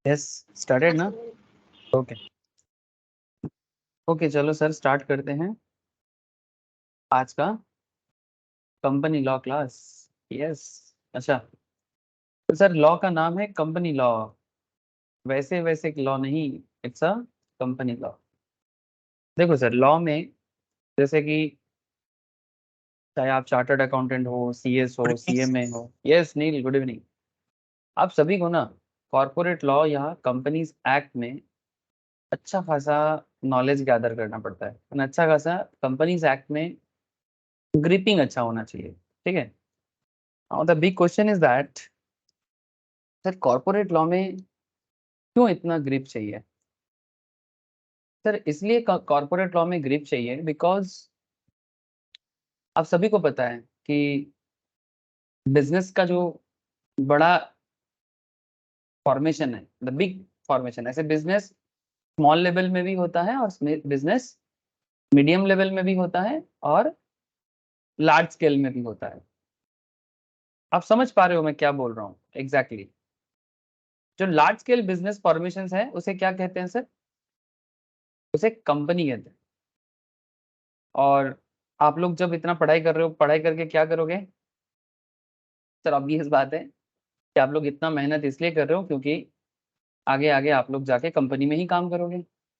Yes started ना। Okay okay चलो sir start करते हैं आज का कंपनी लॉ क्लास। यस अच्छा, तो सर लॉ का नाम है कंपनी लॉ, वैसे वैसे लॉ नहीं, इट्स अ कंपनी लॉ। देखो सर लॉ में जैसे कि चाहे आप चार्टर्ड अकाउंटेंट हो, सीएस हो, सीएमए हो। यस नील गुड इवनिंग। आप सभी को ना कॉर्पोरेट लॉ या कंपनीज एक्ट में अच्छा खासा नॉलेज गैदर करना पड़ता है, अच्छा खासा कंपनीज एक्ट में ग्रिपिंग अच्छा होना चाहिए। ठीक है, now the big question is that sir corporate law में क्यों इतना ग्रिप चाहिए। सर इसलिए कॉर्पोरेट लॉ में ग्रिप चाहिए बिकॉज आप सभी को पता है कि बिजनेस का जो बड़ा फॉर्मेशन है, द बिग फॉर्मेशन, ऐसे बिजनेस स्मॉल लेवल में भी होता है और बिजनेस मीडियम लेवल में भी होता है और लार्ज स्केल में भी होता है। आप समझ पा रहे हो मैं क्या बोल रहा हूँ एग्जैक्टली exactly. जो लार्ज स्केल बिजनेस फॉर्मेशन है उसे क्या कहते हैं सर, उसे कंपनी कहते हैं। और आप लोग जब इतना पढ़ाई कर रहे हो, पढ़ाई करके क्या करोगे सर, ऑब्वियस बात है कि आप लोग इतना मेहनत इसलिए कर रहे हो क्योंकि आगे आगे आप लोग जाके कंपनी में ही काम करोगे,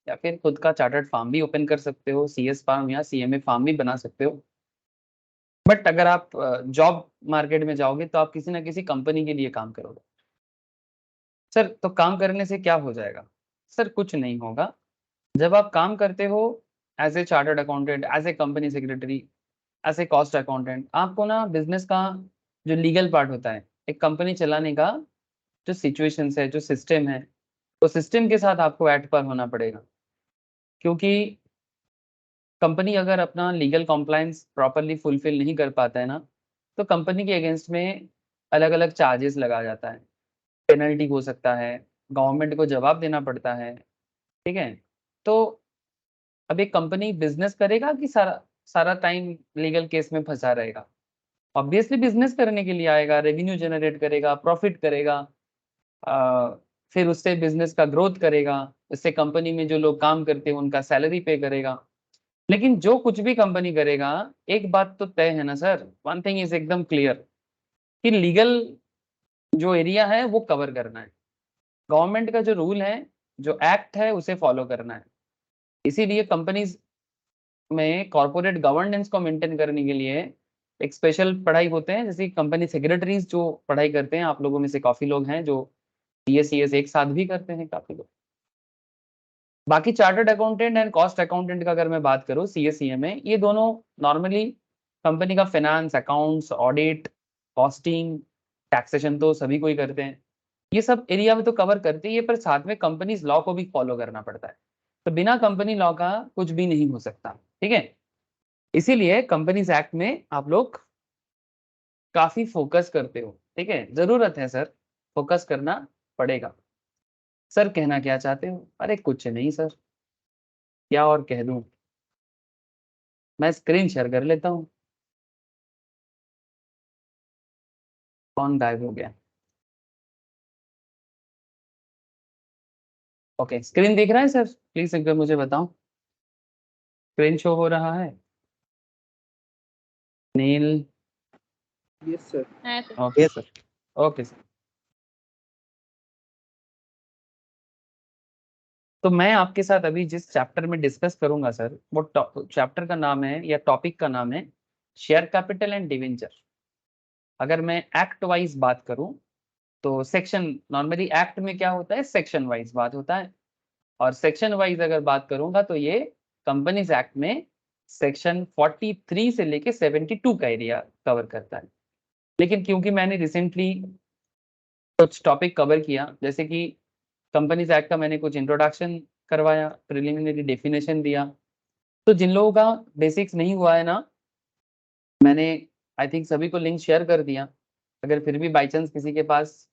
या फिर खुद का चार्टर्ड फार्म भी ओपन कर सकते हो, सीएस फार्म या सीएमए फार्म भी बना सकते हो। बट अगर आप जॉब मार्केट में जाओगे तो आप किसी ना किसी कंपनी के लिए काम करोगे। सर तो काम करने से क्या हो जाएगा, सर कुछ नहीं होगा। जब आप काम करते हो as a chartered accountant, as a company secretary, as a cost accountant, आपको ना बिजनेस का जो लीगल पार्ट होता है, एक कंपनी चलाने का जो सिचुएशन है, जो सिस्टम है, तो सिस्टम के साथ आपको एट पर होना पड़ेगा। क्योंकि कंपनी अगर अपना लीगल कॉम्प्लायंस प्रॉपरली फुलफिल नहीं कर पाता है ना, तो कंपनी के अगेंस्ट में अलग अलग चार्जेस लगा जाता है, पेनल्टी हो सकता है, गवर्नमेंट को जवाब देना पड़ता है। ठीक है, तो अब एक कंपनी बिजनेस करेगा कि सारा सारा टाइम लीगल केस में फंसा रहेगा। ऑब्वियसली बिजनेस करने के लिए आएगा, रेवेन्यू जनरेट करेगा, प्रॉफिट करेगा, अ, फिर उससे बिजनेस का ग्रोथ करेगा, इससे कंपनी में जो लोग काम करते हैं उनका सैलरी पे करेगा। लेकिन जो कुछ भी कंपनी करेगा, एक बात तो तय है ना सर, वन थिंग इज एकदम क्लियर कि लीगल जो एरिया है वो कवर करना है, गवर्नमेंट का जो रूल है, जो एक्ट है उसे फॉलो करना है। इसीलिए कंपनीज में कॉर्पोरेट गवर्नेंस को मेंटेन करने के लिए एक स्पेशल पढ़ाई होते हैं, जैसे कंपनी सेक्रेटरीज जो पढ़ाई करते हैं, आप लोगों में से काफी लोग हैं जो सीएस एक साथ भी करते हैं काफी लोग। बाकी chartered accountant and cost accountant का अगर मैं बात करूँ, सीएसीए में, ये दोनों नॉर्मली कंपनी का finance, accounts, audit, costing, taxation तो सभी को ही करते हैं। ये सब एरिया में तो कवर करते ही है, पर साथ में कंपनीज लॉ को भी फॉलो करना पड़ता है। तो बिना कंपनी लॉ का कुछ भी नहीं हो सकता। ठीक है, इसीलिए कंपनीज एक्ट में आप लोग काफी फोकस करते हो। ठीक है, जरूरत है सर, फोकस करना पड़ेगा। सर कहना क्या चाहते हो, अरे कुछ नहीं सर, क्या और कह दूं, मैं स्क्रीन शेयर कर लेता हूँ। कौन गायब हो गया। ओके, स्क्रीन दिख रहा है सर, प्लीज एक बार मुझे बताओ, स्क्रीन शो हो रहा है। Neel. Yes sir. Okay sir, okay sir. तो मैं आपके साथ अभी जिस चैप्टर में डिस्कस करूंगा सर, वो चैप्टर का नाम है या टॉपिक का नाम है शेयर कैपिटल एंड डिवेंचर। अगर मैं एक्ट वाइज बात करूं तो सेक्शन, नॉर्मली एक्ट में क्या होता है, सेक्शन वाइज बात होता है, और सेक्शन वाइज अगर बात करूंगा तो ये कंपनीज एक्ट में सेक्शन 43 से लेके 72 का एरिया कवर करता है। लेकिन क्योंकि मैंने रिसेंटली कुछ टॉपिक कवर किया, जैसे कि कंपनीज एक्ट का मैंने कुछ इंट्रोडक्शन करवाया, प्रिलिमिनरी डेफिनेशन दिया, तो जिन लोगों का बेसिक्स नहीं हुआ है ना, मैंने आई थिंक सभी को लिंक शेयर कर दिया। अगर फिर भी बाई चांस किसी के पास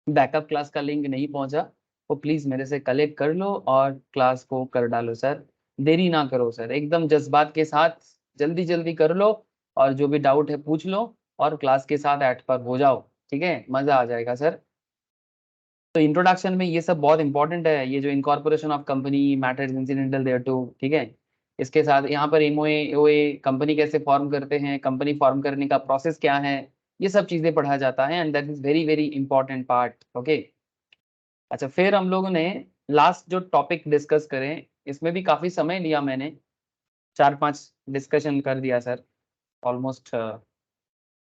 बैकअप क्लास का लिंक नहीं पहुंचा, तो प्लीज मेरे से कलेक्ट कर लो और क्लास को कर डालो सर। देरी ना करो सर, एकदम जज्बात के साथ जल्दी जल्दी कर लो, और जो भी डाउट है पूछ लो, और क्लास के साथ एट पर हो जाओ। ठीक है, मजा आ जाएगा सर। तो इंट्रोडक्शन में ये सब बहुत इंपॉर्टेंट है, ये जो incorporation of company matters incidental there to, ठीक है। इसके साथ यहाँ पर एमओए ओए कंपनी कैसे फॉर्म करते हैं, कंपनी फॉर्म करने का प्रोसेस क्या है, ये सब चीजें पढ़ा जाता है, and that is very very important part. Okay, अच्छा, फिर हम लोगों ने लास्ट जो टॉपिक डिस्कस करें, इसमें भी काफी समय लिया मैंने, 4-5 डिस्कशन कर दिया सर, ऑलमोस्ट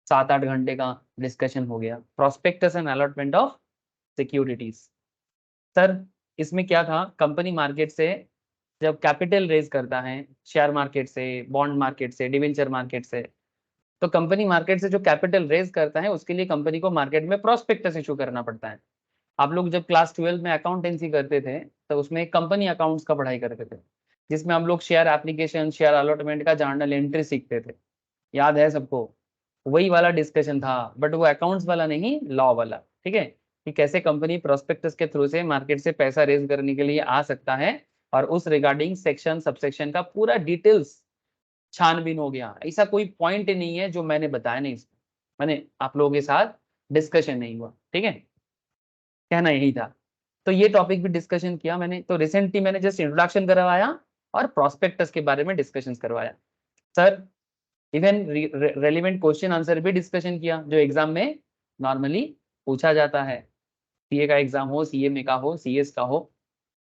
7-8 घंटे का डिस्कशन हो गया। Prospectus and allotment of securities. Sir इसमें क्या था, कंपनी मार्केट से जब कैपिटल रेज करता है, शेयर मार्केट से, बॉन्ड मार्केट से, डिवेंचर मार्केट से, तो कंपनी मार्केट से जो कैपिटल रेज करता है उसके लिए कंपनी को मार्केट में प्रोस्पेक्टस इशू करना पड़ता है। आप लोग जब क्लास 12 में अकाउंटेंसी करते थे तो उसमें कंपनी अकाउंट्स का पढ़ाई करते थे, जिसमें हम लोग शेयर एप्लीकेशन, शेयर अलॉटमेंट का जर्नल एंट्री सीखते थे, याद है सबको? वही वाला डिस्कशन था, बट वो अकाउंट्स वाला नहीं, लॉ वाला, ठीक है, कि कैसे कंपनी प्रोस्पेक्टस के थ्रू से मार्केट से पैसा रेज करने के लिए आ सकता है, और उस रिगार्डिंग सेक्शन सबसेक्शन का पूरा डिटेल्स छानबीन हो गया। ऐसा कोई पॉइंट नहीं है जो मैंने बताया नहीं, मैंने आप लोगों के साथ डिस्कशन नहीं हुआ, ठीक है, कहना यही था। तो ये टॉपिक भी डिस्कशन किया मैंने, तो रिसेंटली मैंने जस्ट इंट्रोडक्शन करवाया और प्रोस्पेक्टस के बारे में डिस्कशन करवाया sir. Even relevant question answer भी डिस्कशन किया जो एग्जाम में नॉर्मली पूछा जाता है, सीए का एग्जाम हो, सीए में का हो, सीएस का हो,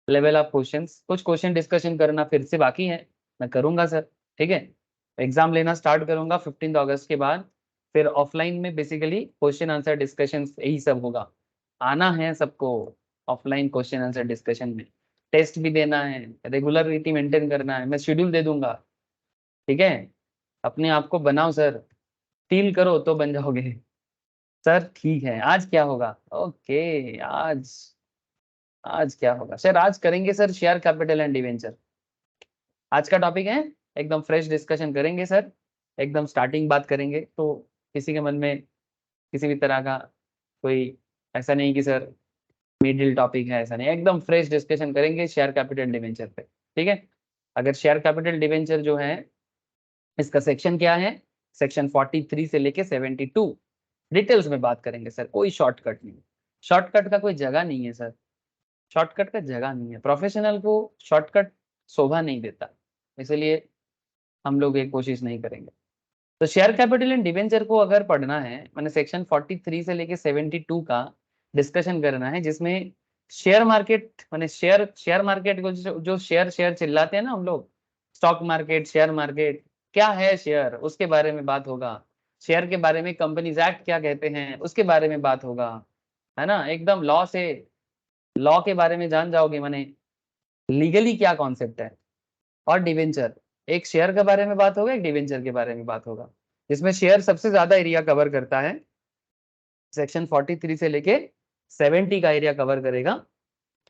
लेवल ऑफ क्वेश्चंस, कुछ क्वेश्चन डिस्कशन करना फिर से बाकी है, मैं करूंगा सर, ठीक है। एग्जाम लेना स्टार्ट करूंगा 15 अगस्त के बाद, फिर ऑफलाइन में बेसिकली क्वेश्चन आंसर डिस्कशन यही सब होगा, आना है सबको ऑफलाइन क्वेश्चन आंसर डिस्कशन में, टेस्ट भी देना है, रेगुलरिटी मेंटेन करना है, मैं शेड्यूल दे दूंगा, ठीक है। अपने आप को बनाओ सर, फील करो तो बन जाओगे सर। ठीक है, आज क्या होगा? ओके, आज आज क्या होगा सर? आज करेंगे sir share capital and debenture, आज का टॉपिक है, एकदम फ्रेश डिस्कशन करेंगे सर, एकदम स्टार्टिंग बात करेंगे, तो किसी के मन में किसी भी तरह का कोई ऐसा नहीं कि सर मिडिल टॉपिक है, ऐसा नहीं, एकदम फ्रेश डिस्कशन करेंगे शेयर कैपिटल डिवेंचर पे, ठीक है। अगर शेयर कैपिटल डिवेंचर जो है, इसका सेक्शन क्या है, सेक्शन 43 से लेके 72 डिटेल्स में बात करेंगे सर, कोई शॉर्टकट नहीं, शॉर्टकट का कोई जगह नहीं है सर, शॉर्टकट का जगह नहीं है, प्रोफेशनल को शॉर्टकट शोभा नहीं देता, इसलिए हम लोग ये कोशिश नहीं करेंगे। तो शेयर कैपिटल एंड डिवेंचर को अगर पढ़ना है, मैंने सेक्शन 43 से लेके 72 का डिस्कशन करना है, जिसमें शेयर मार्केट, मैंने शेयर मार्केट को जो शेयर शेयर चिल्लाते हैं ना हम लोग, स्टॉक मार्केट, शेयर मार्केट, क्या है शेयर, उसके बारे में बात होगा। शेयर के बारे में कंपनीज एक्ट क्या कहते हैं, उसके बारे में बात होगा, है ना, एकदम लॉ से, लॉ के बारे में जान जाओगे, मैंने लीगली क्या कॉन्सेप्ट है। और डिवेंचर, एक शेयर के बारे में बात होगा, एक डिवेंचर के बारे में बात होगा, जिसमें शेयर सबसे ज्यादा एरिया कवर करता है, सेक्शन 43 से लेके 70 का एरिया कवर करेगा,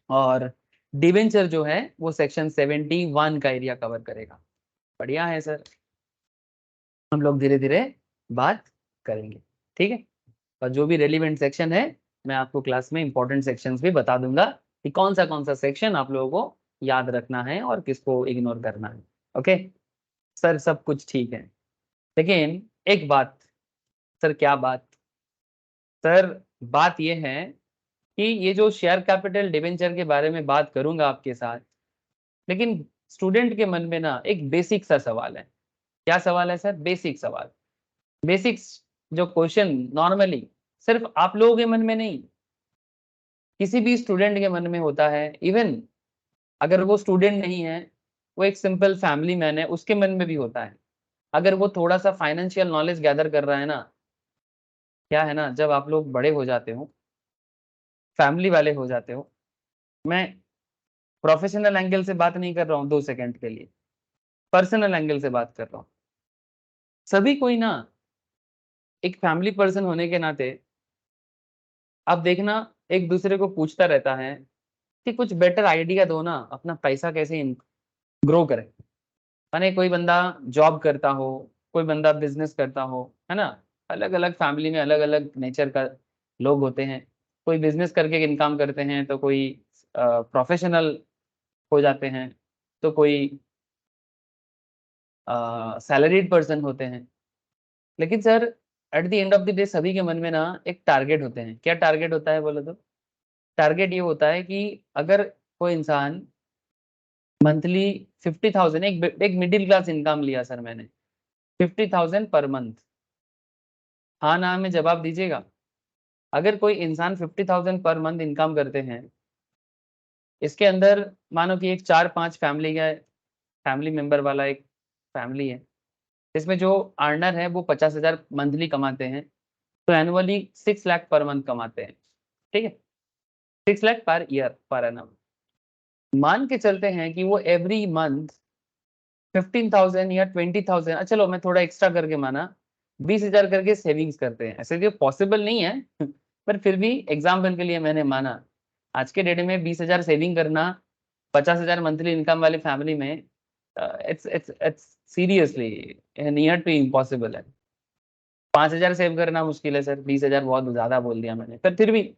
और डिवेंचर जो है वो सेक्शन 71 का एरिया कवर करेगा। बढ़िया है सर, हम लोग धीरे धीरे बात करेंगे, ठीक है। और जो भी रेलिवेंट सेक्शन है, मैं आपको क्लास में इंपॉर्टेंट सेक्शंस भी बता दूंगा कि कौन सा सेक्शन आप लोगों को याद रखना है और किसको इग्नोर करना है। ओके सर, सब कुछ ठीक है, लेकिन एक बात सर, क्या बात सर, बात ये है कि ये जो शेयर कैपिटल डिवेंचर के बारे में बात करूंगा आपके साथ, लेकिन स्टूडेंट के मन में ना एक बेसिक सा सवाल है। क्या सवाल है सर? बेसिक सवाल, बेसिक्स जो क्वेश्चन नॉर्मली सिर्फ आप लोगों के मन में नहीं, किसी भी स्टूडेंट के मन में होता है, इवन अगर वो स्टूडेंट नहीं है, वो एक सिंपल फैमिली मैन है, उसके मन में भी होता है, अगर वो थोड़ा सा फाइनेंशियल नॉलेज गैदर कर रहा है ना। क्या है ना, जब आप लोग बड़े हो जाते हो, फैमिली वाले हो जाते हो, मैं प्रोफेशनल एंगल से बात नहीं कर रहा हूँ 2 सेकंड के लिए, पर्सनल एंगल से बात कर रहा हूँ। सभी कोई ना एक फैमिली पर्सन होने के नाते, आप देखना, एक दूसरे को पूछता रहता है कि कुछ बेटर आइडिया दो ना, अपना पैसा कैसे ग्रो करें। माने कोई बंदा जॉब करता हो, कोई बंदा बिजनेस करता हो, है ना, अलग अलग फैमिली में अलग अलग नेचर का लोग होते हैं, कोई बिजनेस करके इनकम करते हैं, तो कोई प्रोफेशनल हो जाते हैं, तो कोई सैलरीड पर्सन होते हैं। लेकिन sir at the end of the day सभी के मन में ना एक टारगेट होते हैं। क्या टारगेट होता है बोलो तो? टारगेट ये होता है कि अगर कोई इंसान मंथली 50,000, एक मिडिल क्लास इनकम लिया सर मैंने, 50,000 पर मंथ, हाँ ना में जवाब दीजिएगा। अगर कोई इंसान 50,000 पर मंथ इनकम करते हैं, इसके अंदर मानो कि एक 4-5 फैमिली मेंबर वाला एक फैमिली है, इसमें जो अर्नर है वो 50,000 मंथली कमाते हैं, तो एनुअली 6 लाख पर मंथ कमाते हैं। ठीक है, 6 lakh per year per annum. मान के चलते हैं कि वो एवरी मंथ 15,000 या 20,000, चलो मैं थोड़ा एक्स्ट्रा करके माना 20,000 करके सेविंग्स करते हैं। ऐसे तो पॉसिबल नहीं है पर फिर भी एग्जाम्पल के लिए मैंने माना। आज के डेट में 20,000 सेविंग करना 50,000 मंथली इनकम वाली फैमिली में, it's seriously near to impossible है। 5,000 सेव करना मुश्किल है सर, 20,000 बहुत ज्यादा बोल दिया मैंने, पर फिर भी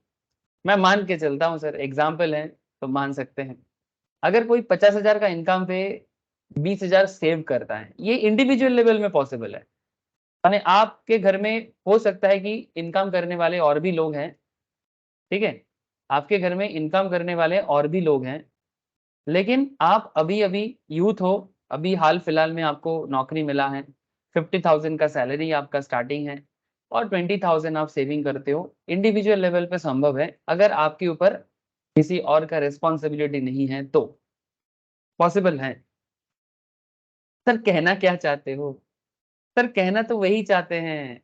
मैं मान के चलता हूँ सर, एग्जाम्पल है तो मान सकते हैं। अगर कोई 50,000 का इनकम पे 20,000 सेव करता है, ये इंडिविजुअल लेवल में पॉसिबल है। यानी आपके घर में हो सकता है कि इनकम करने वाले और भी लोग हैं, ठीक है, आपके घर में इनकम करने वाले और भी लोग हैं, लेकिन आप अभी अभी यूथ हो, अभी हाल फिलहाल में आपको नौकरी मिला है, 50,000 का सैलरी आपका स्टार्टिंग है और 20,000 आप सेविंग करते हो। इंडिविजुअल लेवल पे संभव है, अगर आपके ऊपर किसी और का रिस्पॉन्सिबिलिटी नहीं है तो पॉसिबल है। सर कहना क्या चाहते हो? सर कहना तो वही चाहते हैं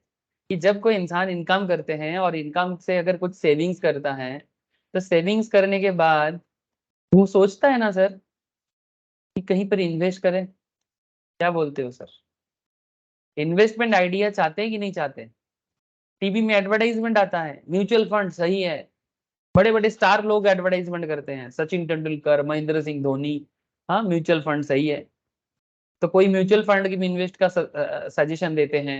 कि जब कोई इंसान इनकम करते हैं और इनकम से अगर कुछ सेविंग्स करता है, तो सेविंग्स करने के बाद वो सोचता है ना सर कि कहीं पर इन्वेस्ट करें। क्या बोलते हो सर? इन्वेस्टमेंट आइडिया चाहते हैं कि नहीं चाहते? टीवी में एडवर्टाइजमेंट आता है, म्यूचुअल फंड सही है, बड़े बड़े स्टार लोग एडवर्टाइजमेंट करते हैं, सचिन तेंदुलकर, महेंद्र सिंह धोनी, हाँ म्यूचुअल फंड सही है। तो कोई म्यूचुअल फंड की इन्वेस्ट का सजेशन देते हैं,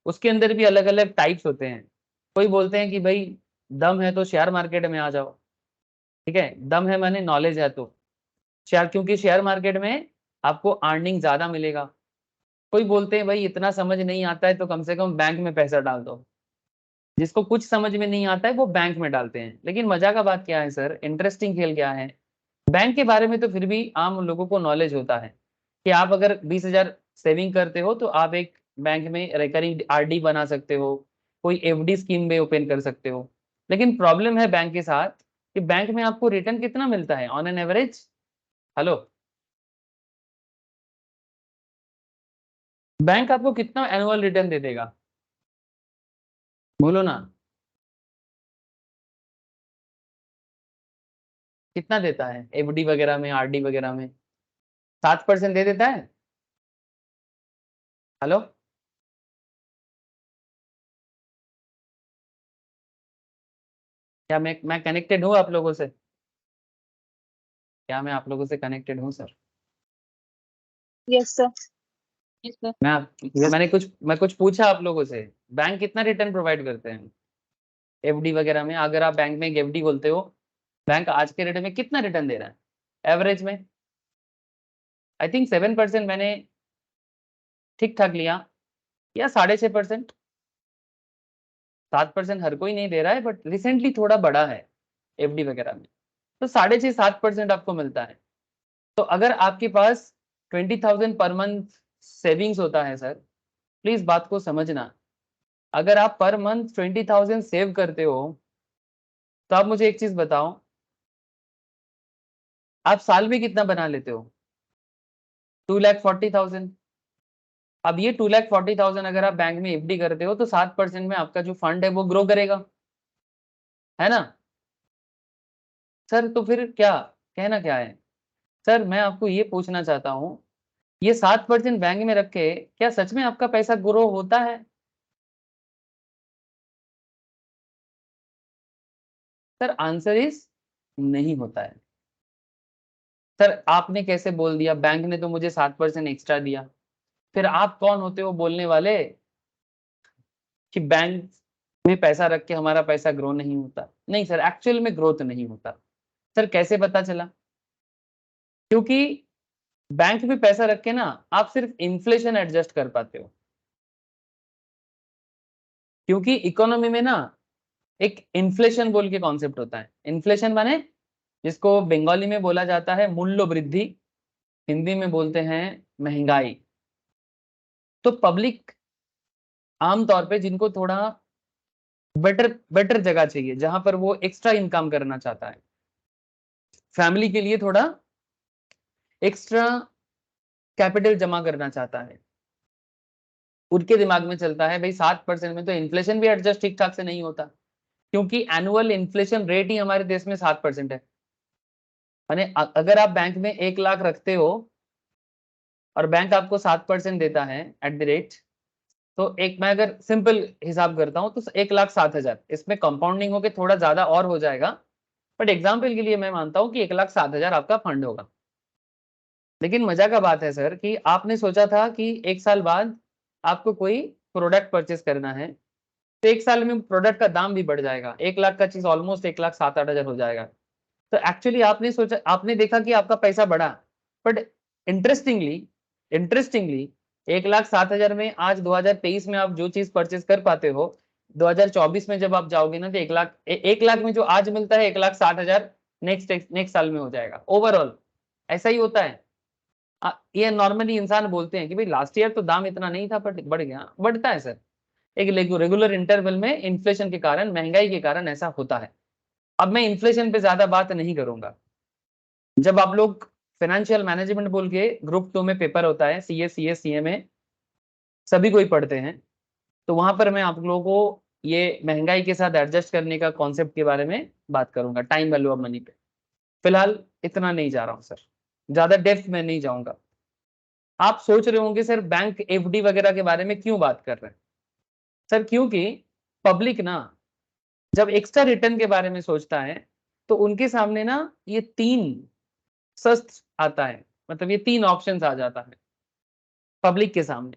उसके अंदर भी अलग अलग टाइप्स होते हैं। कोई बोलते हैं कि भाई दम है तो शेयर मार्केट में आ जाओ, ठीक है, दम है माने नॉलेज है तो शेयर, क्योंकि शेयर मार्केट में आपको अर्निंग ज्यादा मिलेगा। कोई बोलते हैं भाई इतना समझ नहीं आता है तो कम से कम बैंक में पैसा डाल दो। जिसको कुछ समझ में नहीं आता है वो बैंक में डालते हैं। लेकिन मजा का बात क्या है सर, इंटरेस्टिंग खेल क्या है, बैंक के बारे में तो फिर भी आम लोगों को नॉलेज होता है कि आप अगर 20,000 सेविंग करते हो तो आप एक बैंक में रिकरिंग आरडी बना सकते हो, कोई एफडी स्कीम में ओपन कर सकते हो। लेकिन प्रॉब्लम है बैंक के साथ कि बैंक में आपको रिटर्न कितना मिलता है on an average? Hello, bank आपको कितना एनुअल रिटर्न दे देगा? बोलो ना, कितना देता है एफडी वगैरह में, आरडी वगैरह में? 7% दे देता है? हेलो, क्या मैं कनेक्टेड हूँ आप लोगों से? क्या मैं आप लोगों से कनेक्टेड हूँ sir? Yes sir. Yes sir. मैं कुछ पूछा आप लोगों से, बैंक कितना रिटर्न प्रोवाइड करते हैं एफडी वगैरह में? अगर आप बैंक में एक एफडी खोलते हो, बैंक आज के रेट में कितना रिटर्न दे रहा है एवरेज में? आई थिंक 7% मैंने ठीक ठाक लिया, या 6.5%। 7% हर कोई नहीं दे रहा है, बट रिसेंटली थोड़ा बढ़ा है एफडी वगैरह में, तो 6.5-7% आपको मिलता है। तो अगर आपके पास 20,000 पर मंथ सेविंग्स होता है सर, प्लीज बात को समझना, अगर आप पर मंथ 20,000 सेव करते हो तो आप मुझे एक चीज बताओ, आप साल में कितना बना लेते हो? 2,40,000। अब ये 2,40,000 अगर आप बैंक में एफडी करते हो तो 7% में आपका जो फंड है वो ग्रो करेगा, है ना सर? तो फिर क्या कहना क्या है सर? मैं आपको ये पूछना चाहता हूँ, ये 7% बैंक में रख के क्या सच में आपका पैसा ग्रो होता है? सर आंसर इज नहीं होता है। सर आपने कैसे बोल दिया बैंक ने तो मुझे 7% एक्स्ट्रा दिया, फिर आप कौन होते हो बोलने वाले कि बैंक में पैसा रख के हमारा पैसा ग्रो नहीं होता? नहीं सर, एक्चुअल में ग्रोथ नहीं होता। सर कैसे पता चला? क्योंकि बैंक में पैसा रख के ना आप सिर्फ इन्फ्लेशन एडजस्ट कर पाते हो, क्योंकि इकोनॉमी में ना एक इन्फ्लेशन बोल के कॉन्सेप्ट होता है। इन्फ्लेशन माने जिसको बंगाली में बोला जाता है मूल्य वृद्धि, हिंदी में बोलते हैं महंगाई। तो पब्लिक आमतौर पे जिनको थोड़ा बेटर जगह चाहिए, जहां पर वो एक्स्ट्रा इनकम करना चाहता है, फैमिली के लिए थोड़ा एक्स्ट्रा कैपिटल जमा करना चाहता है, उनके दिमाग में चलता है भाई 7% में तो इन्फ्लेशन भी एडजस्ट ठीक ठाक से नहीं होता, क्योंकि एनुअल इन्फ्लेशन रेट ही हमारे देश में 7% है। माने अगर आप बैंक में 1 लाख रखते हो और बैंक आपको 7% देता है एट द रेट, तो एक मैं अगर सिंपल हिसाब करता हूं तो 1,07,000, इसमें कंपाउंडिंग होके थोड़ा ज्यादा और हो जाएगा, बट एग्जाम्पल के लिए मैं मानता हूं कि 1,07,000 आपका फंड होगा। लेकिन मजा का बात है सर कि आपने सोचा था कि 1 साल बाद आपको कोई प्रोडक्ट परचेस करना है, तो 1 साल में प्रोडक्ट का दाम भी बढ़ जाएगा, 1 लाख का चीज ऑलमोस्ट 1,07,000-8,000 हो जाएगा। तो एक्चुअली आपने सोचा, आपने देखा कि आपका पैसा बढ़ा, बट इंटरेस्टिंगली 1,07,000 में आज 2023 में आप जो चीज परचेस कर पाते हो, 2024 में जब आप जाओगे ना तो 1 लाख में जो आज मिलता है 1,07,000 नेक्स्ट साल में हो जाएगा ओवरऑल। ऐसा ही होता है। ये नॉर्मली इंसान बोलते हैं कि भाई लास्ट ईयर तो दाम इतना नहीं था बट बढ़ गया, बढ़ता है सर, एक रेगुलर इंटरवल में इन्फ्लेशन के कारण, महंगाई के कारण ऐसा होता है। अब मैं इन्फ्लेशन पे ज्यादा बात नहीं करूंगा। जब आप लोग फाइनेंशियल मैनेजमेंट बोल के ग्रुप 2 में पेपर होता है, CA CA CMA सभी कोई पढ़ते हैं, तो वहां पर मैं आप लोगों को ये महंगाई के साथ एडजस्ट करने का कॉन्सेप्ट के बारे में बात करूंगा, टाइम वैल्यू ऑफ मनी पे। फिलहाल इतना नहीं जा रहा हूं सर, ज्यादा डेप्थ में नहीं जाऊंगा। आप सोच रहे होंगे सर बैंक FD वगैरह के बारे में क्यों बात कर रहे हैं सर, क्योंकि पब्लिक ना जब एक्स्ट्रा रिटर्न के बारे में सोचता है तो उनके सामने ना ये 3 शस्त्र आता है, मतलब ये 3 ऑप्शंस आ जाता है पब्लिक के सामने।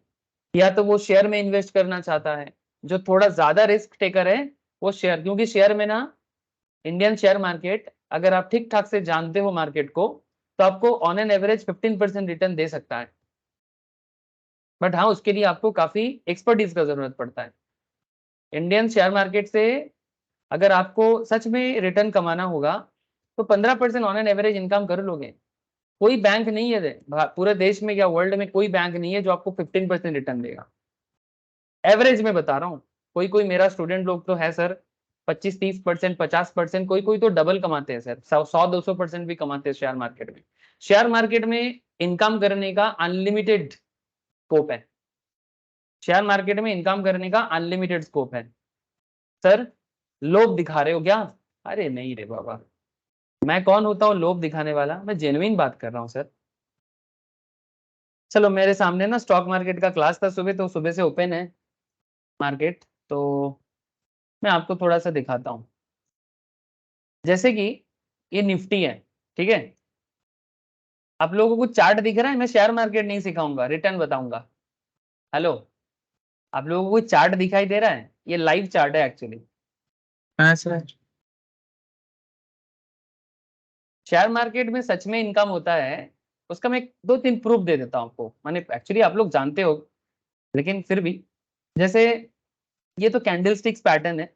या तो वो शेयर में इन्वेस्ट करना चाहता है, जो थोड़ा ज्यादा रिस्क टेकर है वो शेयर, क्योंकि शेयर में ना, इंडियन शेयर मार्केट अगर आप ठीक ठाक से जानते हो मार्केट को, तो आपको ऑन एन एवरेज 15% रिटर्न दे सकता है, बट हाँ उसके लिए आपको काफी एक्सपर्टीज का जरूरत पड़ता है। इंडियन शेयर मार्केट से अगर आपको सच में रिटर्न कमाना होगा तो 15% ऑन एन एवरेज इनकम कर लोगे। कोई बैंक नहीं है पूरे देश में या वर्ल्ड में, कोई बैंक नहीं है जो आपको 15% रिटर्न देगा, एवरेज में बता रहा हूँ। कोई कोई मेरा स्टूडेंट लोग तो है सर 25-30%, 50%, कोई कोई तो डबल कमाते हैं सर, 100-200% भी कमाते हैं शेयर मार्केट में। शेयर मार्केट में इनकम करने का अनलिमिटेड स्कोप है, शेयर मार्केट में इनकम करने का अनलिमिटेड स्कोप है। सर लोभ दिखा रहे हो क्या? अरे नहीं रे बाबा, मैं कौन होता हूँ लोभ दिखाने वाला, मैं जेन्युइन बात कर रहा हूँ सर। चलो मेरे सामने ना स्टॉक मार्केट का क्लास था सुबह, तो सुबह से ओपन है मार्केट, तो मैं आपको थोड़ा सा दिखाता हूँ। जैसे कि ये निफ्टी है, ठीक है, आप लोगों को चार्ट दिख रहा है, मैं शेयर मार्केट नहीं सिखाऊंगा, रिटर्न बताऊंगा। हेलो, आप लोगों को चार्ट दिखाई दे रहा है? ये लाइव चार्ट है एक्चुअली। हाँ सर। शेयर मार्केट में सच में इनकम होता है, उसका मैं 2-3 प्रूफ दे देता हूँ आपको, माने एक्चुअली आप लोग जानते हो लेकिन फिर भी। जैसे ये तो कैंडल स्टिक्स पैटर्न है,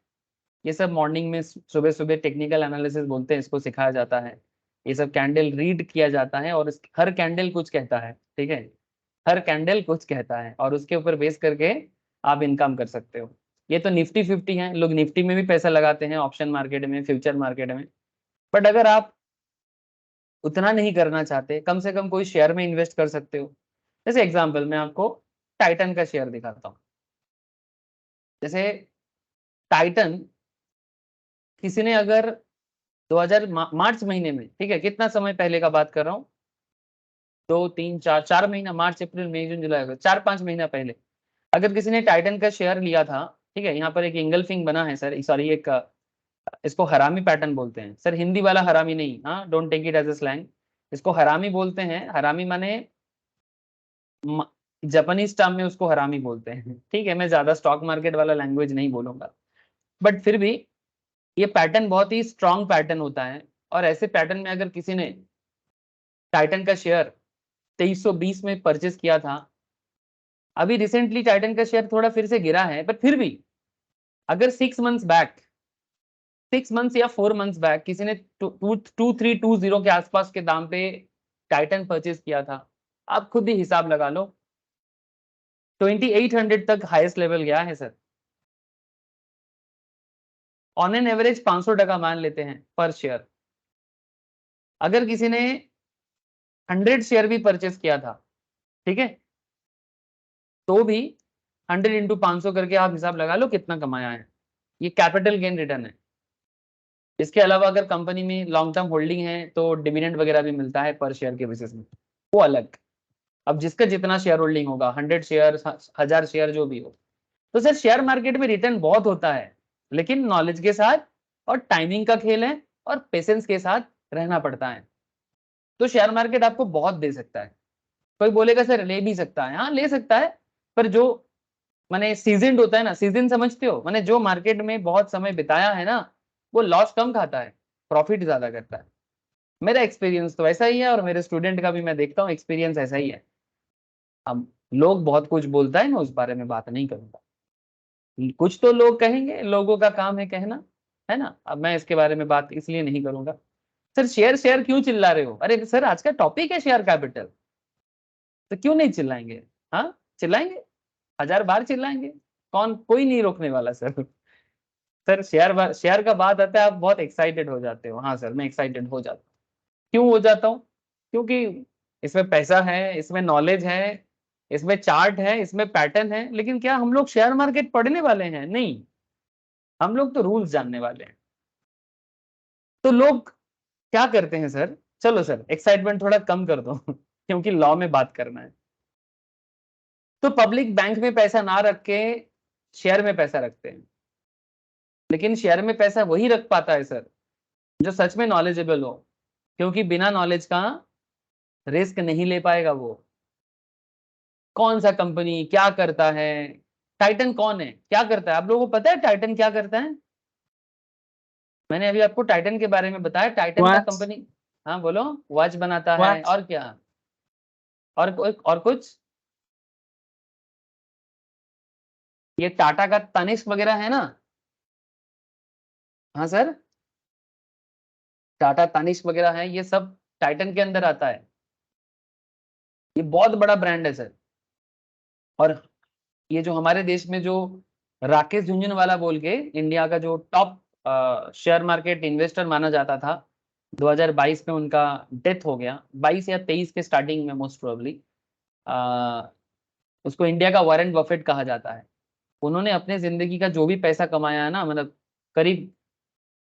ये सब मॉर्निंग में सुबह सुबह टेक्निकल एनालिसिस बोलते हैं इसको, सिखाया जाता है। ये सब कैंडल रीड किया जाता है और हर कैंडल कुछ कहता है, ठीक है, हर कैंडल कुछ कहता है और उसके ऊपर बेस करके आप इनकम कर सकते हो। ये तो निफ्टी 50 है, लोग निफ्टी में भी पैसा लगाते हैं, ऑप्शन मार्केट में, फ्यूचर मार्केट में। बट अगर आप उतना नहीं करना चाहते, कम से कम कोई शेयर में इन्वेस्ट कर सकते हो। जैसे एग्जांपल मैं आपको टाइटन का शेयर दिखाता हूँ। जैसे टाइटन किसी ने अगर 2000 मार्च महीने में, ठीक है, कितना समय पहले का बात कर रहा हूँ, 2-3-4 महीना, मार्च अप्रैल मई जून जुलाई अगस्त, 4-5 महीना पहले अगर किसी ने टाइटन का शेयर लिया था, ठीक है, यहाँ पर एक इंगल्फिंग बना है सर, सॉरी एक इसको हरामी पैटर्न बोलते हैं सर, हिंदी वाला हरामी नहीं, हाँ don't take it as a slang, इसको हरामी बोलते हैं। हरामी माने जापानीज टर्म में उसको हरामी बोलते हैं, ठीक है, मैं ज्यादा स्टॉक मार्केट वाला लैंग्वेज नहीं बोलूंगा, बट फिर भी ये पैटर्न बहुत ही स्ट्रॉन्ग पैटर्न होता है। और ऐसे पैटर्न में अगर किसी ने टाइटन का शेयर 2320 में परचेस किया था, अभी रिसेंटली टाइटन का शेयर थोड़ा फिर से गिरा है, बट फिर भी अगर 6 मंथ्स बैक 6 मंथ्स या 4 मंथ्स बैक किसी ने 2320 के आसपास के दाम पे टाइटन परचेज किया था, आप खुद ही हिसाब लगा लो, 2800 तक हाईएस्ट लेवल गया है सर। ऑन एन एवरेज 500 टका मान लेते हैं पर शेयर। अगर किसी ने 100 शेयर भी परचेज किया था, ठीक है, तो भी 100 इंटू 500 करके आप हिसाब लगा लो कितना कमाया है। ये कैपिटल गेन रिटर्न है। इसके अलावा अगर कंपनी में लॉन्ग टर्म होल्डिंग है तो डिविडेंड वगैरह भी मिलता है पर शेयर के बेसिस में, वो अलग। अब जिसका जितना शेयर होल्डिंग होगा, 100 शेयर, 1000 शेयर, जो भी हो। तो सर शेयर मार्केट में रिटर्न बहुत होता है, लेकिन नॉलेज के साथ और टाइमिंग का खेल है और पेशेंस के साथ रहना पड़ता है। तो शेयर मार्केट आपको बहुत दे सकता है। कोई बोलेगा सर ले भी सकता है, हाँ ले सकता है, पर जो माने सीजनड होता है ना, सीजन समझते हो, माने जो मार्केट में बहुत समय बिताया है ना, वो लॉस कम खाता है, प्रॉफिट ज्यादा करता है। मेरा एक्सपीरियंस तो ऐसा ही है और मेरे स्टूडेंट का भी मैं देखता हूँ एक्सपीरियंस ऐसा ही है। अब लोग बहुत कुछ बोलता है, मैं उस बारे में बात नहीं करूंगा। कुछ तो लोग कहेंगे, लोगों का काम है कहना, है ना। अब मैं इसके बारे में बात इसलिए नहीं करूंगा। सर शेयर शेयर क्यों चिल्ला रहे हो? अरे सर आज का टॉपिक है शेयर कैपिटल, तो क्यों नहीं चिल्लाएंगे? हाँ चिल्लाएंगे, 1000 बार चिल्लाएंगे, कौन, कोई नहीं रोकने वाला सर। सर शेयर का बात आता है, आप बहुत एक्साइटेड हो जाते हो। हाँ सर मैं एक्साइटेड हो जाता हूँ। क्यों हो जाता हूँ? क्योंकि इसमें पैसा है, इसमें नॉलेज है, इसमें चार्ट है, इसमें पैटर्न है। लेकिन क्या हम लोग शेयर मार्केट पढ़ने वाले हैं? नहीं, हम लोग तो रूल्स जानने वाले हैं। तो लोग क्या करते हैं सर, चलो सर एक्साइटमेंट थोड़ा कम कर दो क्योंकि लॉ में बात करना है। तो पब्लिक बैंक में पैसा ना रख के शेयर में पैसा रखते हैं, लेकिन शेयर में पैसा वही रख पाता है सर जो सच में नॉलेजेबल हो, क्योंकि बिना नॉलेज का रिस्क नहीं ले पाएगा वो। कौन सा कंपनी क्या करता है, टाइटन कौन है, क्या करता है, आप लोगों को पता है टाइटन क्या करता है? मैंने अभी आपको टाइटन के बारे में बताया। टाइटन का कंपनी, हाँ बोलो, वॉच बनाता है और क्या, और कुछ? ये टाटा का तनिष्क वगैरह है ना। हाँ सर, टाटा तनिष्क वगैरह है, ये सब टाइटन के अंदर आता है। ये बहुत बड़ा ब्रांड है सर। और ये जो हमारे देश में जो राकेश झुंझुनवाला बोल के इंडिया का जो टॉप शेयर मार्केट इन्वेस्टर माना जाता था, 2022 में उनका डेथ हो गया, 22 या 23 के स्टार्टिंग में मोस्ट प्रोबेबली। उसको इंडिया का वॉरेन बफेट कहा जाता है। उन्होंने अपने जिंदगी का जो भी पैसा कमाया है ना, मतलब करीब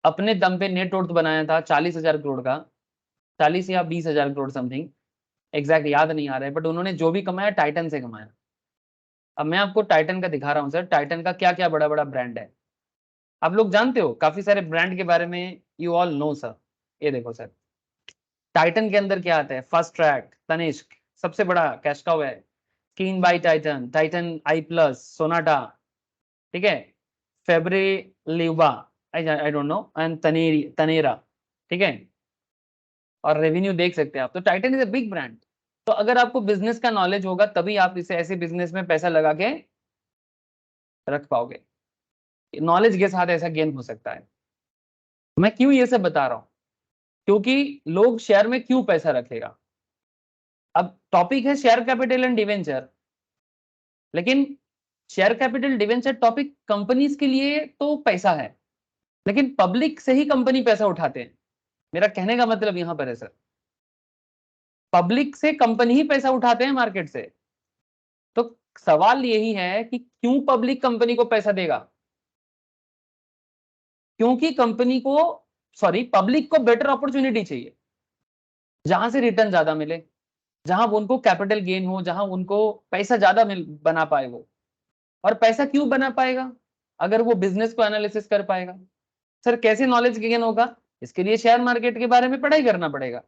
अपने दम पे नेट वर्थ बनाया था 40,000 करोड़ का, 40 या 20,000 करोड़ समथिंग, एग्जैक्ट याद नहीं आ रहा है, बट उन्होंने जो भी कमाया टाइटन से कमाया। अब मैं आपको टाइटन का दिखा रहा हूँ सर, टाइटन का क्या क्या बड़ा बड़ा ब्रांड है। आप लोग जानते हो काफी सारे ब्रांड के बारे में, यू ऑल नो सर। ये देखो सर, टाइटन के अंदर क्या आता है, फास्ट ट्रैक, तनिष्क, सबसे बड़ा कैश काउ है, कीन by Titan, Titan I plus, Sonata, ठीक है, फेब्रे लिवा, आई डोंट नो, एंड तनेरा, ठीक है। और रेवेन्यू देख सकते हैं आप। तो Titan is a big brand. तो अगर आपको बिजनेस का नॉलेज होगा तभी आप इसे ऐसे बिजनेस में पैसा लगा के रख पाओगे। नॉलेज के साथ ऐसा गेन हो सकता है। मैं क्यों ये सब बता रहा हूं? क्योंकि लोग शेयर में क्यों पैसा रखेगा। अब टॉपिक है शेयर कैपिटल एंड डिवेंचर, लेकिन share capital debenture topic companies के लिए तो पैसा है, लेकिन पब्लिक से ही कंपनी पैसा उठाते हैं। मेरा कहने का मतलब यहां पर है सर, पब्लिक से कंपनी ही पैसा उठाते हैं मार्केट से। तो सवाल यही है कि क्यों पब्लिक कंपनी को पैसा देगा? क्योंकि कंपनी को, सॉरी, पब्लिक को बेटर अपॉर्चुनिटी चाहिए, जहां से रिटर्न ज्यादा मिले, जहां उनको कैपिटल गेन हो, जहां उनको पैसा ज्यादा मिल बना पाए वो। और पैसा क्यों बना पाएगा? अगर वो बिजनेस को एनालिसिस कर पाएगा। सर कैसे नॉलेज गेन होगा? इसके लिए शेयर मार्केट के बारे में पढ़ाई करना पड़ेगा।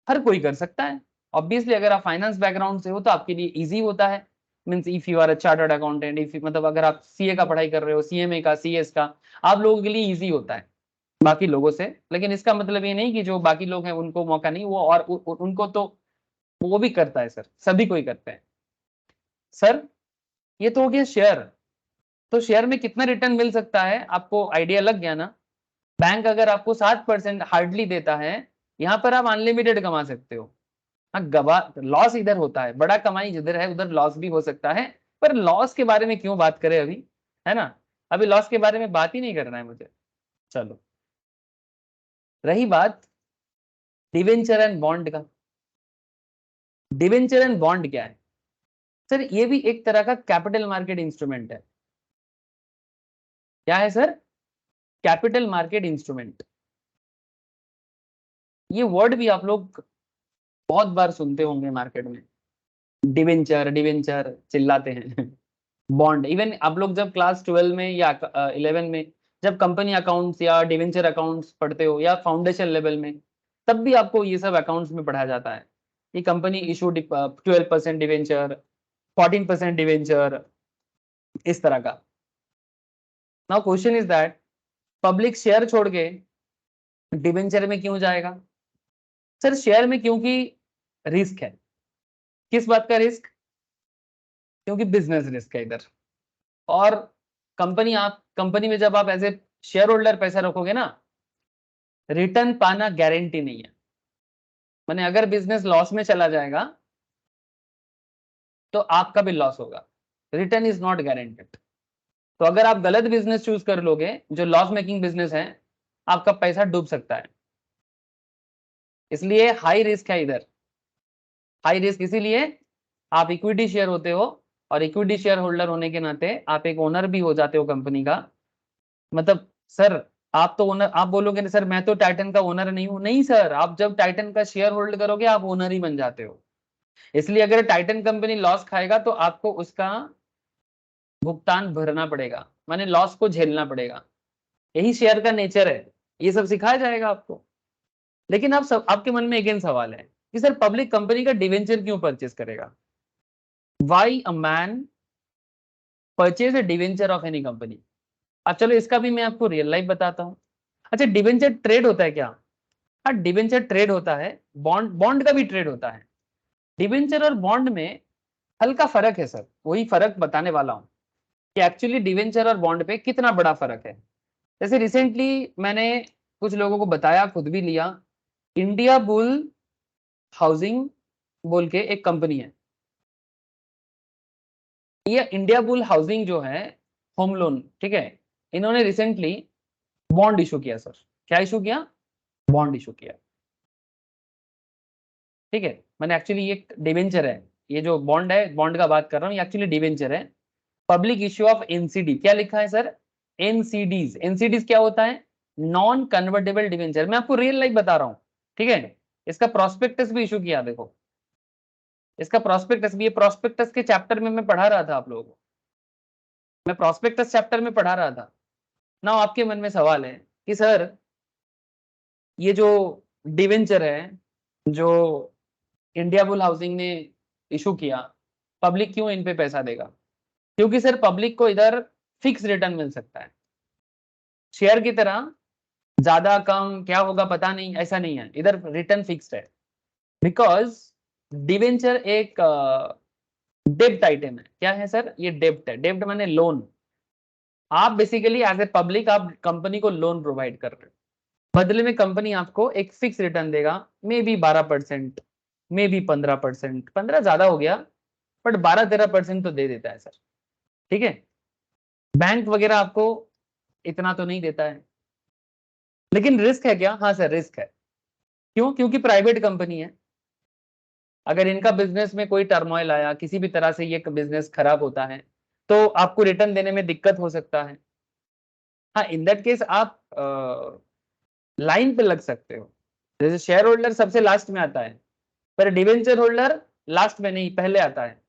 हर कोई कर सकता है ऑब्वियसली। अगर आप फाइनेंस बैकग्राउंड से हो तो आपके लिए इजी होता है। Means if you are a chartered accountant, if मतलब अगर आप सीए का पढ़ाई कर रहे हो, सीएमए का, सीएस का, आप लोगों के लिए इजी होता है बाकी लोगों से। लेकिन इसका मतलब ये नहीं कि जो बाकी लोग हैं उनको मौका नहीं, वो और उनको तो वो भी करता है सर, सभी को ही करते हैं। सर ये तो हो गया शेयर। तो शेयर में कितना रिटर्न मिल सकता है, आपको आइडिया लग गया ना। बैंक अगर आपको 7% हार्डली देता है, यहाँ पर आप अनलिमिटेड कमा सकते हो। हाँ, लॉस इधर होता है, बड़ा कमाई जिधर है उधर लॉस भी हो सकता है, पर लॉस के बारे में क्यों बात करें अभी, है ना। अभी लॉस के बारे में बात ही नहीं करना है मुझे। चलो, रही बात डिवेंचर एंड बॉन्ड का। डिवेंचर एंड बॉन्ड क्या है सर? ये भी एक तरह का कैपिटल मार्केट इंस्ट्रूमेंट है। क्या है सर? Capital market instrument. ये वर्ड भी आप लोग बहुत बार सुनते होंगे मार्केट में, डिवेंचर डिवेंचर चिल्लाते हैं। बॉन्ड, इवन आप लोग जब क्लास 12 में या 11 में जब कंपनी अकाउंट्स या डिवेंचर अकाउंट्स पढ़ते हो या फाउंडेशन लेवल में, तब भी आपको ये सब अकाउंट्स में पढ़ाया जाता है कि कंपनी इशू 12% डिवेंचर, 14% डिवेंचर, इस तरह का। Now question is that public share छोड़ के डिवेंचर में क्यों जाएगा? सर शेयर में क्योंकि रिस्क है। किस बात का रिस्क? क्योंकि बिजनेस रिस्क है इधर। और कंपनी में जब आप एज ए शेयर होल्डर पैसा रखोगे ना, रिटर्न पाना गारंटी नहीं है। माने अगर बिजनेस लॉस में चला जाएगा तो आपका भी लॉस होगा, रिटर्न इज नॉट गारंटेड। तो अगर आप गलत बिजनेस चूज कर लोगे जो लॉस मेकिंग बिजनेस है, आपका पैसा डूब सकता है। इसलिए हाई रिस्क है इधर। हाई रिस्क इसीलिए आप इक्विटी शेयर होते हो, और इक्विटी शेयर होल्डर होने के नाते आप एक ओनर भी हो जाते हो कंपनी का। मतलब सर आप तो ओनर, आप बोलोगे ना सर मैं तो टाइटन का ओनर नहीं हूं। नहीं सर, आप जब टाइटन का शेयर होल्ड करोगे आप ओनर ही बन जाते हो। इसलिए अगर टाइटन कंपनी लॉस खाएगा तो आपको उसका भुगतान भरना पड़ेगा, माने लॉस को झेलना पड़ेगा। यही शेयर का नेचर है, ये सब सिखाया जाएगा आपको। लेकिन आपके मन में अगेन सवाल है कि सर पब्लिक कंपनी का डिवेंचर क्यों परचेज करेगा? Why a man purchase a debenture of any company? अब चलो इसका भी मैं आपको रियल लाइफ बताता हूँ। अच्छा, डिवेंचर ट्रेड होता है क्या? हाँ, डिवेंचर ट्रेड होता है, बॉन्ड का भी ट्रेड होता है। डिवेंचर और बॉन्ड में हल्का फर्क है सर, वही फर्क बताने वाला हूँ कि एक्चुअली डिवेंचर और बॉन्ड पे कितना बड़ा फर्क है। जैसे रिसेंटली मैंने कुछ लोगों को बताया, खुद भी लिया, इंडिया बुल हाउसिंग बोल के एक कंपनी है। ये इंडिया बुल हाउसिंग जो है होम लोन, ठीक है, इन्होंने रिसेंटली बॉन्ड इशू किया सर। क्या इशू किया? बॉन्ड इशू किया। ठीक है, मैंने एक्चुअली ये डिवेंचर है, ये जो बॉन्ड है, बॉन्ड का बात कर रहा हूँ, ये एक्चुअली डिवेंचर है। Public issue of NCD. क्या लिखा है सर? एनसीडीज। एनसीडीज क्या होता है? Non convertible debenture. मैं आपको रियल लाइफ बता रहा हूँ, ठीक है। इसका प्रोस्पेक्टस भी इशू किया, देखो इसका प्रोस्पेक्टस भी। ये प्रोस्पेक्टस के चैप्टर में मैं पढ़ा रहा था आप लोगों को, मैं प्रोस्पेक्टस चैप्टर में पढ़ा रहा था ना। आपके मन में सवाल है कि सर ये जो डिवेंचर है जो इंडिया बुल हाउसिंग ने इशू किया, पब्लिक क्यों इन पे पैसा देगा? क्योंकि सर पब्लिक को इधर फिक्स रिटर्न मिल सकता है, शेयर की तरह ज्यादा कम क्या होगा पता नहीं, ऐसा नहीं है, इधर रिटर्न फिक्स्ड है। बिकॉज डिवेंचर एक डेब्ट आइटम है। क्या है सर? ये डेब्ट है। डेब्ट माने लोन। आप बेसिकली एज ए पब्लिक आप कंपनी को लोन प्रोवाइड कर रहे हो, बदले में कंपनी आपको एक फिक्स रिटर्न देगा, मे बी 12%, मे बी 15%, 15 ज्यादा हो गया, बट 12-13% तो दे देता है सर। ठीक है, बैंक वगैरह आपको इतना तो नहीं देता है। लेकिन रिस्क है क्या? हाँ सर रिस्क है। क्यों? क्योंकि प्राइवेट कंपनी है। अगर इनका बिजनेस में कोई टर्मोइल आया, किसी भी तरह से ये बिजनेस खराब होता है, तो आपको रिटर्न देने में दिक्कत हो सकता है। हाँ, इन दैट केस आप लाइन पे लग सकते हो। जैसे शेयर होल्डर सबसे लास्ट में आता है, पर डिवेंचर होल्डर लास्ट में नहीं, पहले आता है।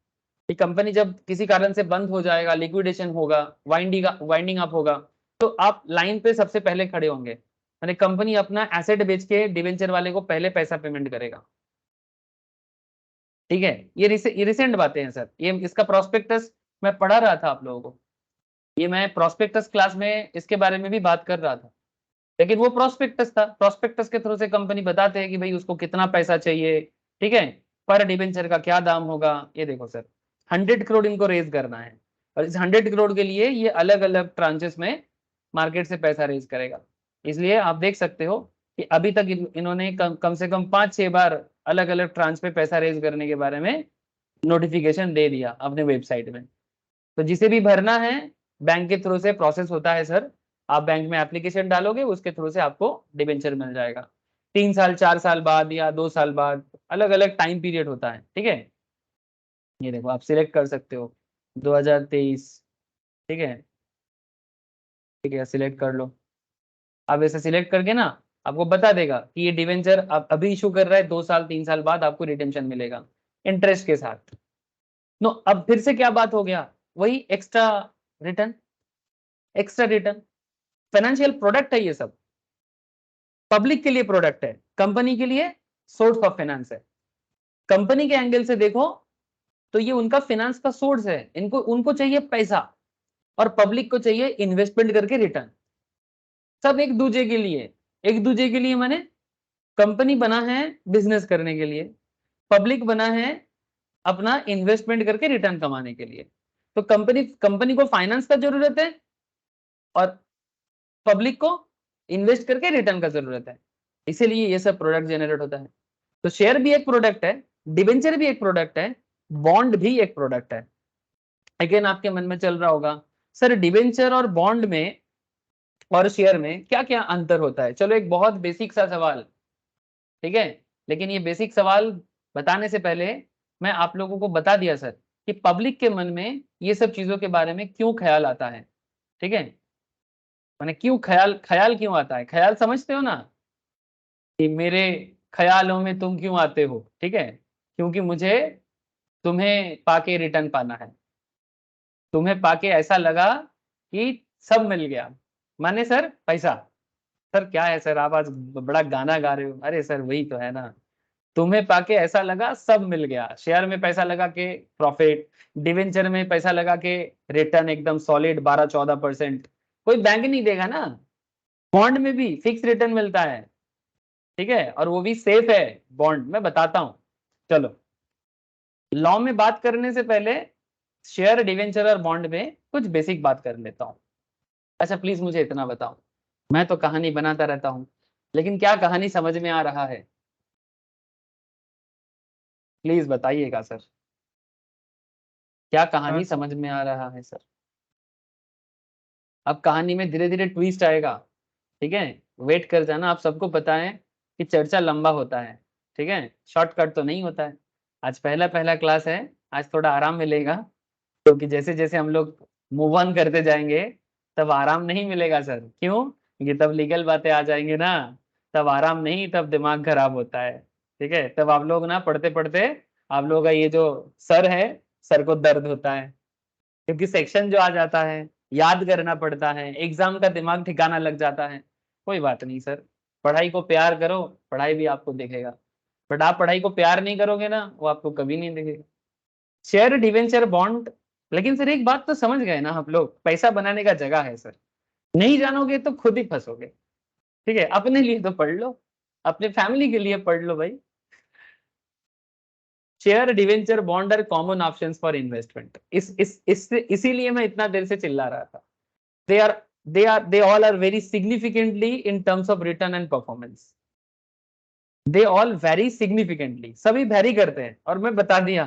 कि कंपनी जब किसी कारण से बंद हो जाएगा, लिक्विडेशन होगा, वाइंडिंग अप होगा, तो आप लाइन पे सबसे पहले खड़े होंगे। यानी कंपनी अपना एसेट बेच के डिवेंचर वाले को पहले पैसा पेमेंट करेगा। ठीक है, ये रिसेंट बातें हैं सर। ये इसका प्रोस्पेक्टस मैं पढ़ा रहा था आप लोगों को, ये मैं प्रोस्पेक्टस क्लास में इसके बारे में भी बात कर रहा था। लेकिन वो प्रोस्पेक्टस था, प्रोस्पेक्टस के थ्रू से कंपनी बताते हैं कि भाई उसको कितना पैसा चाहिए, ठीक है, पर डिवेंचर का क्या दाम होगा। ये देखो सर, 100 करोड़ इनको रेज करना है, और इस 100 करोड़ के लिए ये अलग अलग ट्रांचेस में मार्केट से पैसा रेज करेगा। इसलिए आप देख सकते हो कि अभी तक इन्होंने कम से कम 5-6 बार अलग अलग ट्रांच पे पैसा रेज करने के बारे में नोटिफिकेशन दे दिया अपने वेबसाइट में। तो जिसे भी भरना है बैंक के थ्रू से प्रोसेस होता है सर, आप बैंक में एप्लीकेशन डालोगे, उसके थ्रू से आपको डिबेंचर मिल जाएगा 3 साल 4 साल बाद या 2 साल बाद, अलग अलग टाइम पीरियड होता है। ठीक है, ये देखो आप सिलेक्ट कर सकते हो 2023। ठीक है, ठीक है, सिलेक्ट कर लो। अब ऐसे सिलेक्ट करके ना आपको बता देगा कि ये डिवेंचर आप अभी इशू कर रहा है, 2 साल 3 साल बाद आपको रिडेम्पशन मिलेगा इंटरेस्ट के साथ। नो, अब फिर से क्या बात हो गया, वही extra return, extra return. Financial product है ये सब, पब्लिक के लिए प्रोडक्ट है, कंपनी के लिए सोर्स ऑफ फाइनेंस है। कंपनी के एंगल से देखो तो ये उनका फाइनेंस का सोर्स है, इनको उनको चाहिए पैसा, और पब्लिक को चाहिए इन्वेस्टमेंट करके रिटर्न। सब एक दूसरे के लिए, एक दूसरे के लिए माने कंपनी बना है बिजनेस करने के लिए, पब्लिक बना है अपना इन्वेस्टमेंट करके रिटर्न कमाने के लिए। तो कंपनी को फाइनेंस का जरूरत है और पब्लिक को इन्वेस्ट करके रिटर्न का जरूरत है, इसीलिए ये सब प्रोडक्ट जनरेट होता है। तो शेयर भी एक प्रोडक्ट है, डिबेंचर भी एक प्रोडक्ट है, बॉन्ड भी एक प्रोडक्ट है। अगेन आपके मन में चल रहा होगा सर डिबेंचर और बॉन्ड में और शेयर में क्या क्या अंतर होता है। चलो एक बहुत बेसिक सा सवाल, ठीक है, लेकिन ये बेसिक सवाल बताने से पहले मैं आप लोगों को बता दिया सर कि पब्लिक के मन में ये सब चीजों के बारे में क्यों ख्याल आता है। ठीक है, माने क्यों ख्याल ख्याल क्यों आता है, ख्याल समझते हो ना कि मेरे ख्यालों में तुम क्यों आते हो। ठीक है, क्योंकि मुझे तुम्हें पाके रिटर्न पाना है, तुम्हें पाके ऐसा लगा कि सब मिल गया, माने सर पैसा। सर क्या है सर, आप आज बड़ा गाना गा रहे हो। अरे सर वही तो है ना, तुम्हें पाके ऐसा लगा सब मिल गया, शेयर में पैसा लगा के प्रॉफिट, डिवेंचर में पैसा लगा के रिटर्न एकदम सॉलिड 12-14%। कोई बैंक नहीं देगा ना, बॉन्ड में भी फिक्स रिटर्न मिलता है। ठीक है, और वो भी सेफ है बॉन्ड, मैं बताता हूं। चलो लॉ में बात करने से पहले शेयर डिवेंचर और बॉन्ड में कुछ बेसिक बात कर लेता हूं। अच्छा प्लीज मुझे इतना बताओ, मैं तो कहानी बनाता रहता हूं, लेकिन क्या कहानी समझ में आ रहा है, प्लीज बताइएगा सर, क्या कहानी समझ में आ रहा है सर। अब कहानी में धीरे धीरे ट्विस्ट आएगा। ठीक है, वेट कर जाना, आप सबको पता है कि चर्चा लंबा होता है। ठीक है, शॉर्टकट तो नहीं होता है। आज पहला पहला क्लास है, आज थोड़ा आराम मिलेगा, क्योंकि जैसे जैसे हम लोग मूव ऑन करते जाएंगे तब आराम नहीं मिलेगा सर। क्यों, क्योंकि तब लीगल बातें आ जाएंगे ना, तब आराम नहीं, तब दिमाग खराब होता है। ठीक है, तब आप लोग ना पढ़ते पढ़ते आप लोगों का ये जो सर है, सर को दर्द होता है, क्योंकि सेक्शन जो आ जाता है याद करना पड़ता है, एग्जाम का दिमाग ठिकाना लग जाता है। कोई बात नहीं सर, पढ़ाई को प्यार करो, पढ़ाई भी आपको देखेगा, बट आप पढ़ाई को प्यार नहीं करोगे ना, वो आपको कभी नहीं देखेगा। शेयर डिवेंचर बॉन्ड, लेकिन सर एक बात तो समझ गए ना आप लोग, पैसा बनाने का जगह है सर, नहीं जानोगे तो खुद ही फंसोगे। ठीक है, अपने लिए तो पढ़ लो, अपने फैमिली के लिए पढ़ लो भाई। Share debenture bond are common options for investment, इसीलिए मैं इतना देर से चिल्ला रहा था। they are they all are very significantly in terms of return and performance, they all vary significantly, सभी वैरी करते हैं, और मैं बता दिया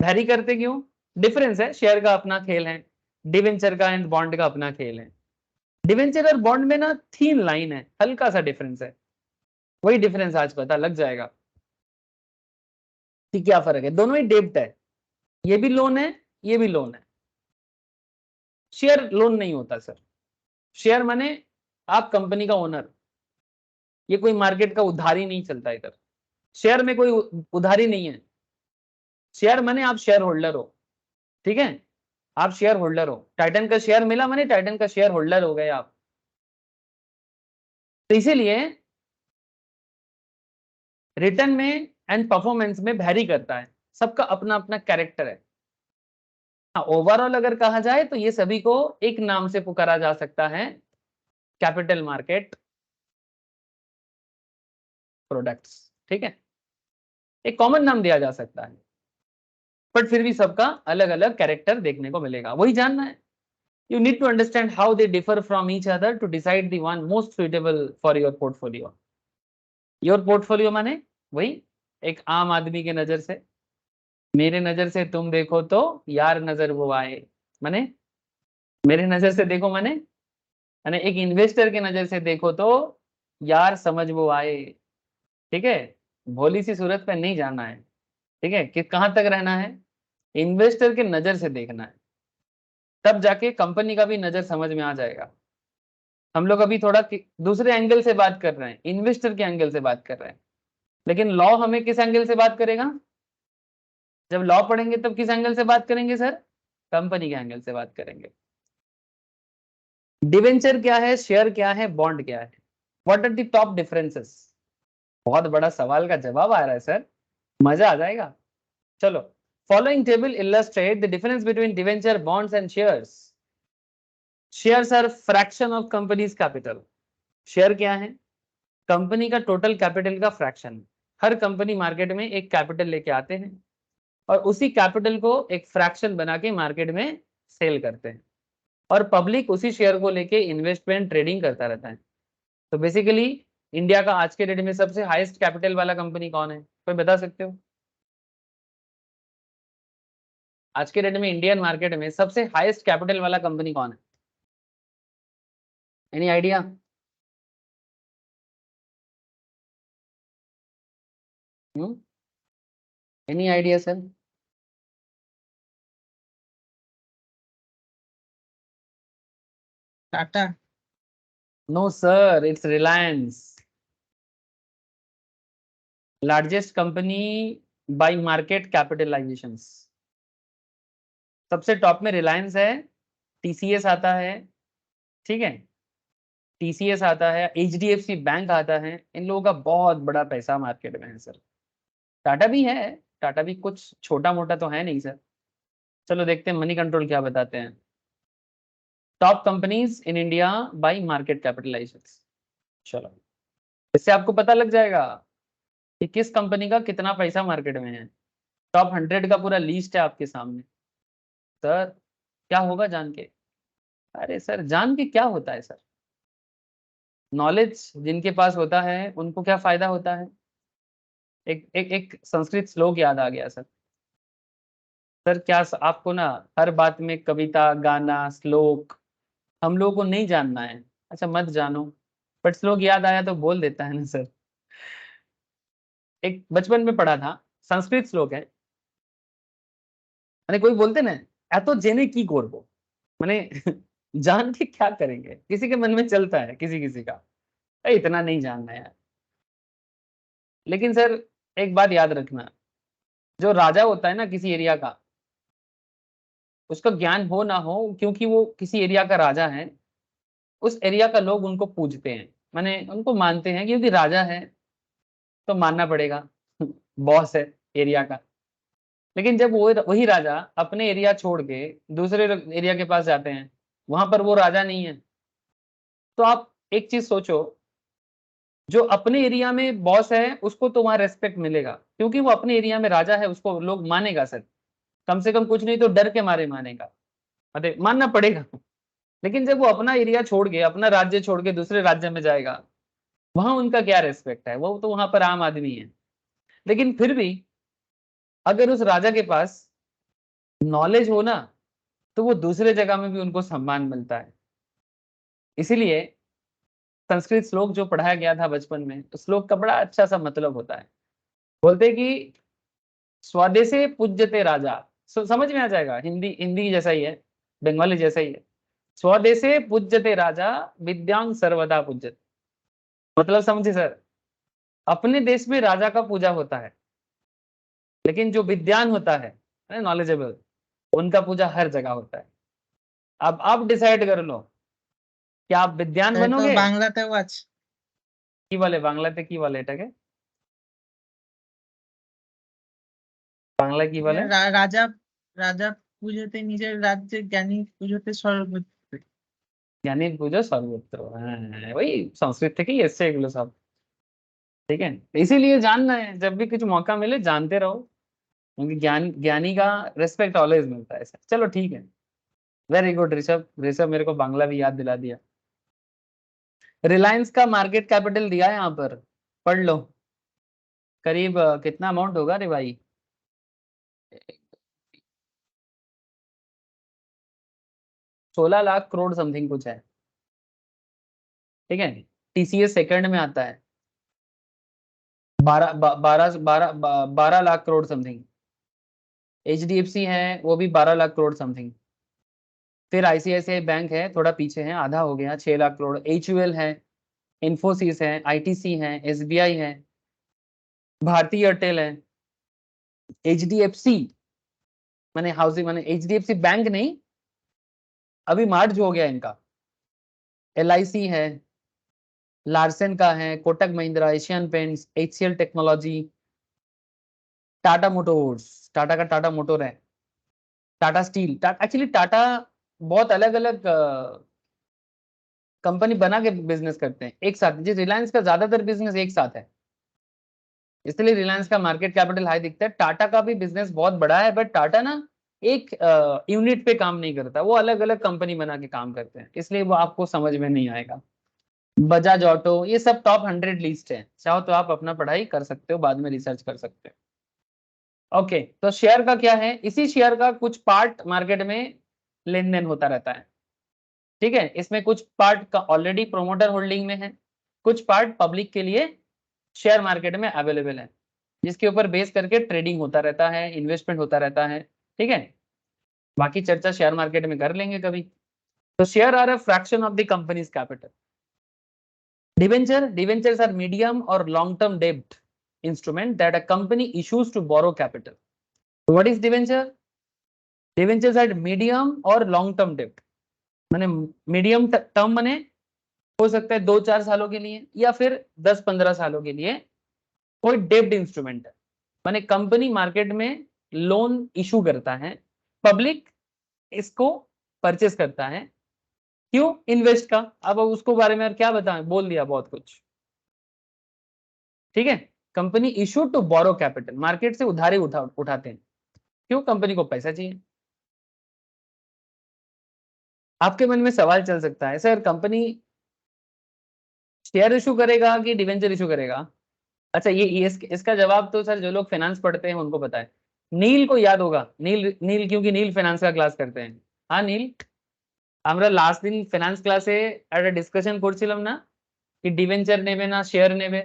वैरी करते क्यों, डिफरेंस है, शेयर का अपना खेल है, डिवेंचर का एंड बॉन्ड का अपना खेल है। डिवेंचर और बॉन्ड में ना थीन लाइन है, हल्का सा डिफरेंस है, वही डिफरेंस आज पता लग जाएगा कि क्या फर्क है। दोनों ही डेब्ट है, ये भी लोन है, ये भी लोन है। शेयर लोन नहीं होता सर, शेयर माने आप कंपनी का ओनर, ये कोई मार्केट का उधारी नहीं चलता इधर, शेयर में कोई उधारी नहीं है। शेयर माने आप शेयर होल्डर हो। ठीक है, आप शेयर होल्डर हो, टाइटन का शेयर मिला माने टाइटन का शेयर होल्डर हो गए आप। तो इसीलिए रिटर्न में एंड परफॉर्मेंस में वैरी करता है, सबका अपना अपना कैरेक्टर है। हाँ, ओवरऑल अगर कहा जाए तो ये सभी को एक नाम से पुकारा जा सकता है, कैपिटल मार्केट प्रोडक्ट्स। ठीक है, एक कॉमन नाम दिया जा सकता है, बट फिर भी सबका अलग अलग कैरेक्टर देखने को मिलेगा, वही जानना है। You need to understand how they differ from each other to decide the one most suitable for your portfolio. Your portfolio माने वही एक आम आदमी के नजर से, मेरे नजर से तुम देखो तो यार नजर वो आए, माने मेरे नजर से देखो माने एक इन्वेस्टर के नजर से देखो तो यार समझ वो आए। ठीक है, भोली सी सूरत पे नहीं जाना है। ठीक है, कि कहां तक रहना है, इन्वेस्टर के नजर से देखना है, तब जाके कंपनी का भी नजर समझ में आ जाएगा। हम लोग अभी थोड़ा दूसरे एंगल से बात कर रहे हैं, इन्वेस्टर के एंगल से बात कर रहे हैं, लेकिन लॉ हमें किस एंगल से बात करेगा? जब लॉ पढ़ेंगे तब किस एंगल से बात करेंगे सर? कंपनी के एंगल से बात करेंगे। डिवेंचर क्या है, शेयर क्या है, बॉन्ड क्या है, what are the top differences? बहुत बड़ा सवाल का जवाब आ रहा है सर, मजा आ जाएगा। चलो, following table illustrate the difference between debenture, bonds and shares. Shares are fraction of company's capital. Share क्या है? कंपनी का टोटल कैपिटल का फ्रैक्शन। हर कंपनी मार्केट में एक कैपिटल लेके आते हैं और उसी कैपिटल को एक फ्रैक्शन बना के मार्केट में सेल करते हैं, और पब्लिक उसी शेयर को लेके इन्वेस्टमेंट ट्रेडिंग करता रहता है। तो बेसिकली इंडिया का आज के डेट में सबसे हाईएस्ट कैपिटल वाला कंपनी कौन है, कोई बता सकते हो? आज के डेट में इंडियन मार्केट में सबसे हाईएस्ट कैपिटल वाला कंपनी कौन है? Any idea? Any idea sir? Tata. No sir, it's Reliance. Largest company by market capitalization. सबसे टॉप में रिलायंस है, टीसीएस आता है, ठीक है, टीसीएस आता है, एचडीएफसी बैंक आता है। इन लोगों का बहुत बड़ा पैसा मार्केट में है सर। टाटा भी है, टाटा भी कुछ छोटा मोटा तो है नहीं सर। चलो देखते हैं मनी कंट्रोल क्या बताते हैं। Top companies in India by market capitalization. चलो, इससे आपको पता लग जाएगा कि किस कंपनी का कितना पैसा मार्केट में है। टॉप 100 का पूरा लिस्ट है आपके सामने। सर क्या होगा जान के? अरे सर जान के क्या होता है सर? नॉलेज जिनके पास होता है उनको क्या फायदा होता है? एक संस्कृत श्लोक याद आ गया सर। सर क्या आपको ना हर बात में कविता, गाना, श्लोक हम लोगों को नहीं जानना है? अच्छा मत जानो, बट श्लोक याद आया तो बोल देता है ना सर। एक बचपन में पढ़ा था, संस्कृत श्लोक है, कोई बोलते ना एतो जेने की करबो, माने जान के क्या करेंगे, किसी के मन में चलता है किसी किसी का, इतना नहीं जानना है। लेकिन सर एक बात याद रखना, जो राजा होता है ना किसी एरिया का, उसका ज्ञान हो ना हो, क्योंकि वो किसी एरिया का राजा है, उस एरिया का लोग उनको पूजते हैं, माने उनको मानते हैं, क्योंकि राजा है तो मानना पड़ेगा बॉस है एरिया का। लेकिन जब वो वही राजा अपने एरिया छोड़ के दूसरे एरिया के पास जाते हैं, वहां पर वो राजा नहीं है, तो आप एक चीज सोचो, जो अपने एरिया में बॉस है उसको तो वहां रेस्पेक्ट मिलेगा, क्योंकि वो अपने एरिया में राजा है, उसको लोग मानेगा सर, कम से कम कुछ नहीं तो डर के मारे मानेगा, मतलब मानना पड़ेगा। लेकिन जब वो अपना एरिया छोड़ के, अपना राज्य छोड़ के दूसरे राज्य में जाएगा, वहां उनका क्या रेस्पेक्ट है? वो तो वहां पर आम आदमी है। लेकिन फिर भी अगर उस राजा के पास नॉलेज हो ना, तो वो दूसरे जगह में भी उनको सम्मान मिलता है। इसीलिए संस्कृत श्लोक जो पढ़ाया गया था बचपन में, उस श्लोक का बड़ा अच्छा सा मतलब होता है। बोलते कि स्वदेशे पूज्यते राजा, समझ में आ जाएगा, हिंदी हिंदी जैसा ही है, बंगाली जैसा ही है। स्वदेशे पूज्यते राजा, विद्यांग सर्वदा पूज्यते। मतलब समझे सर, अपने देश में राजा का पूजा होता है, लेकिन जो विद्वान होता है नॉलेजेबल, उनका पूजा हर जगह होता है। अब आप डिसाइड कर लो, क्या आप विद्वान बनोगे? বাংলাতেও আছে। কি বলে বাংলাতে, কি বলে এটাকে বাংলা কি বলে? রাজা রাজা পুজোতে নিজের রাজ্যে, জ্ঞানী পুজোতে সর্বত্র। জ্ঞানীর পুজো সর্বত্র, হ্যাঁ वही संस्कृत থেকে এসছে এগুলো সব। ठीक है, इसीलिए जानना है, जब भी कुछ मौका मिले जानते रहो, क्योंकि ज्ञानी का रेस्पेक्ट ऑलवेज मिलता है सर। चलो ठीक है, वेरी गुड ऋषभ, ऋषभ मेरे को बांग्ला भी याद दिला दिया। रिलायंस का मार्केट कैपिटल दिया है यहाँ पर, पढ़ लो। करीब कितना अमाउंट होगा रे भाई? 16 लाख करोड़ समथिंग कुछ है, ठीक है। टीसीएस सेकंड में आता है, 12 लाख करोड़ समथिंग। एचडीएफसी है वो भी 12 लाख करोड़ समथिंग। फिर आईसीआईसीआई बैंक है, थोड़ा पीछे है, आधा हो गया, 6 लाख करोड़। एचयूएल है, इन्फोसिस है, आईटीसी है, एसबीआई है, भारतीय एयरटेल है, एचडीएफसी माने हाउसिंग माने एचडीएफसी बैंक नहीं, अभी मार्ज हो गया इनका। एलआईसी है, लार्सन का है, Kotak Mahindra, Asian paints, HCL technology, Tata Motors, Tata का टाटा मोटर है, टाटा स्टील। एक्चुअली टाटा बहुत अलग अलग कंपनी बना के बिजनेस करते हैं एक साथ। जिस रिलायंस का ज्यादातर बिजनेस एक साथ है, इसलिए रिलायंस का मार्केट कैपिटल हाई दिखता है। टाटा का भी बिजनेस बहुत बड़ा है, बट टाटा ना एक यूनिट पे काम नहीं करता, वो अलग अलग कंपनी बना के काम करते हैं, इसलिए वो आपको समझ में नहीं आएगा। बजाज ऑटो, ये सब टॉप 100 लिस्ट है, चाहो तो आप अपना पढ़ाई कर सकते हो, बाद में रिसर्च कर सकते हो। ओके, तो शेयर का क्या है, इसी शेयर का कुछ पार्ट मार्केट में लेन देन होता रहता है, ठीक है। इसमें कुछ पार्ट का ऑलरेडी प्रोमोटर होल्डिंग में है, कुछ पार्ट पब्लिक के लिए शेयर मार्केट में अवेलेबल है, जिसके ऊपर बेस करके ट्रेडिंग होता रहता है, इन्वेस्टमेंट होता रहता है, ठीक है। बाकी चर्चा शेयर मार्केट में कर लेंगे कभी। तो share are a fraction of the company's capital. Debentures are medium और लॉन्ग टर्म डेब्ट instrument that a company issues to borrow capital. What is debenture? Debentures are medium और लॉन्ग टर्म डेब्ट, माने मीडियम टर्म माने हो सकता है 2-4 सालों के लिए, या फिर 10-15 सालों के लिए कोई डेब्ट इंस्ट्रूमेंट है, माने कंपनी मार्केट में लोन इशू करता है, पब्लिक इसको परचेस करता है, क्यों? इन्वेस्ट का। अब उसको बारे में क्या बताएं, बोल दिया बहुत कुछ, ठीक है। Company issue to borrow capital, market से उधारी उठाते हैं, क्यों? कंपनी को पैसा चाहिए। आपके मन में सवाल चल सकता है, सर कंपनी शेयर इशू करेगा कि डिवेंचर इशू करेगा? अच्छा, ये इसका जवाब तो सर जो लोग फाइनेंस पढ़ते हैं उनको पता है। नील को याद होगा, नील नील क्योंकि नील फाइनेंस का क्लास करते हैं। हाँ नील, আমরা লাস্ট দিন ফাইনান্স ক্লাসে একটা ডিসকাশন করছিলাম না কি ডিবেঞ্চার নেবে না শেয়ার নেবে,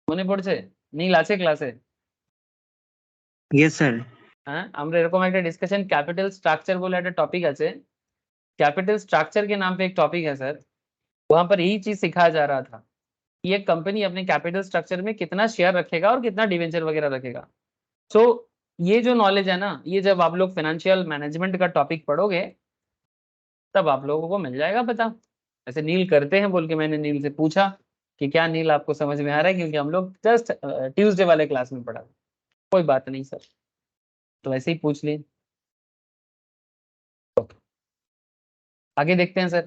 মনে পড়ছে? নীল আছে ক্লাসে? Yes sir. হ্যাঁ, আমরা এরকম একটা ডিসকাশন, ক্যাপিটাল স্ট্রাকচার বলে একটা टॉपिक আছে, कैपिटल स्ट्रक्चर के नाम पे एक टॉपिक है सर, वहां पर यही चीज सिखाया जा रहा था कि ये कंपनी अपने कैपिटल स्ट्रक्चर में कितना शेयर रखेगा और कितना डिवेंचर वगैरह रखेगा। सो ये जो नॉलेज है ना, ये जब आप लोग फाइनेंशियल मैनेजमेंट का टॉपिक पढ़ोगे तब आप लोगों को मिल जाएगा पता। ऐसे नील करते हैं बोल के मैंने नील से पूछा कि क्या नील आपको समझ में आ रहा है, क्योंकि हम लोग जस्ट ट्यूसडे वाले क्लास में पढ़ा। कोई बात नहीं सर, तो ऐसे ही पूछ लिए। आगे देखते हैं सर।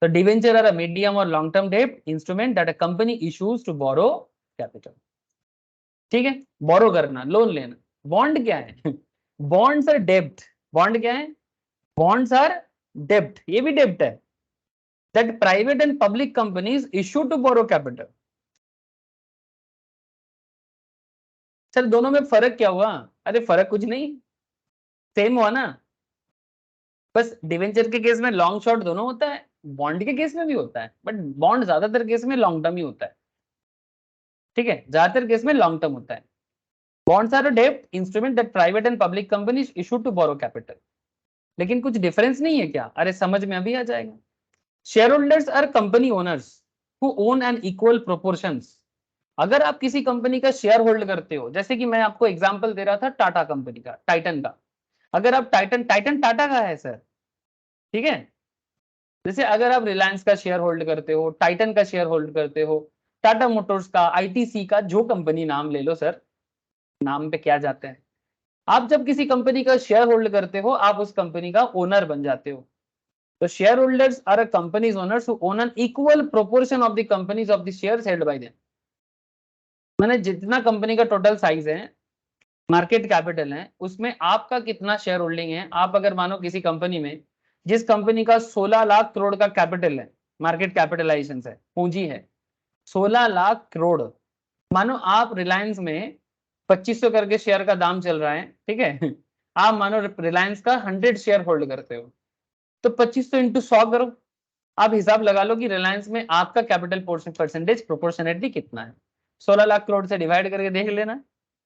तो डिवेंचर आर अ मीडियम और लॉन्ग टर्म डेब्ट instrument that a company issues to borrow capital, ठीक है। बोरो करना, लोन लेना। बॉन्ड क्या है? बॉन्ड्स आर डेब्ट। बॉन्ड क्या है? बॉन्ड्स आर डेब्ट, ये भी डेब्ट है, that private and public companies issue to borrow capital. Sir दोनों में फर्क क्या हुआ? अरे फर्क कुछ नहीं, सेम हुआ ना, बस डिवेंचर के केस में लॉन्ग शॉर्ट दोनों होता है, बॉन्ड के केस में भी होता है, बट बॉन्ड ज्यादातर केस में लॉन्ग टर्म ही होता है, ठीक है, ज्यादातर केस में लॉन्ग टर्म होता है। बॉन्ड्स आर अ डेब्ट instrument that private and public companies issue to borrow capital. लेकिन कुछ डिफरेंस नहीं है क्या? अरे समझ में अभी आ जाएगा। Share holders are company owners who own an equal proportions. अगर आप किसी कंपनी का शेयर होल्ड करते हो, जैसे कि मैं आपको एग्जांपल दे रहा था टाटा कंपनी का, टाइटन का, अगर आप टाइटन टाटा का है सर, ठीक है। जैसे अगर आप रिलायंस का शेयर होल्ड करते हो, टाइटन का शेयर होल्ड करते हो, टाटा मोटर्स का, आईटीसी का, जो कंपनी नाम ले लो सर, नाम पे क्या जाते हैं, आप जब किसी कंपनी का शेयर होल्ड करते हो आप उस कंपनी का ओनर बन जाते हो। तो share holders are a company's owners who own an equal proportion of the company's of the shares held by them. मैंने जितना कंपनी का टोटल साइज है, मार्केट कैपिटल है, उसमें आपका कितना शेयर होल्डिंग है। आप अगर मानो किसी कंपनी में जिस कंपनी का 16 लाख करोड़ का कैपिटल है, मार्केट कैपिटलाइजेशन है, पूंजी है 16 लाख करोड़। मानो आप रिलायंस में 2500 करके शेयर का दाम चल रहा है, ठीक है आप मानो रिलायंस का 100 शेयर होल्ड करते हो, तो 2500 इंटू 100 करो, आप हिसाब लगा लो कि रिलायंस में आपका कैपिटल परसेंटेज प्रोपोर्शनेटली कितना है। 16 लाख करोड़ से डिवाइड करके देख लेना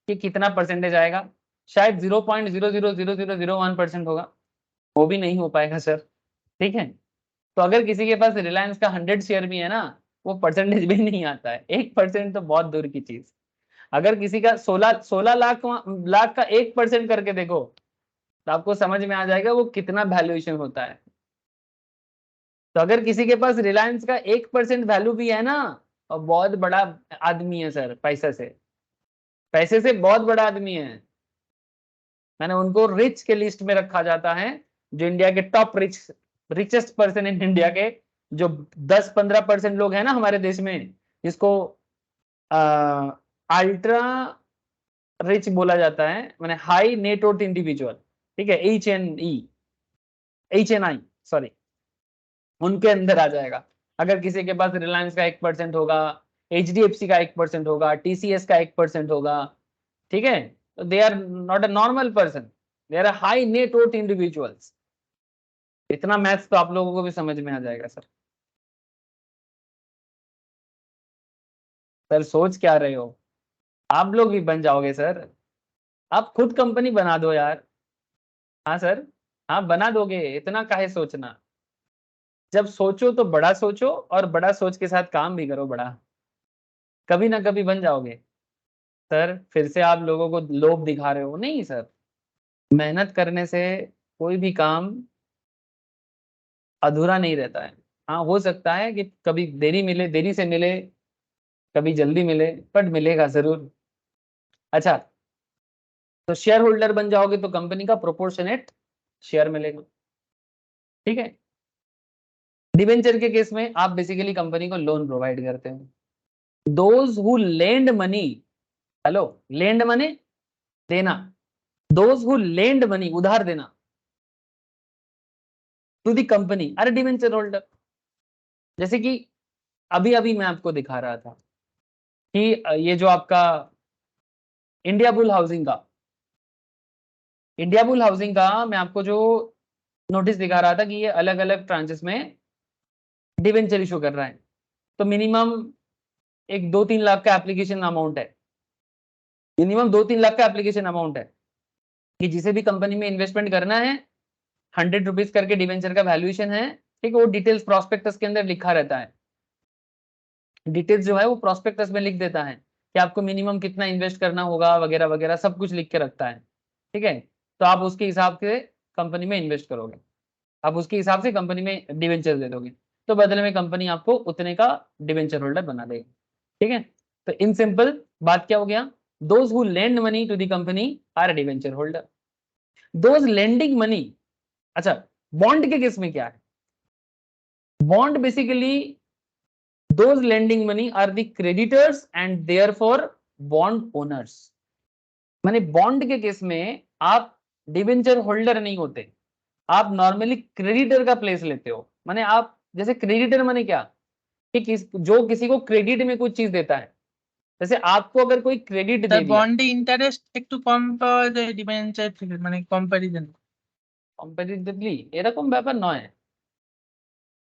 कि कितना परसेंटेज आएगा। शायद 0.0000001% होगा, वो भी नहीं हो पाएगा सर, ठीक है। तो अगर किसी के पास रिलायंस का 100 शेयर भी है ना, वो परसेंटेज भी नहीं आता है, 1% तो बहुत दूर की चीज। अगर किसी का 16 लाख का 1% करके देखो तो आपको समझ में आ जाएगा वो कितना वैल्यूएशन होता है। तो अगर किसी के पास रिलायंस का 1% वैल्यू भी है ना, और बहुत बड़ा आदमी है सर, पैसे से बहुत बड़ा आदमी है, मैंने उनको रिच के लिस्ट में रखा जाता है, जो इंडिया के top richest person in India के, जो 10-15% लोग हैं ना हमारे देश में, जिसको अल्ट्रा रिच बोला जाता है, मैंने हाई नेट वर्थ इंडिविजुअल, ठीक है, HNI सॉरी, उनके अंदर आ जाएगा। अगर किसी के पास रिलायंस का 1% होगा, HDFC का 1% होगा, TCS का 1% होगा, ठीक है, तो they are not a normal person, they are high net worth individuals. इतना मैथ्स तो आप लोगों को भी समझ में आ जाएगा सर। सर सोच क्या रहे हो, आप लोग भी बन जाओगे सर, आप खुद कंपनी बना दो यार। हाँ सर, हाँ बना दोगे, इतना काहे सोचना। जब सोचो तो बड़ा सोचो, और बड़ा सोच के साथ काम भी करो बड़ा, कभी ना कभी बन जाओगे। सर फिर से आप लोगों को लोभ दिखा रहे हो, नहीं सर, मेहनत करने से कोई भी काम अधूरा नहीं रहता है। हाँ हो सकता है कि कभी देरी से मिले, कभी जल्दी मिले, बट मिलेगा जरूर। अच्छा, तो शेयर होल्डर बन जाओगे तो कंपनी का प्रोपोर्शनेट शेयर मिलेगा, ठीक है। डिवेंचर के केस में आप बेसिकली कंपनी को लोन प्रोवाइड करते हैं। Those who lend money, hello, lend money देना, दोज हु लेंड मनी उधार देना टू दी कंपनी अरे डिवेंचर होल्डर। जैसे कि अभी अभी मैं आपको दिखा रहा था कि ये जो आपका इंडिया बुल हाउसिंग का मैं आपको जो नोटिस दिखा रहा था कि ये अलग अलग ट्रांचेस में डिवेंचर इशू कर रहा है, तो मिनिमम एक 2-3 लाख का एप्लीकेशन अमाउंट है, मिनिमम 2-3 लाख का एप्लीकेशन अमाउंट है कि जिसे भी कंपनी में इन्वेस्टमेंट करना है, 100 रुपीज करके डिवेंचर का वैल्यूएशन है, ठीक है। वो डिटेल्स प्रॉस्पेक्टस के अंदर लिखा रहता है, डिटेल्स जो है वो प्रॉस्पेक्टस में लिख देता है कि आपको मिनिमम कितना इन्वेस्ट करना होगा वगैरह वगैरह, सब कुछ लिख के रखता है, ठीक है। तो आप उसके हिसाब से कंपनी में इन्वेस्ट करोगे, आप उसके हिसाब से कंपनी में डिवेंचर दे दोगे, तो बदले में कंपनी आपको उतने का डिवेंचर होल्डर बना देगी, ठीक है। तो इन सिंपल बात क्या हो गया, those who lend money to the company are debenture holder, those lending money. अच्छा, बॉन्ड के केस में क्या है, bond basically those lending money are the creditors and therefore bond owners. माने बॉन्ड के केस में आप डिवेंचर होल्डर नहीं होते, आप नॉर्मली क्रेडिटर का प्लेस लेते हो। माने आप जैसे क्रेडिटर माने क्या कि जो किसी को क्रेडिट में कुछ चीज देता है, जैसे आपको अगर कोई क्रेडिट दे दिया, বন্ডে ইন্টারেস্ট একটু কম পাওয়া যায় ডিবেঞ্চার থেকে, মানে কম্পারিজন। কম্পারেটিভলি এরকম ব্যাপার নয়,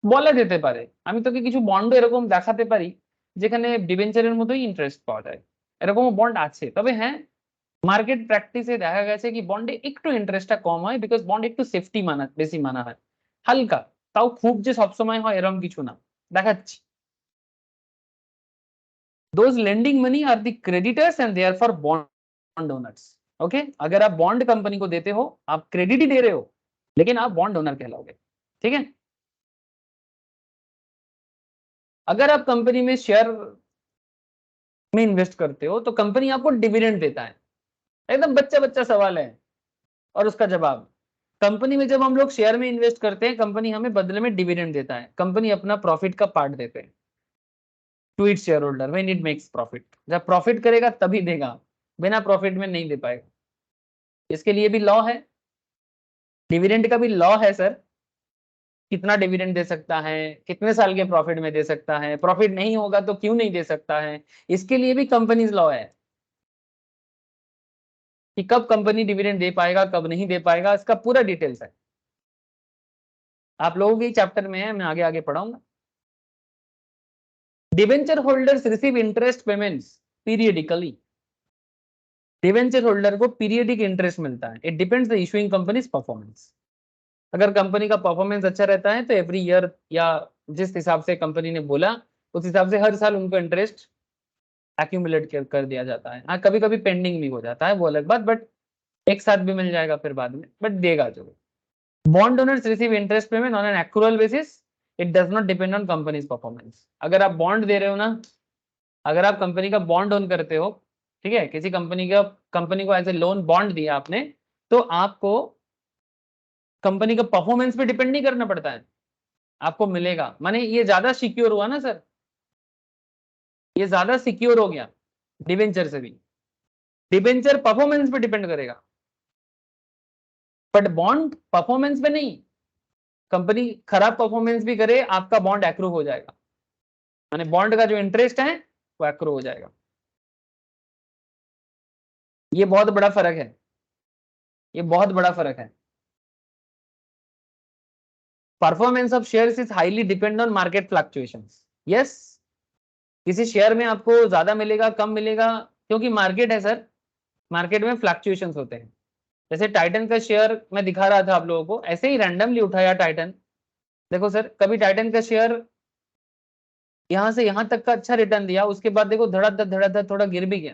বলা যেতে পারে। আমি তোকে কিছু বন্ড এরকম দেখাতে পারি যেখানে ডিবেঞ্চারের মতোই ইন্টারেস্ট পাওয়া যায়, এরকমও বন্ড আছে। তবে হ্যাঁ, মার্কেট প্র্যাকটিসে দেখা গেছে কি বন্ডে একটু ইন্টারেস্টটা কম হয়, বিকজ বন্ড একটু সেফটি বেশি মানা হয়, হালকা, তাও খুব যে সবসময় হয় এরকম কিছু না, দেখাচ্ছি। Those lending money are the creditors and therefore bond owners. Okay, अगर आप बॉन्ड कंपनी को देते हो, आप क्रेडिट ही दे रहे हो, लेकिन आप बॉन्ड ओनर कहलाओगे, ठीक है। अगर आप कंपनी में शेयर में इन्वेस्ट करते हो तो कंपनी आपको डिविडेंड देता है, एकदम बच्चा बच्चा सवाल है और उसका जवाब। कंपनी में जब हम लोग शेयर में इन्वेस्ट करते हैं, कंपनी हमें बदले में डिविडेंड देता है, कंपनी अपना प्रॉफिट का पार्ट देते हैं to its share holder when it makes profit. जब प्रॉफिट करेगा तभी देगा, बिना प्रॉफिट में नहीं दे पाएगा। इसके लिए भी लॉ है, डिविडेंड का भी लॉ है सर, कितना डिविडेंड दे सकता है, कितने साल के प्रॉफिट में दे सकता है, प्रॉफिट नहीं होगा तो क्यों नहीं दे सकता है, इसके लिए भी कंपनीज लॉ है कि कब कंपनी डिविडेंड दे पाएगा, कब नहीं दे पाएगा, इसका पूरा डिटेल्स है। आप लोगों के चैप्टर में है, मैं आगे आगे पढ़ाऊंगा। Debenture holders receive interest payments periodically. Debenture holder को पीरियडिक इंटरेस्ट मिलता है। It depends the issuing companies performance. अगर कंपनी का परफॉर्मेंस अच्छा रहता है तो एवरी ईयर या जिस हिसाब से कंपनी ने बोला उस हिसाब से हर साल उनको इंटरेस्ट एक्यूमुलेट कर दिया जाता है। हाँ, कभी कभी पेंडिंग भी हो जाता है, वो अलग बात, बट एक साथ भी मिल जाएगा फिर बाद में, बट देगा जो। Bond owners receive interest payment on an accrual basis. It does not depend on companies performance. अगर आप बॉन्ड दे रहे हो ना, अगर आप कंपनी का बॉन्ड ओन करते हो, ठीक है, किसी कंपनी को एज ए लोन बॉन्ड दिया आपने, तो आपको कंपनी का परफॉर्मेंस पे डिपेंड नहीं करना पड़ता है, आपको मिलेगा। माने ये ज्यादा सिक्योर हुआ ना सर, ये ज्यादा सिक्योर हो गया डिवेंचर से भी। डिवेंचर परफॉर्मेंस पे डिपेंड करेगा बट बॉन्ड परफॉर्मेंस पे नहीं। कंपनी खराब परफॉर्मेंस भी करे, आपका बॉन्ड एक्रू हो जाएगा, माने बॉन्ड का जो इंटरेस्ट है वो एक्रू हो जाएगा। ये बहुत बड़ा फर्क है, ये बहुत बड़ा फर्क है। Performance of shares is highly depend on market fluctuations. Yes, किसी शेयर में आपको ज्यादा मिलेगा, कम मिलेगा, क्योंकि मार्केट है सर, मार्केट में फ्लक्चुएशंस होते हैं। जैसे टाइटन का शेयर मैं दिखा रहा था आप लोगों को, ऐसे ही रैंडमली उठाया टाइटन। देखो सर, कभी टाइटन का शेयर यहां से यहां तक का अच्छा रिटर्न दिया, उसके बाद देखो धड़ाधड़ थोड़ा गिर भी गया।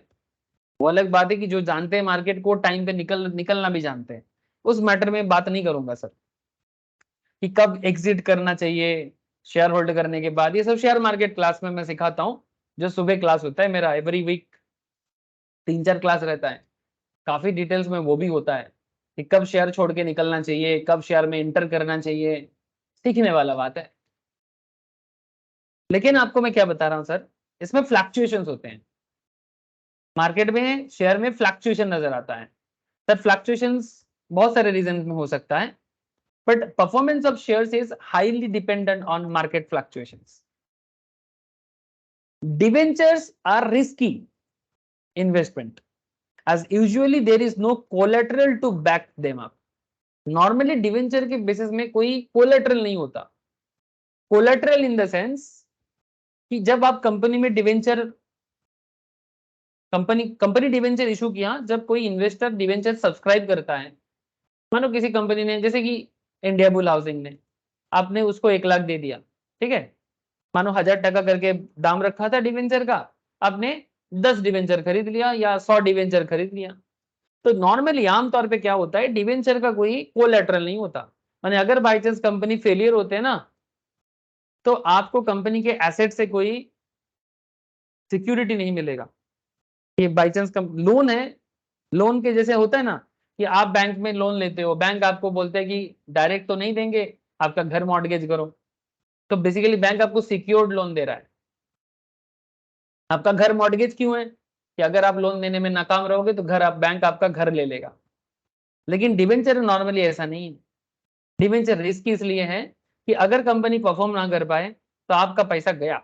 वो अलग बात है कि जो जानते हैं मार्केट को, टाइम पे निकलना भी जानते हैं, उस मैटर में बात नहीं करूंगा सर कि कब एग्जिट करना चाहिए शेयर होल्ड करने के बाद। ये सब शेयर मार्केट क्लास में मैं सिखाता हूँ, जो सुबह क्लास होता है मेरा, एवरी वीक 3-4 क्लास रहता है, काफी डिटेल्स में वो भी होता है कि कब शेयर छोड़ के निकलना चाहिए, कब शेयर में इंटर करना चाहिए, सीखने वाला बात है। लेकिन आपको मैं क्या बता रहा हूं सर, इसमें फ्लक्चुएशंस होते हैं मार्केट में, शेयर में फ्लक्चुएशन नजर आता है सर। फ्लक्चुएशंस बहुत सारे रीजन में हो सकता है, but performance of shares is highly dependent on market fluctuations. Debentures are risky investment as usually there is no collateral to back them up. Normally debenture के बेसिस में कोई कोलेटरल नहीं होता। कोलेटरल इन द सेंस कि जब आप company में debenture, company debenture issue किया, जब कोई इन्वेस्टर डिवेंचर सब्सक्राइब करता है, मानो किसी कंपनी ने, जैसे कि इंडिया बुल हाउसिंग ने, आपने उसको 1 लाख दे दिया, ठीक है, मानो 1000 टका करके दाम रखा था डिवेंचर का, आपने 10 डिवेंचर खरीद लिया या 100 डिवेंचर खरीद लिया। तो नॉर्मली आमतौर पे क्या होता है, डिवेंचर का कोई कोलैटरल नहीं होता। माने अगर बाई चांस कंपनी फेलियर होते हैं ना, तो आपको कंपनी के एसेट से कोई सिक्योरिटी नहीं मिलेगा। ये बाई चांस लोन है, लोन के जैसे होता है ना कि आप बैंक में लोन लेते हो, बैंक आपको बोलते हैं कि डायरेक्ट तो नहीं देंगे, आपका घर मॉर्गेज करो, तो बेसिकली बैंक आपको सिक्योर्ड लोन दे रहा है। आपका घर मॉर्गेज क्यों है कि अगर आप लोन देने में नाकाम रहोगे तो बैंक आपका घर ले लेगा। लेकिन डिवेंचर नॉर्मली ऐसा नहीं है। डिवेंचर रिस्क इसलिए है कि अगर कंपनी परफॉर्म ना कर पाए तो आपका पैसा गया।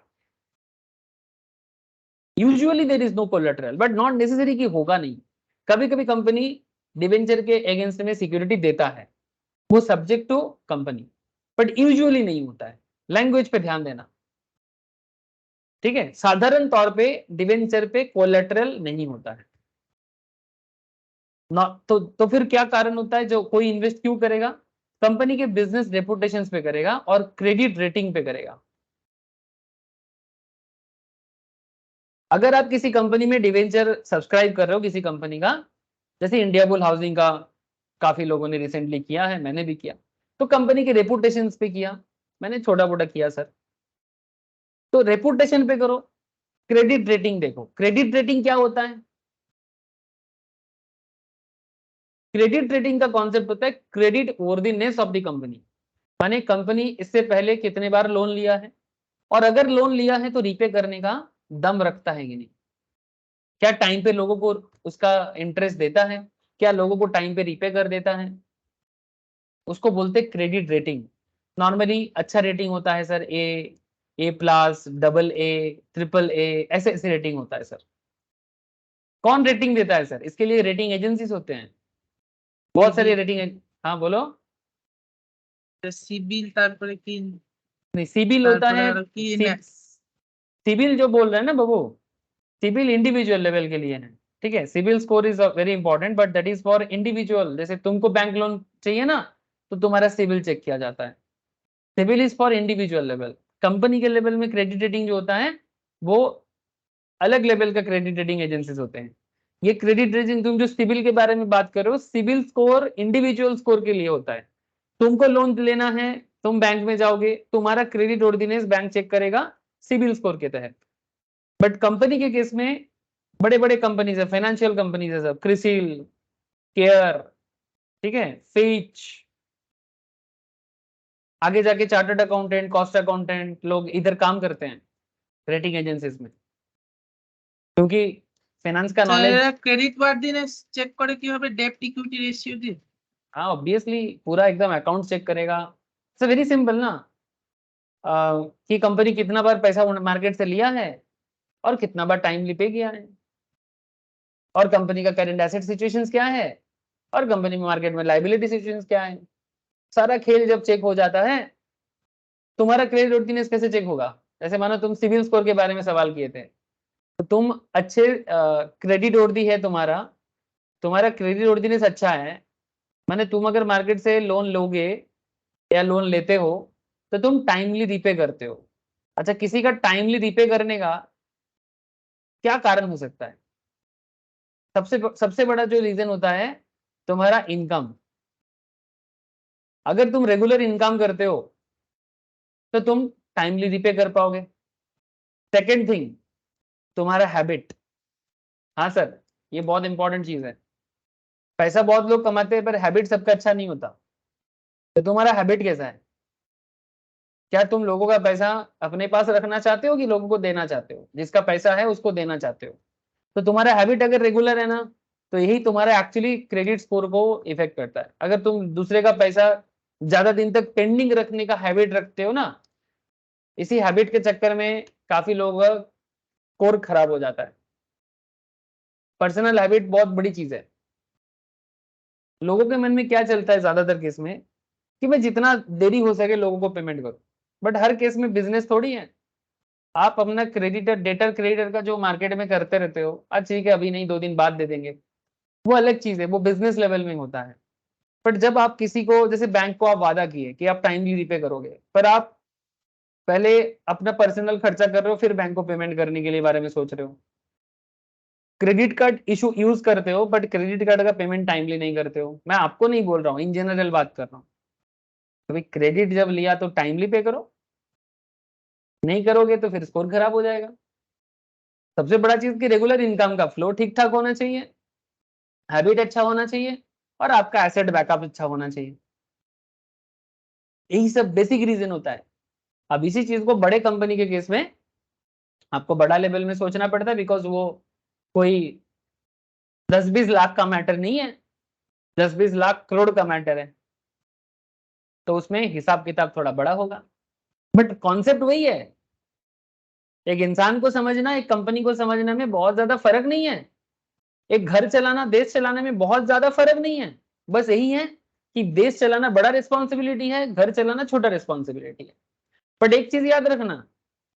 Usually there is no collateral, but not necessary कि होगा नहीं। कभी कभी कंपनी डिवेंचर के अगेंस्ट में सिक्योरिटी देता है, वो subject to company, but usually नहीं होता है। लैंग्वेज पे ध्यान देना, ठीक है। साधारण तौर पे डिवेंचर पे कोलेटरल नहीं होता है। तो फिर क्या कारण होता है, जो कोई इन्वेस्ट क्यों करेगा, कंपनी के बिजनेस रेपुटेशन पे करेगा और क्रेडिट रेटिंग पे करेगा। अगर आप किसी कंपनी में डिवेंचर सब्सक्राइब कर रहे हो किसी कंपनी का, जैसे इंडिया बुल हाउसिंग का काफी लोगों ने रिसेंटली किया है, मैंने भी किया, तो कंपनी के रेपुटेशन पे किया, मैंने छोटा मोटा किया सर। तो रेपुटेशन पे करो, क्रेडिट रेटिंग देखो। क्रेडिट रेटिंग क्या होता है, क्रेडिट रेटिंग का कॉन्सेप्ट होता है credit worthiness of the company. माने कंपनी इससे पहले कितने बार लोन लिया है, और अगर लोन लिया है तो रीपे करने का दम रखता है कि नहीं, क्या टाइम पे लोगों को उसका इंटरेस्ट देता है, क्या लोगों को टाइम पे रीपे कर देता है, उसको बोलते क्रेडिट रेटिंग। नॉर्मली अच्छा रेटिंग होता है सर, A+, AA, AAA, ऐसे ऐसे रेटिंग होता है सर। कौन रेटिंग देता है सर? इसके लिए रेटिंग एजेंसीज होते हैं, बहुत सारी रेटिंग। हाँ बोलो। সিবিল তারপরে কি नहीं, सिबिल होता তারপরে है, আরো কি सिबिल जो बोल रहे हैं ना बाबू, सिबिल इंडिविजुअल लेवल के लिए है, ठीक है। CIBIL score is very important but that is for individual. जैसे तुमको बैंक लोन चाहिए ना, तो तुम्हारा सिबिल चेक किया जाता है। CIBIL is for individual level. Company के लेवल में क्रेडिट रेटिंग जो होता है वो अलग लेवल का क्रेडिट रेटिंग एजेंसीज होते हैं। ये क्रेडिट रेटिंग, तुम जो सिबिल के बारे में बात कर रहे हो, सिबिल स्कोर इंडिविजुअल स्कोर के लिए होता है। तुमको लोन लेना है, तुम बैंक में जाओगे, तुम्हारा क्रेडिट वर्दीनेस बैंक चेक करेगा सिबिल स्कोर के तहत। बट कंपनी के केस में बड़े बड़े कंपनीज है, फाइनेंशियल कंपनीज है सब, क्रिसिल, केयर, ठीक है, फिच, आगे जाके चार्टर्ड अकाउंटेंट, कॉस्ट अकाउंटेंट लोग इधर काम करते हैं रेटिंग एजेंसीज में, क्योंकि फाइनेंस का नॉलेज। ক্রেডিট ওয়ার্দিনেস চেক করে কিভাবে ডেট ইকুইটি রেশিও দিয়ে? हाँ ऑब्वियसली पूरा एकदम अकाउंट चेक करेगा। इट्स वेरी सिंपल ना, कि कंपनी कितना बार पैसा मार्केट से लिया है और कितना बार टाइमली पे किया है, और कंपनी का करंट एसेट सिचुएशंस क्या है, और कंपनी में मार्केट में लायबिलिटी सिचुएशंस क्या है। सारा खेल जब चेक हो जाता है, तुम्हारा क्रेडिट वर्दीनेस कैसे चेक होगा? जैसे मानो तुम सिविल स्कोर के बारे में सवाल किए थे, तो तुम अच्छे क्रेडिट वर्दी है, तुम्हारा क्रेडिट वर्दीनेस अच्छा है, माने तुम अगर मार्केट से लोन लोगे या लोन लेते हो तो तुम टाइमली रीपे करते हो। अच्छा, किसी का टाइमली रीपे करने का क्या कारण हो सकता है? सबसे बड़ा जो रीजन होता है तुम्हारा इनकम। अगर तुम रेगुलर इनकम करते हो तो तुम टाइमली रीपे कर पाओगे। सेकेंड थिंग, तुम्हारा हैबिट। हाँ सर, ये बहुत इंपॉर्टेंट चीज है। पैसा बहुत लोग कमाते हैं पर हैबिट सबका अच्छा नहीं होता। तो तुम्हारा हैबिट कैसा है? क्या तुम लोगों का पैसा अपने पास रखना चाहते हो कि लोगों को देना चाहते हो? जिसका पैसा है उसको देना चाहते हो। तो तुम्हारा हैबिट अगर रेगुलर है ना, तो यही तुम्हारा एक्चुअली क्रेडिट स्कोर को इफेक्ट करता है। अगर तुम दूसरे का पैसा ज्यादा दिन तक पेंडिंग रखने का हैबिट रखते हो ना, इसी हैबिट के चक्कर में काफी लोगों का स्कोर खराब हो जाता है। पर्सनल हैबिट बहुत बड़ी चीज है। लोगों के मन में क्या चलता है ज्यादातर केस में, कि मैं जितना देरी हो सके लोगों को पेमेंट करूं। बट हर केस में बिजनेस थोड़ी है। आप अपना क्रेडिटर, डेटर क्रेडिटर का जो मार्केट में करते रहते हो, अच्छा ठीक है अभी नहीं 2 दिन बाद दे देंगे, वो अलग चीज है, वो बिजनेस लेवल में होता है। बट जब आप किसी को, जैसे बैंक को आप वादा किए कि आप टाइमली रीपे करोगे, पर आप पहले अपना पर्सनल खर्चा कर रहे हो, फिर बैंक को पेमेंट करने के लिए बारे में सोच रहे हो। क्रेडिट कार्ड इशू यूज करते हो बट क्रेडिट कार्ड का पेमेंट टाइमली नहीं करते हो। मैं आपको नहीं बोल रहा हूँ, इन जनरल बात कर रहा हूँ। तो भाई क्रेडिट जब लिया तो टाइमली पे करो, नहीं करोगे तो फिर स्कोर खराब हो जाएगा। सबसे बड़ा चीज कि रेगुलर इनकम का फ्लो ठीक ठाक होना चाहिए, हैबिट अच्छा होना चाहिए, और आपका एसेट बैकअप अच्छा होना चाहिए। यही सब बेसिक रीजन होता है। अब इसी चीज को बड़े कंपनी के केस में आपको बड़ा लेवल में सोचना पड़ता है, बिकॉज वो कोई 10-20 लाख का मैटर नहीं है, 10-20 लाख करोड़ का मैटर है। तो उसमें हिसाब किताब थोड़ा बड़ा होगा, बट कॉन्सेप्ट वही है। एक इंसान को समझना, एक कंपनी को समझने में बहुत ज्यादा फर्क नहीं है। एक घर चलाना, देश चलाने में बहुत ज्यादा फर्क नहीं है। बस यही है कि देश चलाना बड़ा रिस्पॉन्सिबिलिटी है, घर चलाना छोटा रिस्पॉन्सिबिलिटी है। बट एक चीज याद रखना,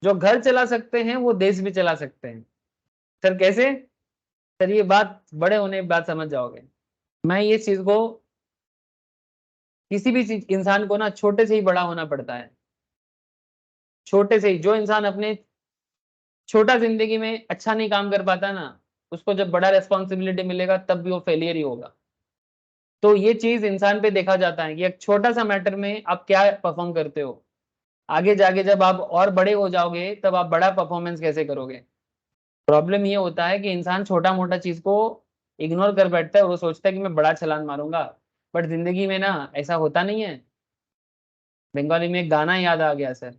जो घर चला सकते हैं वो देश भी चला सकते हैं। सर कैसे? सर ये बात बड़े होने के बाद समझ जाओगे। मैं ये चीज को, किसी भी चीज इंसान को ना छोटे से ही बड़ा होना पड़ता है। छोटे से ही जो इंसान अपने छोटा जिंदगी में अच्छा नहीं काम कर पाता ना, उसको जब बड़ा रेस्पॉन्सिबिलिटी मिलेगा तब भी वो फेलियर ही होगा। तो ये चीज इंसान पे देखा जाता है कि एक छोटा सा मैटर में आप क्या परफॉर्म करते हो। आगे जाके जब आप और बड़े हो जाओगे तब आप बड़ा परफॉर्मेंस कैसे करोगे। प्रॉब्लम ये होता है कि इंसान छोटा मोटा चीज को इग्नोर कर बैठता है और वो सोचता है कि मैं बड़ा छलांग मारूंगा। बट जिंदगी में ना ऐसा होता नहीं है। बंगाली में एक गाना याद आ गया सर,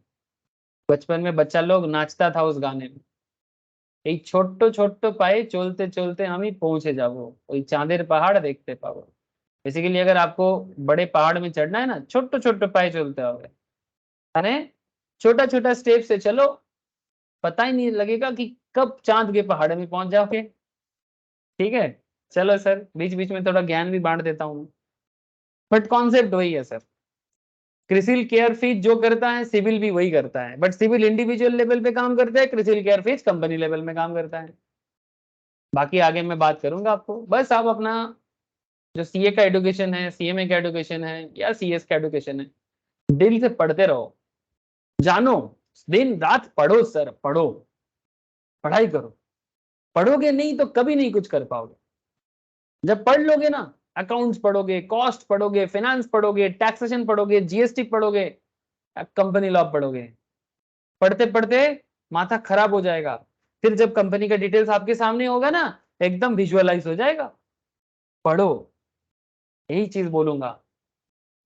बचपन में बच्चा लोग नाचता था उस गाने में, এই ছোট্ট ছোট্ট পায়ে চলতে চলতে আমি পৌঁছে যাব ওই চাঁদের পাহাড় দেখতে পাবো। बेसिकली अगर आपको बड़े पहाड़ में चढ़ना है ना, छोटे छोटे पाए चलते होगे, अरे छोटा छोटा स्टेप से चलो, पता ही नहीं लगेगा कि कब चांद के पहाड़ में पहुंच जाओगे। ठीक है, चलो सर, बीच बीच में थोड़ा ज्ञान भी बांट देता हूँ, बट कॉन्सेप्ट वही है सर। क्रिसिल केयर फीस जो करता है सिविल भी वही करता है, बट सिविल इंडिविजुअल लेवल पे काम करता है, CRISIL care fees company level में काम करता है। बाकी आगे मैं बात करूंगा आपको, बस आप अपना जो सीए का एडुकेशन है, सीएमए का एडुकेशन है या सीएस का एडुकेशन है, दिल से पढ़ते रहो, जानो, दिन रात पढ़ो सर, पढ़ो, पढ़ाई करो। पढ़ोगे नहीं तो कभी नहीं कुछ कर पाओगे। जब पढ़ लोगे ना, अकाउंट्स पढ़ोगे, कॉस्ट पढ़ोगे, फाइनेंस पढ़ोगे, टैक्सेशन पढ़ोगे, जीएसटी पढ़ोगे, कंपनी लॉ पढ़ोगे, पढ़ते पढ़ते माथा खराब हो जाएगा। फिर जब कंपनी का डिटेल्स आपके सामने होगा ना, एकदम विजुअलाइज हो जाएगा। पढ़ो, यही चीज बोलूंगा,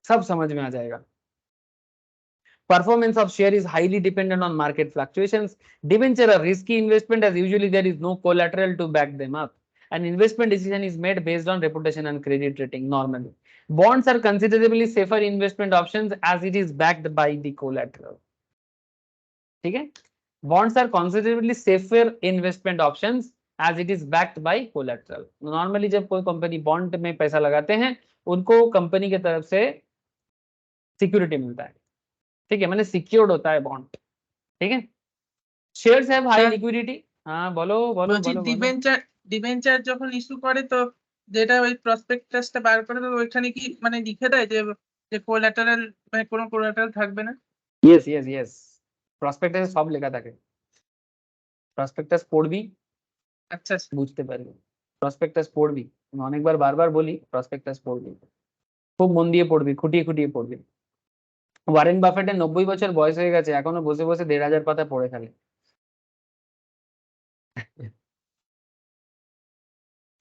सब समझ में आ जाएगा। Performance of share is highly dependent on market fluctuations. Debenture are risky investment as usually there is no collateral to back them up. An investment decision is made based on reputation and credit rating normally. Bonds are considerably safer investment options as it is backed by the collateral. ठीक है, bonds are considerably safer investment options as it is backed by collateral. Normally जब कोई company bond में पैसा लगाते हैं, उनको company की तरफ से सिक्योरिटी मिलता है। ठीक है, मैंने सिक्योर्ड होता है बॉन्ड। ठीक है, shares have high Sir, liquidity. हाँ बोलो बोलो বলছি बोलो बोलो। ডিবেঞ্চার ডিবেঞ্চার যখন ইস্যু করে তো যেটা ওই প্রসপেক্টাসটা বার করে তো ওইখানে কি মানে লিখে দেয় যে যে কোলাটারাল মানে কোনো কোলাটারাল থাকবে না? ইয়েস ইয়েস ইয়েস, প্রসপেক্টাসে সব লেখা থাকে। প্রসপেক্টাস পড়বি, আচ্ছা বুঝতে পারবি। প্রসপেক্টাস পড়বি, আমি অনেকবার বারবার বলি প্রসপেক্টাস পড়বি, খুব মন দিয়ে পড়বি, খুঁটিয়ে খুঁটিয়ে পড়বি। ওয়ারেন বাফেটের 90 বছর বয়স হয়ে গেছে, এখনো বসে বসে 1500 পাতা পড়ে ফেলে।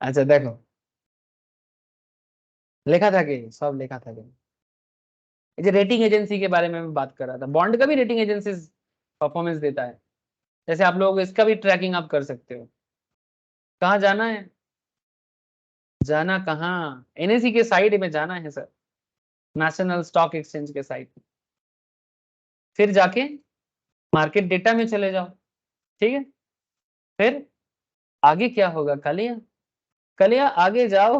আচ্ছা দেখো, লেখा থাকে, सब লেখা থাকে। ये रेटिंग एजेंसी के बारे में मैं बात कर रहा था, बॉन्ड का भी रेटिंग एजेंसी परफॉर्मेंस देता है। जैसे आप लोग इसका भी ट्रैकिंग आप कर सकते हो। कहाँ जाना है, जाना कहाँ, एनएसई के साइड में जाना है सर, नेशनल स्टॉक एक्सचेंज के साइड। फिर जाके मार्केट डेटा में चले जाओ। ठीक है, फिर आगे क्या होगा, कलिया कलिया आगे जाओ।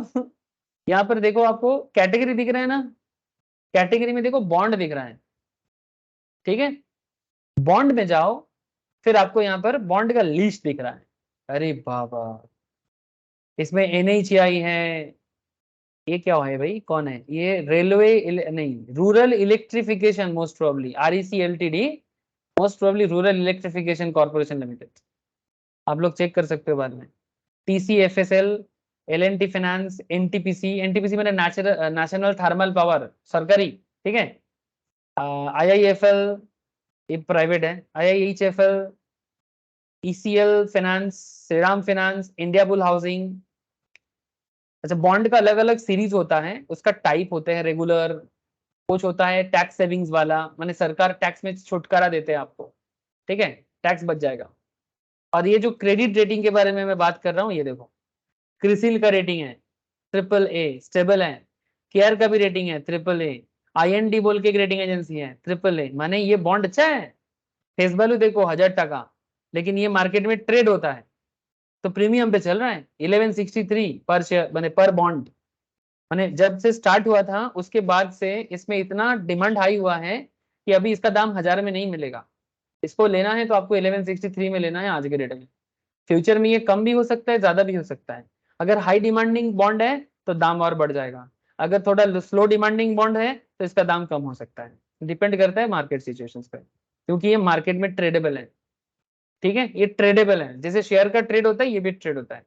यहाँ पर देखो, आपको कैटेगरी दिख रहा है ना, कैटेगरी में देखो बॉन्ड दिख रहा है। ठीक है, बॉन्ड में जाओ, फिर आपको यहाँ पर बॉन्ड का लिस्ट दिख रहा है। अरे बाबा, इसमें एनएचआई है, ये क्या है भाई, कौन है ये, रेलवे नहीं, rural electrification most probably, REC LTD, most probably rural electrification corporation limited. आप लोग चेक कर सकते हो बाद में। TCFSL, LNT finance, NTPC, NTPC मैंने नेशनल थर्मल पावर सरकारी। ठीक है, आईआईएफएल ये प्राइवेट है, IIHFL, ECL finance, Shriram finance, India bull housing. अच्छा, बॉन्ड का अलग अलग सीरीज होता है, उसका टाइप होते हैं रेगुलर, कुछ होता है टैक्स सेविंग्स वाला, माने सरकार टैक्स में छुटकारा देते हैं आपको। ठीक है, टैक्स बच जाएगा। और ये जो क्रेडिट रेटिंग के बारे में मैं बात कर रहा हूँ, ये देखो, क्रिसिल का रेटिंग है AAA, स्टेबल है। केयर का भी रेटिंग है AAA। आईएनडी बोल के एक रेटिंग एजेंसी है AAA, माने ये बॉन्ड अच्छा है। फेस वैल्यू देखो 1000 टका, लेकिन ये मार्केट में ट्रेड होता है तो प्रीमियम पे चल रहा है 1163 पर शेयर, माने पर बॉन्ड। माने जब से स्टार्ट हुआ था उसके बाद से इसमें इतना डिमांड हाई हुआ है कि अभी इसका दाम 1000 में नहीं मिलेगा। इसको लेना है तो आपको 1163 में लेना है आज के डेट में। फ्यूचर में ये कम भी हो सकता है, ज्यादा भी हो सकता है। अगर हाई डिमांडिंग बॉन्ड है तो दाम और बढ़ जाएगा, अगर थोड़ा स्लो डिमांडिंग बॉन्ड है तो इसका दाम कम हो सकता है। डिपेंड करता है मार्केट सिचुएशंस पे, क्योंकि ये मार्केट में ट्रेडेबल है। ठीक है, ये ट्रेडेबल है, जैसे शेयर का ट्रेड होता है ये भी ट्रेड होता है।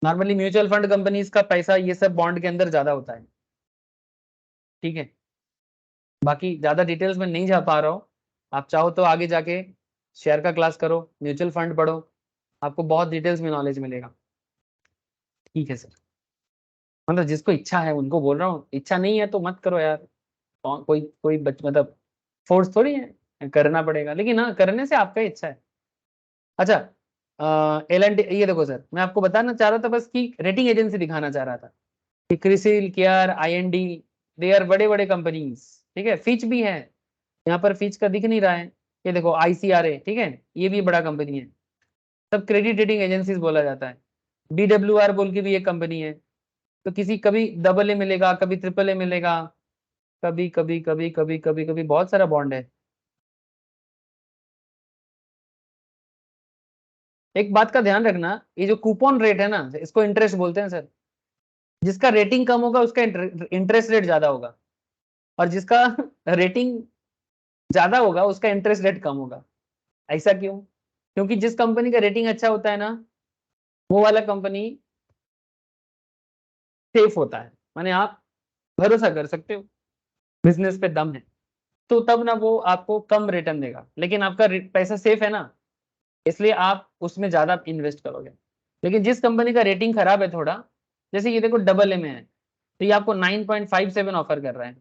नॉर्मली म्यूचुअल फंड कंपनीज का पैसा ये सब बॉन्ड के अंदर ज्यादा होता है। ठीक है, बाकी ज्यादा डिटेल्स में नहीं जा पा रहा हूँ, आप चाहो तो आगे जाके शेयर का क्लास करो, म्यूचुअल फंड पढ़ो, आपको बहुत डिटेल्स में नॉलेज मिलेगा। ठीक है सर, मतलब जिसको इच्छा है उनको बोल रहा हूँ, इच्छा नहीं है तो मत करो यार। कोई कोई मतलब फोर्स थोड़ी है, करना पड़ेगा, लेकिन हाँ करने से आपका इच्छा है। अच्छा, एल ये देखो सर, मैं आपको बताना चाह रहा था बस कि रेटिंग एजेंसी दिखाना चाह रहा था कि क्रिसिल, केयर, आईएनडी, दे आर बड़े बड़े कंपनीज। ठीक है, फिच भी है, यहाँ पर फिच का दिख नहीं रहा है, ये देखो ICRA, ठीक है, ये भी बड़ा कंपनी है, सब क्रेडिट रेटिंग एजेंसीज बोला जाता है। DWR बोल के भी एक कंपनी है, तो किसी कभी AA मिलेगा, कभी AAA मिलेगा, कभी कभी कभी कभी कभी कभी बहुत सारा बॉन्ड है। एक बात का ध्यान रखना, ये जो कूपन रेट है ना, इसको इंटरेस्ट बोलते हैं सर। जिसका रेटिंग कम होगा उसका इंटरेस्ट रेट ज्यादा होगा, और जिसका रेटिंग ज्यादा होगा उसका इंटरेस्ट रेट कम होगा। ऐसा क्यों? क्योंकि जिस कंपनी का रेटिंग अच्छा होता है ना, वो वाला कंपनी सेफ होता है, माने आप भरोसा कर सकते हो, बिजनेस पे दम है, तो तब ना वो आपको कम रिटर्न देगा, लेकिन आपका पैसा सेफ है ना, इसलिए आप उसमें ज्यादा इन्वेस्ट करोगे। लेकिन जिस कंपनी का रेटिंग खराब है थोड़ा, जैसे ये देखो AA में है, तो ये आपको 9.57 ऑफर कर रहा है,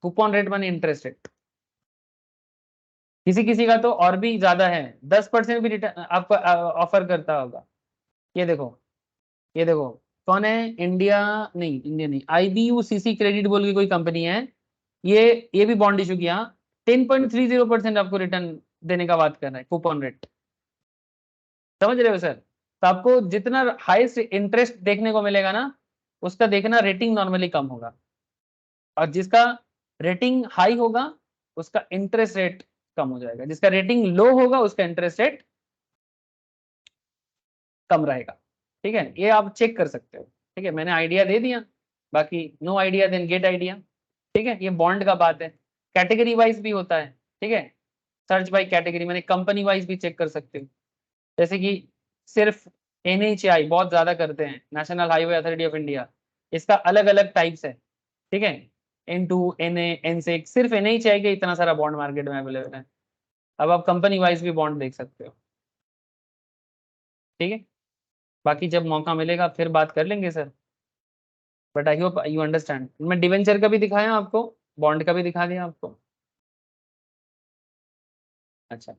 कूपन रेट माने इंटरेस्ट रेट। किसी किसी का तो और भी ज्यादा है, 10% भी रिटर्न आपको ऑफर करता होगा। ये देखो, ये देखो, कौन है, इंडिया नहीं, इंडिया नहीं, IBUCC क्रेडिट बोल के कोई कंपनी है, ये भी बॉन्ड इशू किया, 10.30% आपको रिटर्न देने का बात कर रहा है, कूपन रेट। समझ रहे हो सर? तो आपको जितना हाईएस्ट इंटरेस्ट देखने को मिलेगा ना, उसका देखना रेटिंग नॉर्मली कम होगा, और जिसका रेटिंग हाई होगा उसका इंटरेस्ट रेट कम हो जाएगा, जिसका रेटिंग लो होगा उसका इंटरेस्ट रेट कम रहेगा। ठीक है, ये आप चेक कर सकते हो। ठीक है, मैंने आइडिया दे दिया, बाकी no idea then get idea. ठीक है, ये बॉन्ड का बात है। कैटेगरी वाइज भी होता है, ठीक है, सर्च बाय कैटेगरी, मैंने कंपनी वाइज भी चेक कर सकते हो। जैसे कि सिर्फ NHAI बहुत ज्यादा करते हैं, national highway authority of India, इसका अलग अलग टाइप्स है। ठीक है, N2 NA N6, सिर्फ NHAI के इतना सारा बॉन्ड मार्केट में अवेलेबल है। अब आप कंपनी वाइज भी बॉन्ड देख सकते हो। ठीक है, बाकी जब मौका मिलेगा फिर बात कर लेंगे sir, but I hope you understand. मैं डिवेंचर का भी दिखाया आपको, बॉन्ड का भी दिखा दिया आपको। अच्छा,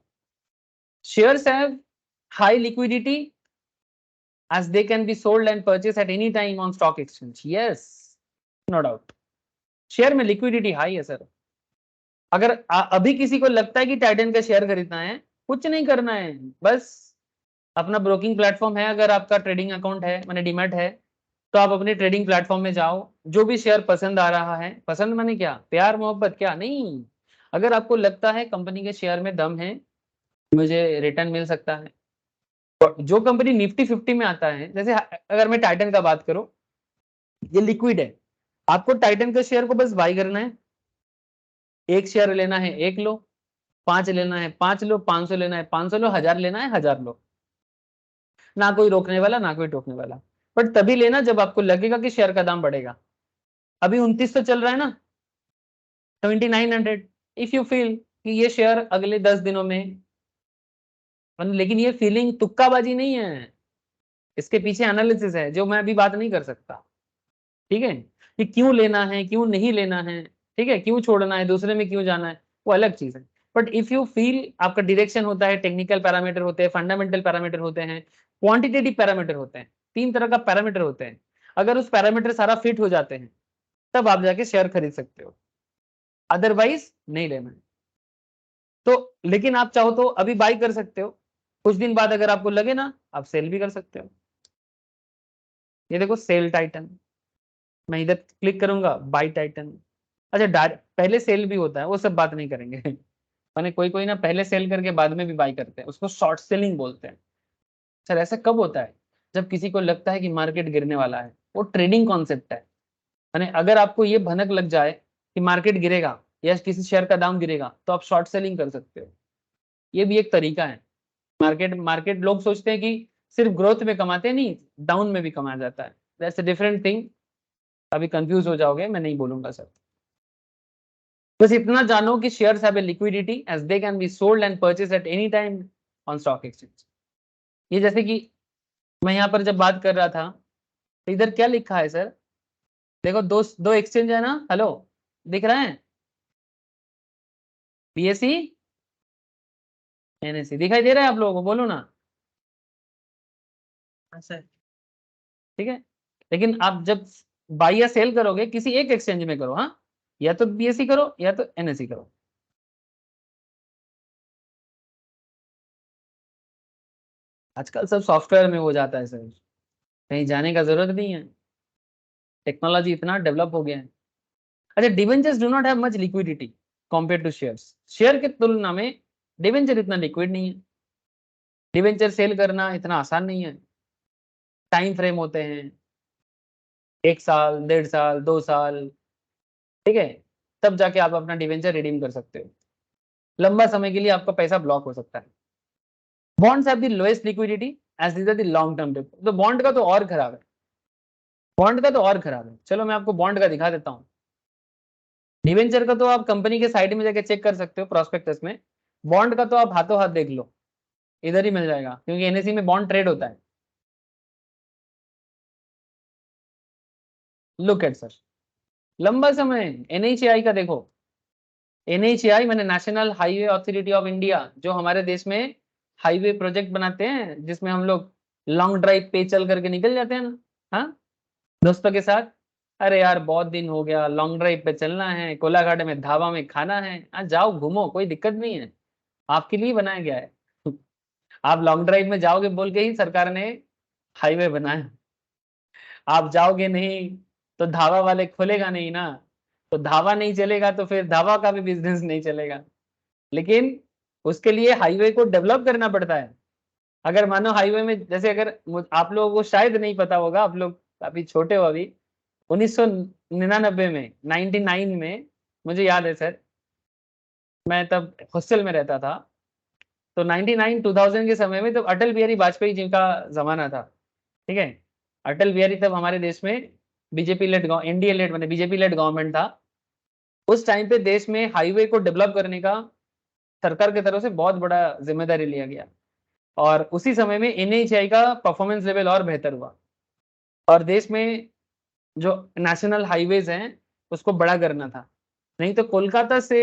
shares have high liquidity as they can be sold and purchased at any time on stock exchange. Yes, no doubt. Share में लिक्विडिटी हाई है सर। अगर अभी किसी को लगता है कि टाइटन का शेयर खरीदना है, कुछ नहीं करना है, बस अपना ब्रोकिंग प्लेटफॉर्म है, अगर आपका ट्रेडिंग अकाउंट है, माने डीमैट है, तो आप अपने ट्रेडिंग प्लेटफॉर्म में जाओ, जो भी शेयर पसंद आ रहा है, पसंद माने क्या, प्यार मोहब्बत क्या नहीं, अगर आपको लगता है कंपनी के शेयर में दम है, मुझे रिटर्न मिल सकता है, जो कंपनी निफ्टी 50 में आता है, जैसे अगर मैं टाइटन का बात करूं, ये लिक्विड है, आपको टाइटन के शेयर को बस बाई करना है, एक शेयर लेना है एक लो, 5 लेना है 5 लो, 500 लेना है 500 लो, 1000 लेना है 1000 लो, ना कोई रोकने वाला ना कोई टोकने वाला। बट तभी लेना जब आपको लगेगा कि शेयर का दाम बढ़ेगा। अभी 2900 चल रहा है ना, 2900, इफ यू फील कि ये शेयर अगले 10 दिनों में, लेकिन ये फीलिंग तुक्काबाजी नहीं है, इसके पीछे एनालिसिस है जो मैं अभी बात नहीं कर सकता। ठीक है, कि क्यों लेना है क्यों नहीं लेना है, ठीक है, क्यों छोड़ना है दूसरे में क्यों जाना है, वो अलग चीज है। बट इफ यू फील, आपका डायरेक्शन होता है, टेक्निकल पैरामीटर होते हैं, फंडामेंटल पैरामीटर होते हैं, क्वांटिटेटिव पैरामीटर होते हैं, 3 तरह का पैरामीटर होते हैं, अगर उस पैरामीटर सारा फिट हो जाते हैं तब आप जाके शेयर खरीद सकते हो, अदरवाइज नहीं लेना है। तो लेकिन आप चाहो तो अभी बाई कर सकते हो, कुछ दिन बाद अगर आपको लगे ना, आप सेल भी कर सकते हो। ये देखो सेल टाइटन, मैं इधर क्लिक करूंगा, बाई टाइटन। अच्छा, पहले सेल भी होता है, वो सब बात नहीं करेंगे मैंने कोई कोई ना पहले सेल करके बाद में भी बाई करते हैं, उसको शॉर्ट सेलिंग बोलते हैं। सर ऐसा कब होता है? जब किसी को लगता है कि मार्केट गिरने वाला है, वो ट्रेडिंग कॉन्सेप्ट है। यानी अगर आपको ये भनक लग जाए कि मार्केट गिरेगा या किसी शेयर का दाम गिरेगा, तो आप शॉर्ट सेलिंग कर सकते हो। ये भी एक तरीका है। मार्केट मार्केट लोग सोचते हैं कि सिर्फ ग्रोथ में कमाते नहीं, डाउन में भी कमाया जाता है, दैट्स अ डिफरेंट थिंग। अभी कंफ्यूज हो जाओगे, मैं नहीं बोलूंगा सर। बस इतना जानो कि shares have a liquidity as they can be sold and purchase at any time on stock exchange. ये जैसे कि मैं यहाँ पर जब बात कर रहा था, तो इधर क्या लिखा है सर, देखो दो दो एक्सचेंज है ना, हेलो, दिख रहा है, BSE NSE दिखाई दे रहा है आप लोगों को, बोलो ना। हाँ सर। ठीक है, लेकिन आप जब बाई या सेल करोगे किसी एक एक्सचेंज में करो, हाँ, या तो बीएससी करो या तो एनएससी करो। आजकल सब सॉफ्टवेयर में हो जाता है सर, कहीं जाने का जरूरत नहीं है, टेक्नोलॉजी इतना डेवलप हो गया है। अच्छा, debentures do not have much liquidity compare to shares. Share के तुलना में डिवेंचर इतना लिक्विड नहीं है। डिवेंचर सेल करना इतना आसान नहीं है, टाइम फ्रेम होते हैं 1 साल, 1.5 साल, 2 साल, ठीक है, तब जाके आप अपना डिवेंचर रिडीम कर सकते हो। लंबा समय के लिए आपका पैसा ब्लॉक हो सकता है। Bonds have the lowest liquidity as these are the long term debt. तो बॉन्ड का तो और खराब है, बॉन्ड का तो और खराब है। चलो मैं आपको बॉन्ड का दिखा देता हूँ। डिवेंचर का तो आप कंपनी के साइड में जाके चेक कर सकते हो प्रोस्पेक्टस में, बॉन्ड का तो आप हाथों हाथ देख लो, इधर ही मिल जाएगा, क्योंकि एनएससी में बॉन्ड ट्रेड होता है। लुक एट सर, लंबा समय एनएचएआई का देखो। एनएचएआई माने national highway authority of India, जो हमारे देश में हाईवे प्रोजेक्ट बनाते हैं, जिसमें हम लोग लॉन्ग ड्राइव पे चल करके निकल जाते हैं ना, हाँ, दोस्तों के साथ। अरे यार बहुत दिन हो गया, लॉन्ग ड्राइव पे चलना है, कोलाघाट में ढाबा में खाना है, जाओ घूमो, कोई दिक्कत नहीं है, आपके लिए बनाया गया है। आप लॉन्ग ड्राइव में जाओगे बोल के ही सरकार ने हाईवे बनाया। आप जाओगे नहीं तो ढाबा वाले खोलेगा नहीं ना, तो ढाबा नहीं चलेगा तो फिर ढाबा का भी बिजनेस नहीं चलेगा। लेकिन उसके लिए हाईवे को डेवलप करना पड़ता है। अगर मानो हाईवे में, जैसे अगर आप लोगों को शायद नहीं पता होगा, आप लोग काफी छोटे हो अभी, 1999 में, 99 में, मुझे याद है सर, मैं तब हॉस्टल में रहता था, तो 99 2000 के समय में, तो अटल बिहारी वाजपेयी जी का जमाना था, ठीक है। अटल बिहारी तब हमारे देश में बीजेपी लेड, एनडीए लेड, मैंने बीजेपी लेड गवर्नमेंट था। उस टाइम पे देश में हाईवे को डेवलप करने का सरकार की तरफ से बहुत बड़ा जिम्मेदारी लिया गया, और उसी समय में एनएचएआई का परफॉर्मेंस लेवल और बेहतर हुआ, और देश में जो नेशनल हाईवेज हैं उसको बड़ा करना था। नहीं तो कोलकाता से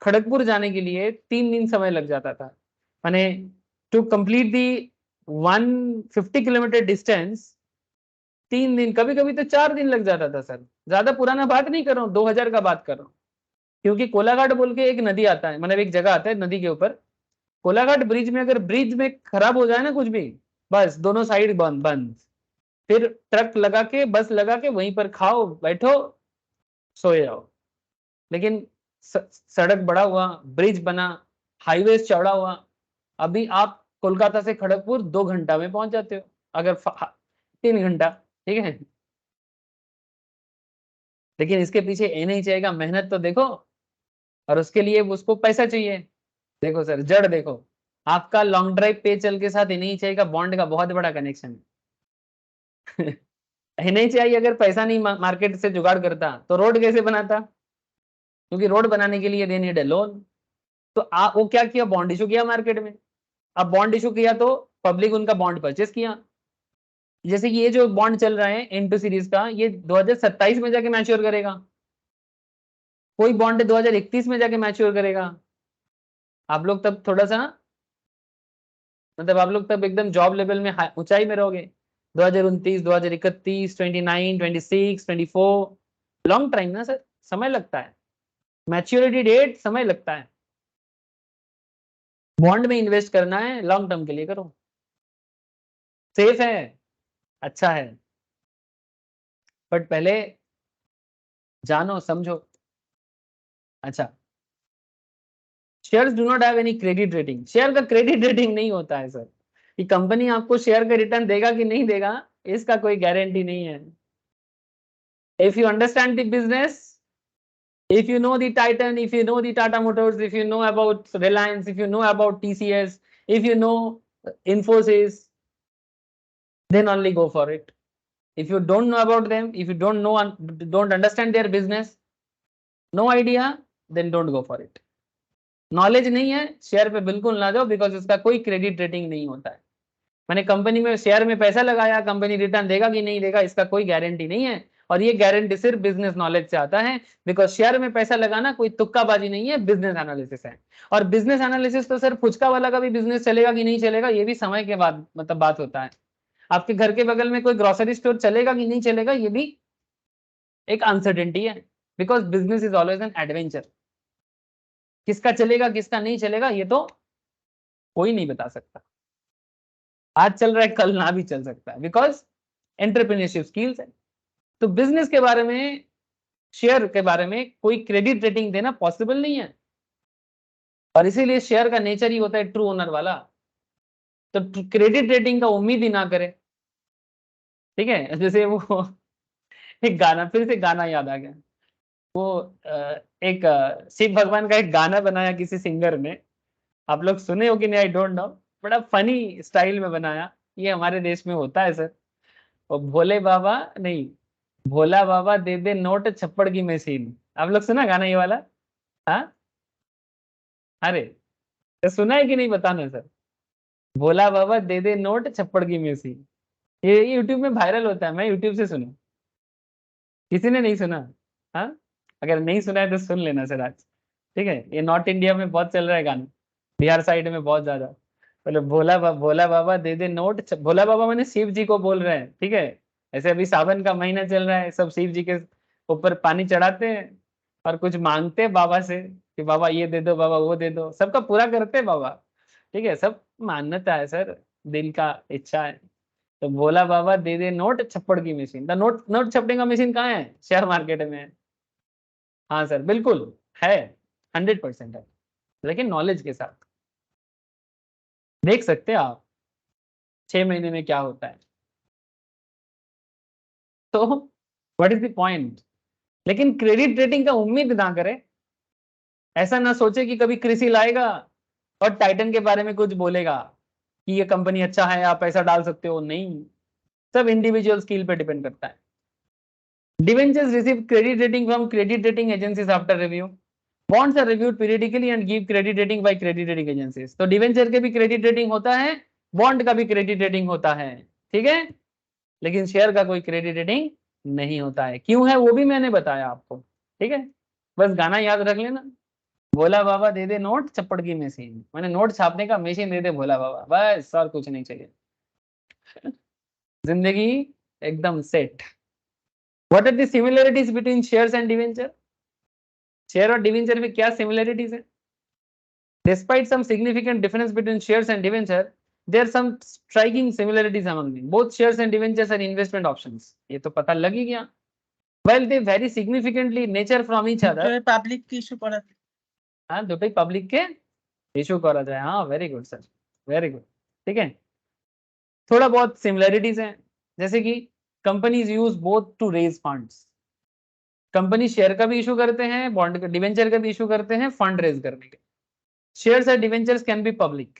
खड़गपुर जाने के लिए 3 दिन समय लग जाता था, माने to complete the 150 kilometre distance 3 दिन, कभी कभी तो 4 दिन लग जाता था सर। ज्यादा पुराना बात नहीं कर रहा हूँ, 2000 का बात कर रहा हूँ। क्योंकि कोलाघाट बोल के एक नदी आता है, मतलब एक जगह आता है नदी के ऊपर, कोलाघाट ब्रिज में, अगर ब्रिज में खराब हो जाए ना कुछ भी, बस दोनों साइड बंद बंद, फिर ट्रक लगा के, बस लगा के, वहीं पर खाओ बैठो सोए जाओ। लेकिन सड़क बड़ा हुआ, ब्रिज बना, हाईवे चौड़ा हुआ, अभी आप कोलकाता से खड़गपुर 2 घंटा में पहुंच जाते हो, अगर 3 घंटा, ठीक है। लेकिन इसके पीछे एनएचएआई का मेहनत तो देखो, और उसके लिए उसको पैसा चाहिए। देखो सर, जड़ देखो, आपका लॉन्ग ड्राइव पे चल के साथ एनएचएआई का बॉन्ड का बहुत बड़ा कनेक्शन है। एनएचएआई अगर पैसा नहीं मार्केट से जुगाड़ करता तो रोड कैसे बनाता, क्योंकि रोड बनाने के लिए दे नीड ए लोन। तो आप वो क्या किया, बॉन्ड इशू किया मार्केट में। अब बॉन्ड इशू किया तो पब्लिक उनका बॉन्ड परचेस किया। जैसे कि ये जो बॉन्ड चल रहा है N2 सीरीज का, ये 2027 में जाके मैच्योर करेगा, कोई बॉन्ड 2031 में जाके मैच्योर करेगा। आप लोग तब थोड़ा सा, मतलब आप लोग तब एकदम जॉब लेवल में ऊंचाई में रहोगे। 2029, 2031, 29, 26, 24, लॉन्ग टाइम ना सर, समय लगता है, मैच्योरिटी डेट समय लगता है। बॉन्ड में इन्वेस्ट करना है, लॉन्ग टर्म के लिए करो, सेफ है, अच्छा है, बट पहले जानो समझो। अच्छा, shares do not have any credit rating. Share का क्रेडिट रेटिंग नहीं होता है सर, कि कंपनी आपको शेयर का रिटर्न देगा कि नहीं देगा, इसका कोई गारंटी नहीं है। If you understand the business, if you know the Titan, if you know the Tata Motors, if you know about Reliance, if you know about TCS, if you know Infosys, then only go for it. If you don't know about them, if you don't know and don't understand their business, no idea, then don't go for it. Knowledge नहीं है, share पे बिल्कुल ना जाओ, because इसका कोई credit rating नहीं होता है। मैंने कंपनी में शेयर में पैसा लगाया, कंपनी रिटर्न देगा कि नहीं देगा, इसका कोई गारंटी नहीं है, और ये गारंटी सिर्फ बिजनेस नॉलेज से आता है। बिकॉज शेयर में पैसा लगाना कोई तुक्काबाजी नहीं है, बिजनेस एनालिसिस है। और बिजनेस एनालिसिस तो सर फुचका वाला का भी बिजनेस चलेगा कि नहीं चलेगा, ये भी समय के बाद मतलब बात होता है। आपके घर के बगल में कोई ग्रोसरी स्टोर चलेगा कि नहीं चलेगा, ये भी एक अनसर्टेनिटी है। Because business is always an adventure. किसका चलेगा किसका नहीं चलेगा ये तो कोई नहीं बता सकता। आज चल रहा है कल ना भी चल सकता है, बिकॉज एंटरप्रेन्योरशिप स्किल्स है। तो बिजनेस के बारे में, शेयर के बारे में कोई क्रेडिट रेटिंग देना पॉसिबल नहीं है, और इसीलिए शेयर का नेचर ही होता है ट्रू ओनर वाला। तो क्रेडिट रेटिंग का उम्मीद ही ना करें, ठीक है। जैसे वो एक गाना, फिर से गाना याद आ गया, वो एक शिव भगवान का एक गाना बनाया किसी सिंगर ने, आप लोग सुने हो कि नहीं आई डोंट नो, बड़ा फनी स्टाइल में बनाया। ये हमारे देश में होता है सर। और भोले बाबा नहीं, भोला बाबा दे दे नोट छप्पड़ की मशीन। आप लोग सुना गाना ये वाला? हाँ, अरे तो सुना है कि नहीं बताना सर। भोला बाबा दे दे नोट छप्पड़ की मशीन, ये यूट्यूब में वायरल होता है, मैं यूट्यूब से सुना। किसी ने नहीं सुना? हाँ, अगर नहीं सुना है तो सुन लेना सर आज, ठीक है। ये नॉर्थ इंडिया में बहुत चल रहा है गाना, बिहार साइड में बहुत ज्यादा। बोले भोला बाबा दे दे नोट भोला बाबा मैंने शिव जी को बोल रहे हैं, ठीक है। ऐसे अभी सावन का महीना चल रहा है, सब शिव जी के ऊपर पानी चढ़ाते हैं और कुछ मांगते हैं बाबा से कि बाबा ये दे दो, बाबा वो दे दो, सबका पूरा करते हैं बाबा, ठीक है। सब मान्यता है सर, दिल का इच्छा है। तो भोला बाबा दे दे नोट छप्पड़ की मशीन। द नोट नोट छपने का मशीन कहाँ है? शेयर मार्केट में है। हाँ सर बिल्कुल है, 100% है, लेकिन नॉलेज के साथ देख सकते हैं आप 6 महीने में क्या होता है। तो व्हाट इज द पॉइंट? लेकिन क्रेडिट रेटिंग का उम्मीद ना करें। ऐसा ना सोचे कि कभी क्रिसिल आएगा और टाइटन के बारे में कुछ बोलेगा कि ये कंपनी अच्छा है, आप पैसा डाल सकते हो। नहीं, सब इंडिविजुअल स्किल पे डिपेंड करता है। Debentures receive credit rating from credit rating agencies after review. Bonds are reviewed periodically and give credit rating by credit rating agencies. तो डिवेंचर के भी क्रेडिट रेटिंग होता है, बॉन्ड का भी क्रेडिट रेटिंग होता है, ठीक है। लेकिन शेयर का कोई क्रेडिट रेटिंग नहीं होता है। क्यों है वो भी मैंने बताया आपको, ठीक है। बस गाना याद रख लेना, भोला बाबा दे दे नोट चप्पड़ की मशीन, मैंने नोट छापने का मशीन दे दे भोला बाबा, बस और कुछ नहीं चाहिए। जिंदगी एकदम set. What are the similarities between shares and debenture? Share और डिवेंचर में क्या सिमिलरिटीज है? Despite some significant difference between shares and debenture, there are some striking similarities among them. Both shares and debentures are investment options. ये तो पता लग ही गया। While they vary significantly in nature from each other, public কি issue করা हाँ দুটোই public के इशू करा जाए। हाँ very good sir, very good, ठीक है। थोड़ा बहुत सिमिलरिटीज हैं, जैसे कि companies use both to raise funds. Company share का भी इशू करते हैं, बॉन्ड का डिवेंचर का भी इशू करते हैं फंड रेज करने के। Shares and debentures can be public.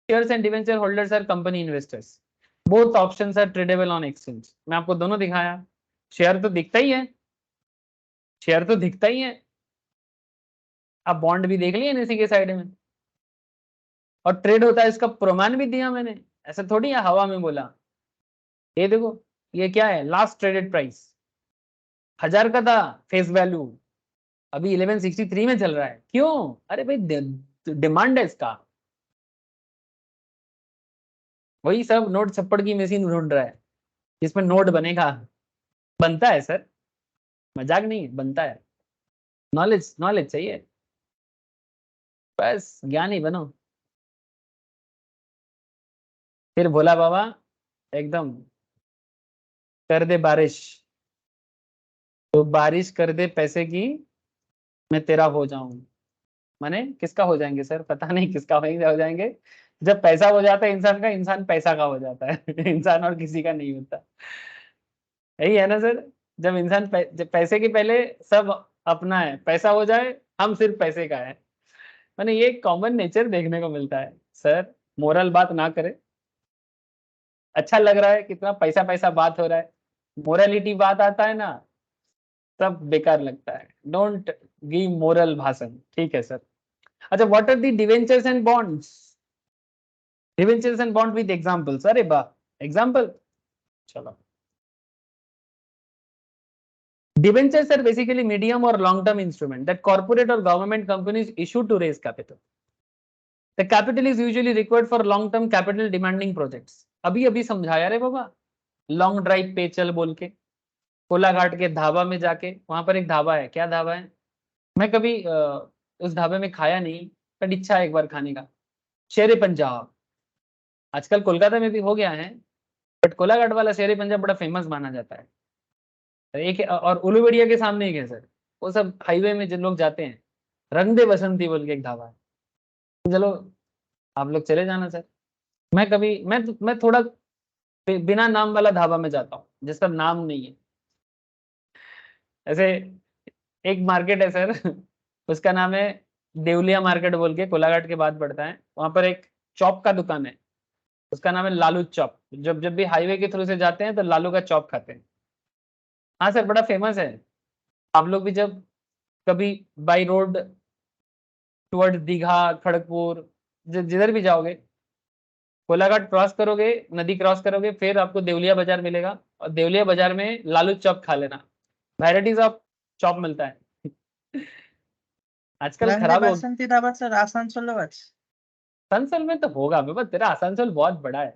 Shares and debenture holders are company investors. Both options are tradable on exchange. मैं आपको दोनों दिखाया। शेयर तो दिखता ही है, शेयर तो दिखता ही है। आप बॉन्ड भी देख लिए इसी के साइड में, और ट्रेड होता है, इसका प्रमाण भी दिया मैंने, ऐसा थोड़ी है हवा में बोला। ये देखो, ये क्या है, लास्ट ट्रेडेड प्राइस 1000 का था फेस वैल्यू, अभी 1163 में चल रहा है। क्यों? अरे भाई डिमांड है इसका। वही सब नोट छप्पड़ की मशीन ढूंढ रहा है जिसमें नोट बनेगा। बनता है सर, मजाक नहीं है, बनता है। नॉलेज नॉलेज चाहिए, बस ज्ञानी बनो। फिर भोला बाबा एकदम कर दे बारिश, तो बारिश कर दे पैसे की, मैं तेरा हो जाऊं। माने किसका हो जाएंगे सर? पता नहीं किसका हो जाएंगे। जब पैसा हो जाता है इंसान का, इंसान पैसा का हो जाता है इंसान और किसी का नहीं होता। यही है ना सर, जब इंसान जब पैसे के पहले सब अपना है, पैसा हो जाए हम सिर्फ पैसे का है। मैंने ये कॉमन नेचर देखने को मिलता है सर। मोरल बात ना करे, अच्छा लग रहा है कितना पैसा पैसा बात हो रहा है, मोरालिटी बात आता है ना, सब बेकार लगता है। डोंट गिव मोरल भाषण, ठीक है सर। अच्छा, what are the debentures and bonds? Debentures and bond with examples. अरे वाह, एग्जांपल, चलो। Debentures are basically medium or long-term instrument that corporate or government companies issue to raise capital. The capital is usually required for long-term capital demanding projects. अभी समझाया रे बाबा, long drive पे चल बोल के, कोलाघाट के ढाबा में जाके, वहां पर एक ढाबा है, क्या ढाबा है, मैं कभी उस ढाबे में खाया नहीं, बट इच्छा है एक बार खाने का, शेरे पंजाब। आजकल कोलकाता में भी हो गया है, बट कोलाघाट वाला शेरे पंजाब बड़ा फेमस माना जाता है। एक और उलूबेड़िया के सामने एक है सर, वो सब हाईवे में जिन लोग जाते हैं, रंग दे बसंती बोल के एक ढाबा है, चलो आप लोग चले जाना सर। मैं कभी मैं थोड़ा बिना नाम वाला ढाबा में जाता हूँ जिसका नाम नहीं है। ऐसे एक मार्केट है सर उसका नाम है देवलिया मार्केट बोल के, कोलाघाट के बाद पड़ता है, वहां पर एक चॉप का दुकान है, उसका नाम है लालू चॉप। जब जब भी हाईवे के थ्रू से जाते हैं तो लालू का चॉप खाते हैं। हाँ सर, बड़ा फेमस है। आप लोग भी जब कभी by road toward Digha, Kharagpur, जिधर भी जाओगे, कोलाघाट क्रॉस करोगे, नदी क्रॉस करोगे, फिर आपको देवलिया बाजार मिलेगा, और देवलिया बाजार में लालू चॉप खा लेना, वैरायटीज ऑफ चॉप मिलता है। आजकल रंग दे खराब हो, বাসন্তী ধাবা স্যার আসানসোলেও আছে। आसनसोल में तो होगा बाबा, तेरा आसनसोल बहुत बड़ा है,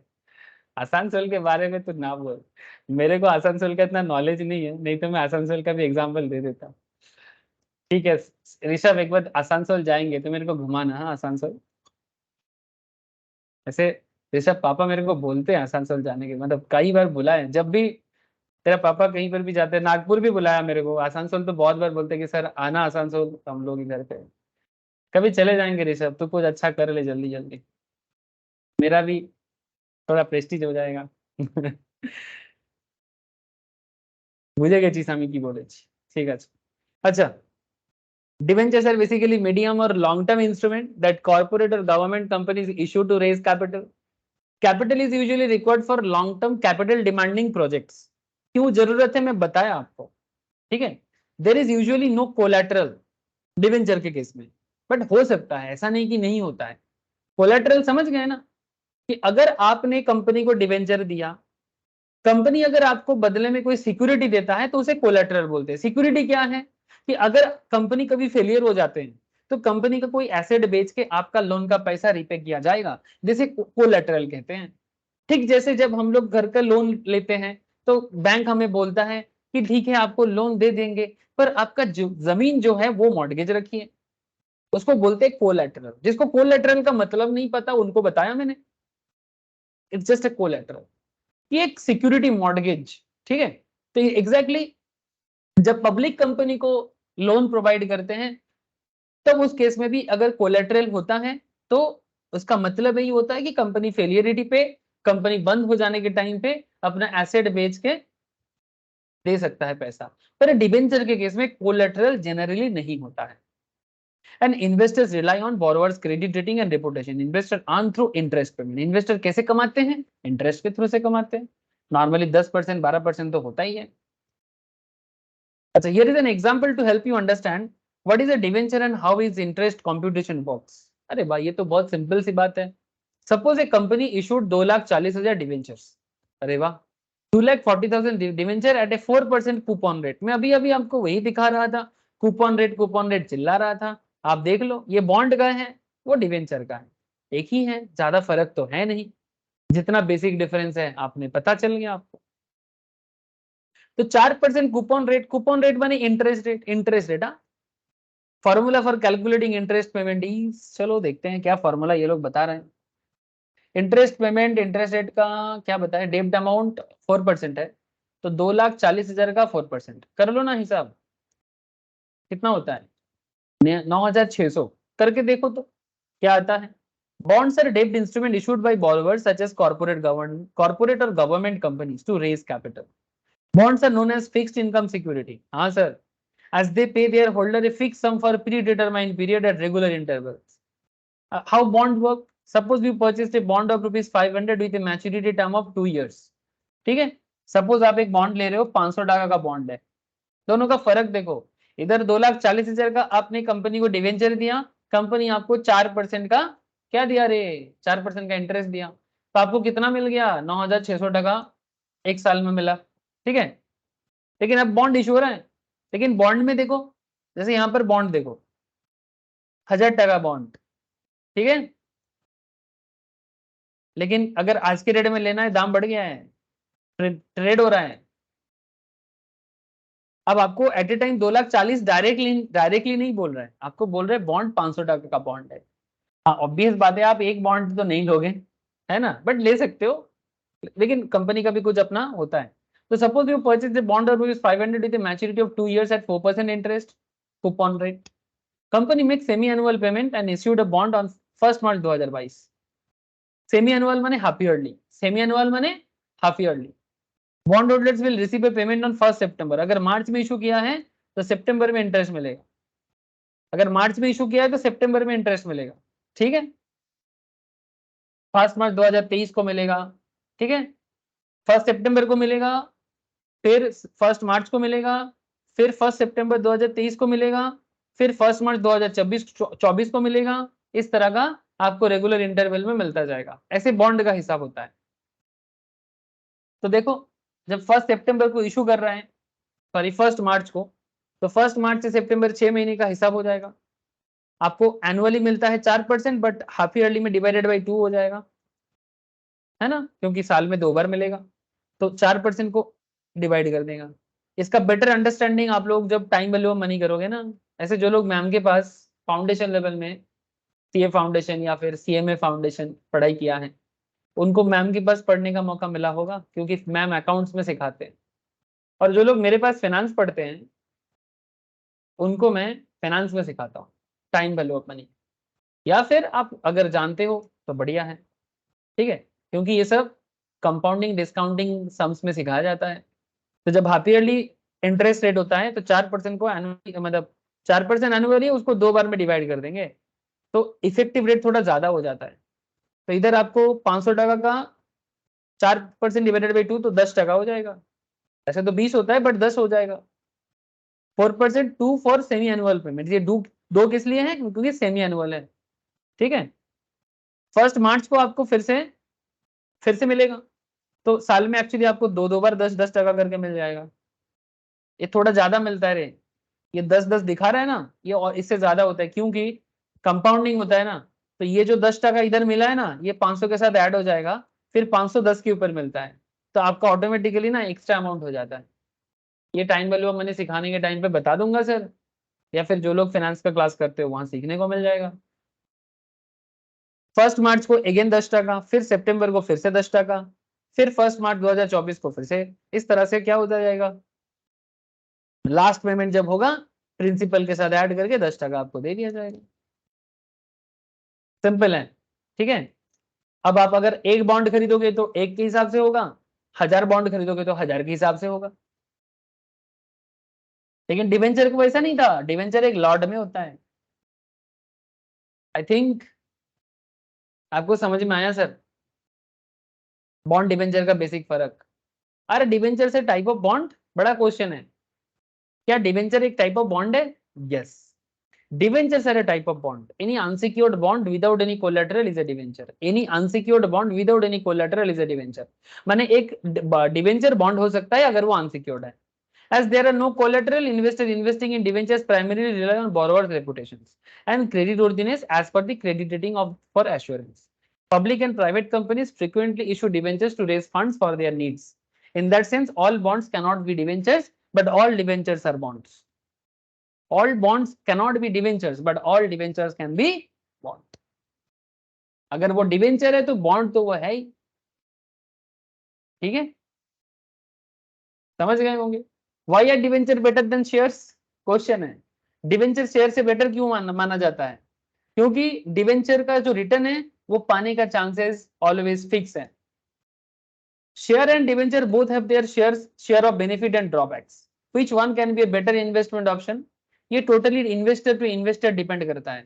आसनसोल के बारे में तो ना बोल। मेरे को आसनसोल का इतना नॉलेज नहीं है, नहीं तो मैं आसनसोल का भी एग्जांपल दे देता। ठीक है ऋषभ, एक बार आसनसोल जाएंगे तो मेरे को घुमाना, हाँ आसनसोल। ऐसे ऋषभ पापा मेरे को बोलते हैं आसनसोल जाने के, मतलब कई बार बुलाए, जब भी तेरा पापा कहीं पर भी जाते हैं, नागपुर भी बुलाया मेरे को, आसनसोल तो बहुत बार बोलते हैं कि सर आना आसनसोल हम लोग इधर पे। कभी चले जाएंगे ऋषभ, तू कुछ अच्छा कर ले जल्दी जल्दी, मेरा भी थोड़ा प्रेस्टीज हो जाएगा বুঝে গেছিস আমি কি বলেছি, ঠিক আছে। আচ্ছা, debentures are basically medium or long term instrument that corporate or government companies issue to raise capital. Capital is usually required for long term capital demanding projects. क्यों जरूरत है मैं बताया आपको, ठीक है। There is usually no collateral debenture के case में, बट हो सकता है, ऐसा नहीं कि नहीं होता है। कोलैटरल समझ गए ना, कि अगर आपने कंपनी को डिवेंचर दिया, कंपनी अगर आपको बदले में कोई सिक्योरिटी देता है तो उसे कोलैटरल बोलते हैं। सिक्योरिटी क्या है, कि अगर कंपनी कभी फेलियर हो जाते हैं तो कंपनी का कोई एसेट बेच के आपका लोन का पैसा रिपे किया जाएगा, जिसे कोलैटरल कहते हैं। ठीक जैसे जब हम लोग घर का लोन लेते हैं तो बैंक हमें बोलता है कि ठीक है आपको लोन दे देंगे, पर आपका जमीन जो है वो मॉर्गेज रखिए, उसको बोलते हैं कोलैटरल। जिसको कोलैटरल का मतलब नहीं पता उनको बताया मैंने, इट्स जस्ट अ कोलैटरल, ये एक सिक्योरिटी मॉर्गेज, ठीक है। तो एग्जैक्टली जब पब्लिक कंपनी को लोन प्रोवाइड करते हैं तब उस केस में भी अगर कोलैटरल होता है तो उसका मतलब यही होता है कि कंपनी फेलियरिटी पे, कंपनी बंद हो जाने के टाइम पे अपना एसेट बेच के दे सकता है पैसा। पर डिबेंचर के केस में कोलैटरल जनरली नहीं होता है। And investors rely on borrowers credit rating and reputation. Investor earn through interest payment. Investor कैसे कमाते हैं, इंटरेस्ट के थ्रू से कमाते हैं, नॉर्मली 10% 12% तो होता ही है। अच्छा, here is an example to help you understand what is a debenture and how is interest computation works. अरे भाई ये तो बहुत सिंपल सी बात है। सपोज ए कंपनी इशूड 2,40,000 डिवेंचर्स, अरे वाह, 2,40,000 डिवेंचर एट ए 4% कूपन रेट। मैं अभी अभी आपको वही दिखा रहा था, कूपन रेट चिल्ला रहा था, आप देख लो, ये बॉन्ड का है वो डिवेंचर का है, एक ही है, ज्यादा फर्क तो है नहीं, जितना बेसिक डिफरेंस है आपने पता चल गया आपको। तो 4% कूपन रेट बने interest rate, interest rate. Formula for calculating interest payment is, चलो देखते हैं क्या फॉर्मूला ये लोग बता रहे हैं। इंटरेस्ट पेमेंट, इंटरेस्ट रेट का क्या बताया, डेब्ट अमाउंट 4% है, तो 2,40,000 का 4% कर लो ना हिसाब, कितना होता है 9,600, करके देखो तो क्या आता है। बॉन्ड्स आर डेब्ट instrument issued by borrowers such as corporate और government companies to raise capital. Bonds are known as fixed income security. हाँ sir, as they pay their holder a fixed sum for predetermined period at regular intervals. How bond work? Suppose we purchased a bond of rupees 500 with a maturity term of 2 years. ठीक है, suppose आप एक bond ले रहे हो, 500 टका का bond है, दोनों का फर्क देखो, इधर 2,40,000 का आपने कंपनी को डिवेंचर दिया, कंपनी आपको 4% का क्या दिया रे, 4% का इंटरेस्ट दिया, तो आपको कितना मिल गया, 9,600 टका एक साल में मिला, ठीक है। लेकिन अब बॉन्ड इशू हो रहा है, लेकिन बॉन्ड में देखो, जैसे यहां पर बॉन्ड देखो 1,000 टका बॉन्ड, ठीक है, लेकिन अगर आज के रेट में लेना है दाम बढ़ गया है, ट्रेड हो रहा है, अब आपको एट ए टाइम 2,40,000 डायरेक्टली नहीं बोल रहा है, आपको बोल रहे हैं बॉन्ड 500 टका का बॉन्ड है। हाँ ऑब्वियस बात है, आप एक बॉन्ड तो नहीं लोगे, है ना, बट ले सकते हो, लेकिन कंपनी का भी कुछ अपना होता है। तो suppose you purchase the bond और rupees 500 with maturity of 2 years at 4% interest coupon rate. Company make semi annual payment and issued a bond on 1 March 2022। Semi annual माने हाफ ईयरली, सेमी एनुअल माने half yearly. Bond holders will receive a payment on 1 September। अगर मार्च में issue किया है तो सितंबर में interest मिलेगा, अगर मार्च में इशू किया है तो सितंबर में इंटरेस्ट मिलेगा, ठीक है। 1 March 2023 को मिलेगा, ठीक है, 1 September को मिलेगा, फिर 1 March को मिलेगा, फिर 1 September 2023 को मिलेगा, फिर 1 March 2024 को मिलेगा। इस तरह का आपको रेगुलर इंटरवल में मिलता जाएगा, ऐसे बॉन्ड का हिसाब होता है। तो देखो जब 1 September को इशू कर रहे हैं, सॉरी 1 March को, तो 1 March से सितंबर 6 महीने का हिसाब हो जाएगा। आपको एनुअली मिलता है 4%, बट हाफ ईयरली में डिवाइडेड बाई 2 हो जाएगा, है ना, क्योंकि साल में 2 बार मिलेगा, तो 4% को डिवाइड कर देगा। इसका बेटर अंडरस्टैंडिंग आप लोग जब टाइम वैल्यू ऑफ मनी करोगे ना, ऐसे जो लोग मैम के पास फाउंडेशन लेवल में सीए फाउंडेशन या फिर सीएमए फाउंडेशन पढ़ाई किया है, उनको मैम के पास पढ़ने का मौका मिला होगा, क्योंकि मैम अकाउंट्स में सिखाते हैं। और जो लोग मेरे पास फाइनेंस पढ़ते हैं उनको मैं फाइनेंस में सिखाता हूँ टाइम वैल्यू ऑफ मनी, या फिर आप अगर जानते हो तो बढ़िया है, ठीक है, क्योंकि ये सब कंपाउंडिंग डिस्काउंटिंग सम्स में सिखाया जाता है। तो जब हाफ ईयरली इंटरेस्ट रेट होता है तो 4% को एनुअली, मतलब 4% एनुअली, उसको 2 बार में डिवाइड कर देंगे, तो इफेक्टिव रेट थोड़ा ज्यादा हो जाता है। तो इधर आपको 500 टका का 4% डिवाइडेड बाई 2 तो 10 टका हो जाएगा, ऐसे तो 20 होता है बट 10 हो जाएगा। 4% 2 फॉर सेमी एनुअल पेमेंट, ये दो किस लिए है, क्योंकि सेमी एनुअल है, ठीक है। 1 March को आपको फिर से मिलेगा, तो साल में एक्चुअली आपको दो बार 10-10 टका करके मिल जाएगा। ये थोड़ा ज्यादा मिलता है रे, ये 10-10 दिखा रहा है ना, ये और इससे ज्यादा होता है, क्योंकि कंपाउंडिंग होता है ना। तो ये जो 10 टका इधर मिला है ना, ये 500 के साथ ऐड हो जाएगा, फिर 510 के ऊपर मिलता है, तो आपका ऑटोमेटिकली ना एक्स्ट्रा अमाउंट हो जाता है। ये टाइम वैल्यू ऑफ मनी सिखाने के टाइम पे बता दूंगा सर, या फिर जो लोग फाइनेंस का क्लास करते हो वहां सीखने को मिल जाएगा। 1 March को अगेन 10 टका, फिर सितंबर को फिर से 10 टका, फिर 1 March 2024 को फिर से, इस तरह से क्या होता जाएगा, लास्ट पेमेंट जब होगा प्रिंसिपल के साथ ऐड करके 10 टका आपको दे दिया जाएगा। सिंपल है, ठीक है। अब आप अगर एक बॉन्ड खरीदोगे तो एक के हिसाब से होगा, 1000 बॉन्ड खरीदोगे तो 1000 के हिसाब से होगा। लेकिन डिवेंचर को वैसा नहीं था, डिवेंचर एक लॉट में होता है। आई थिंक आपको समझ में आया सर, बॉन्ड डिवेंचर का बेसिक फर्क। अरे डिवेंचर से टाइप ऑफ बॉन्ड, बड़ा क्वेश्चन है, क्या डिवेंचर एक टाइप ऑफ बॉन्ड है? Yes, debentures are a type of bond. Any unsecured bond without any collateral is a debenture. Any unsecured bond without any collateral is a debenture. माने एक debenture bond हो सकता है अगर वो unsecured है। As there are no collateral, investor investing in debentures primarily rely on borrowers' reputations and creditworthiness as per the credit rating of for assurance. Public and private companies frequently issue debentures to raise funds for their needs. In that sense, all bonds cannot be debentures, but all debentures are bonds. All bonds cannot be debentures, but all debentures can be bond. अगर वो debenture है तो bond तो वो है ही, ठीक है, समझ गए होंगे। Why are debenture better than shares? Question है, डिवेंचर शेयर से बेटर क्यों माना जाता है? क्योंकि डिवेंचर का जो रिटर्न है वो पाने का चांसेस ऑलवेज फिक्स है। Share and debenture both have their share of benefit and drawbacks, which one can be a better investment option? ये totally investor to investor depend करता है,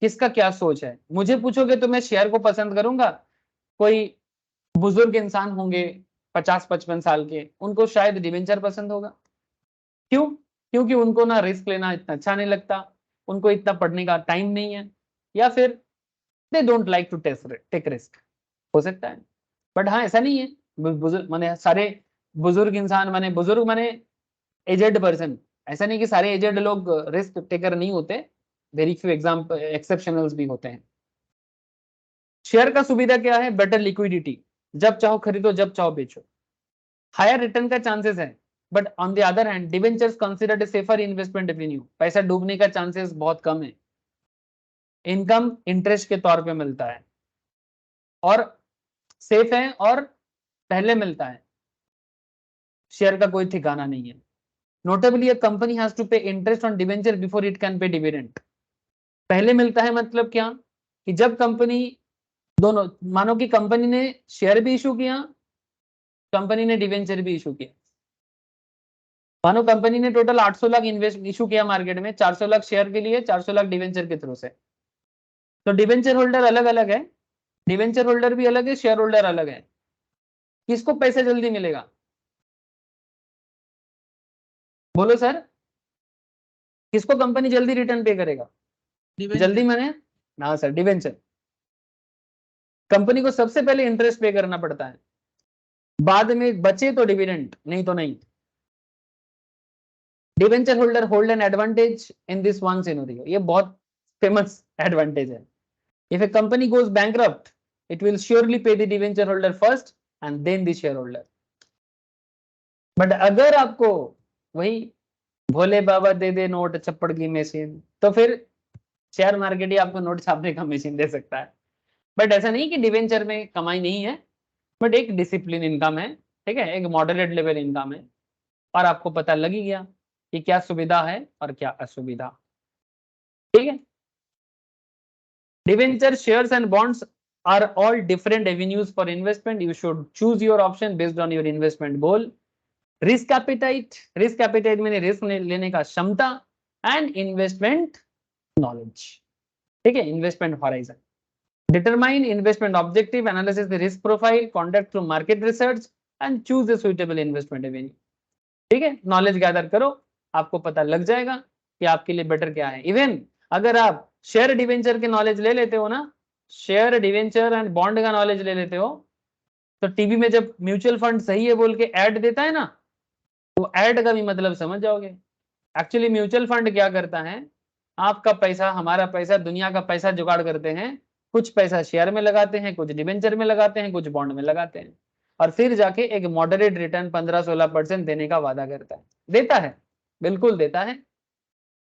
किसका क्या सोच है। मुझे पूछोगे तो मैं शेयर को पसंद करूंगा, कोई बुजुर्ग इंसान होंगे 50-55 साल के, उनको शायद डिवेंचर पसंद होगा। क्यों? क्योंकि उनको ना रिस्क लेना इतना अच्छा नहीं लगता, उनको इतना पढ़ने का टाइम नहीं है, या फिर they don't like to take risk, हो सकता है। बट हाँ ऐसा नहीं है, बुजुर्ग माने सारे बुजुर्ग इंसान माने बुजुर्ग माने एजेड पर्सन, ऐसा नहीं कि सारे एजेड लोग रिस्क टेकर नहीं होते, वेरी फ्यू एग्जाम्पल एक्सेप्शनल्स भी होते हैं। शेयर का सुविधा क्या है? बेटर लिक्विडिटी, जब चाहो खरीदो जब चाहो बेचो। हायर रिटर्न का चांसेस है, but on the other hand debentures considered a safer investment Avenue, पैसा डूबने का चांसेस बहुत कम है, इनकम इंटरेस्ट के तौर पे मिलता है और सेफ है और पहले मिलता है, शेयर का कोई ठिकाना नहीं है। Notably a company has to pay interest on debenture before it can pay dividend. पहले मिलता है मतलब क्या कि जब कंपनी दोनों, मानो कि कंपनी ने शेयर भी इशू किया, कंपनी ने डिवेंचर भी इशू किया, मानो कंपनी ने टोटल 800 लाख इन्वेस्ट इशू किया मार्केट में, 400 लाख शेयर के लिए, 400 लाख डिवेंचर के थ्रू से, तो डिवेंचर होल्डर अलग अलग है, डिवेंचर होल्डर भी अलग है, शेयर होल्डर अलग है। किसको पैसा जल्दी मिलेगा? बोलो सर, किसको कंपनी जल्दी रिटर्न पे करेगा? जल्दी माने ना सर, डिवेंचर। कंपनी को सबसे पहले इंटरेस्ट पे करना पड़ता है, बाद में बचे तो डिविडेंड, नहीं तो नहीं। Debenture holder hold an advantage in this one scenario, ये बहुत फेमस एडवांटेज है। If A company goes bankrupt it will surely pay the debenture holder first and then the shareholder. But अगर आपको वही भोले बाबा दे दे नोट छप्पड़ की मशीन, तो फिर share market ही आपको नोट छापने का मशीन दे सकता है। बट ऐसा नहीं कि डिवेंचर में कमाई नहीं है, बट एक डिसिप्लिन इनकम है, ठीक है, एक मॉडरेट लेवल इनकम है, और आपको पता लग ही गया कि क्या सुविधा है और क्या असुविधा, ठीक है। Debenture, shares and bonds are all different avenues for investment. You should choose your option based on your investment goal. Risk appetite means risk लेने का क्षमता, and investment knowledge, ठीक है, investment horizon. Determine investment objective, analysis the risk profile, conduct through market research and choose a suitable investment avenue. ठीक है, knowledge gather करो, आपको पता लग जाएगा कि आपके लिए बेटर क्या है। इवन अगर आप शेयर डिवेंचर के नॉलेज ले लेते हो ना, शेयर डिवेंचर एंड बॉन्ड का नॉलेज ले लेते हो, तो टीवी में जब म्यूचुअल फंड सही है बोल के ऐड देता है ना, तो ऐड का भी मतलब समझ जाओगे। एक्चुअली म्यूचुअल फंड क्या करता है, आपका पैसा, हमारा पैसा, दुनिया का पैसा जुगाड़ करते हैं, कुछ पैसा शेयर में लगाते हैं, कुछ डिवेंचर में लगाते हैं, कुछ बॉन्ड में लगाते हैं, और फिर जाके एक मॉडरेट रिटर्न 15-16% देने का वादा करता है। देता है, बिल्कुल देता है,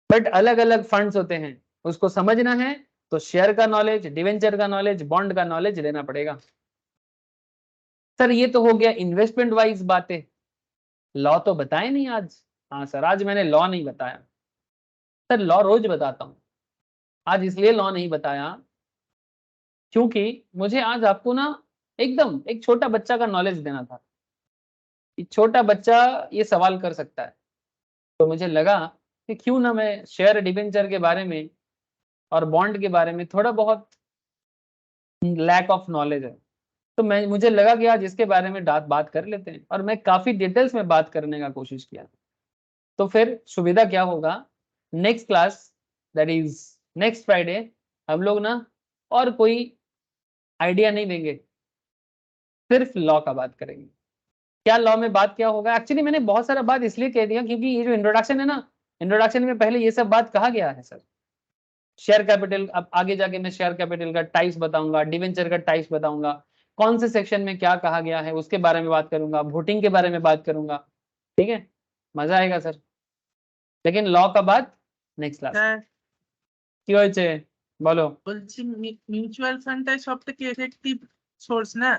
बट अलग अलग फंड्स होते हैं, उसको समझना है तो शेयर का नॉलेज, डिवेंचर का नॉलेज, बॉन्ड का नॉलेज लेना पड़ेगा। सर ये तो हो गया इन्वेस्टमेंट वाइज बातें, लॉ तो बताए नहीं आज। हाँ सर, आज मैंने लॉ नहीं बताया। सर लॉ रोज बताता हूँ, आज इसलिए लॉ नहीं बताया क्योंकि मुझे आज आपको ना एकदम एक छोटा बच्चा का नॉलेज देना था। छोटा बच्चा ये सवाल कर सकता है, तो मुझे लगा कि क्यों ना मैं शेयर डिवेंचर के बारे में और बॉन्ड के बारे में, थोड़ा बहुत लैक ऑफ नॉलेज है, तो मुझे लगा कि आज इसके बारे में बात कर लेते हैं, और मैं काफी डिटेल्स में बात करने का कोशिश किया। तो फिर सुविधा क्या होगा, next class that is next Friday हम लोग ना और कोई आइडिया नहीं देंगे, सिर्फ लॉ का बात करेंगे। क्या लॉ में बात क्या होगा, एक्चुअली मैंने बहुत सारा बात इसलिए कह दिया क्योंकि ये जो इंट्रोडक्शन है ना, इंट्रोडक्शन में पहले ये सब बात कहा गया है सर। शेयर कैपिटल, अब आगे जाके मैं शेयर कैपिटल का टाइप्स बताऊंगा, डिवेंचर का टाइप्स बताऊंगा, कौन से सेक्शन में क्या कहा गया है उसके बारे में बात करूंगा, वोटिंग के बारे में बात करूंगा, ठीक है, मजा आएगा सर। लेकिन लॉ का बात नेक्स्ट क्लास। কি হয়েছে বলো? বলছি মিউচুয়াল ফান্ডটাই সবথেকে এফেক্টিভ সোর্স না,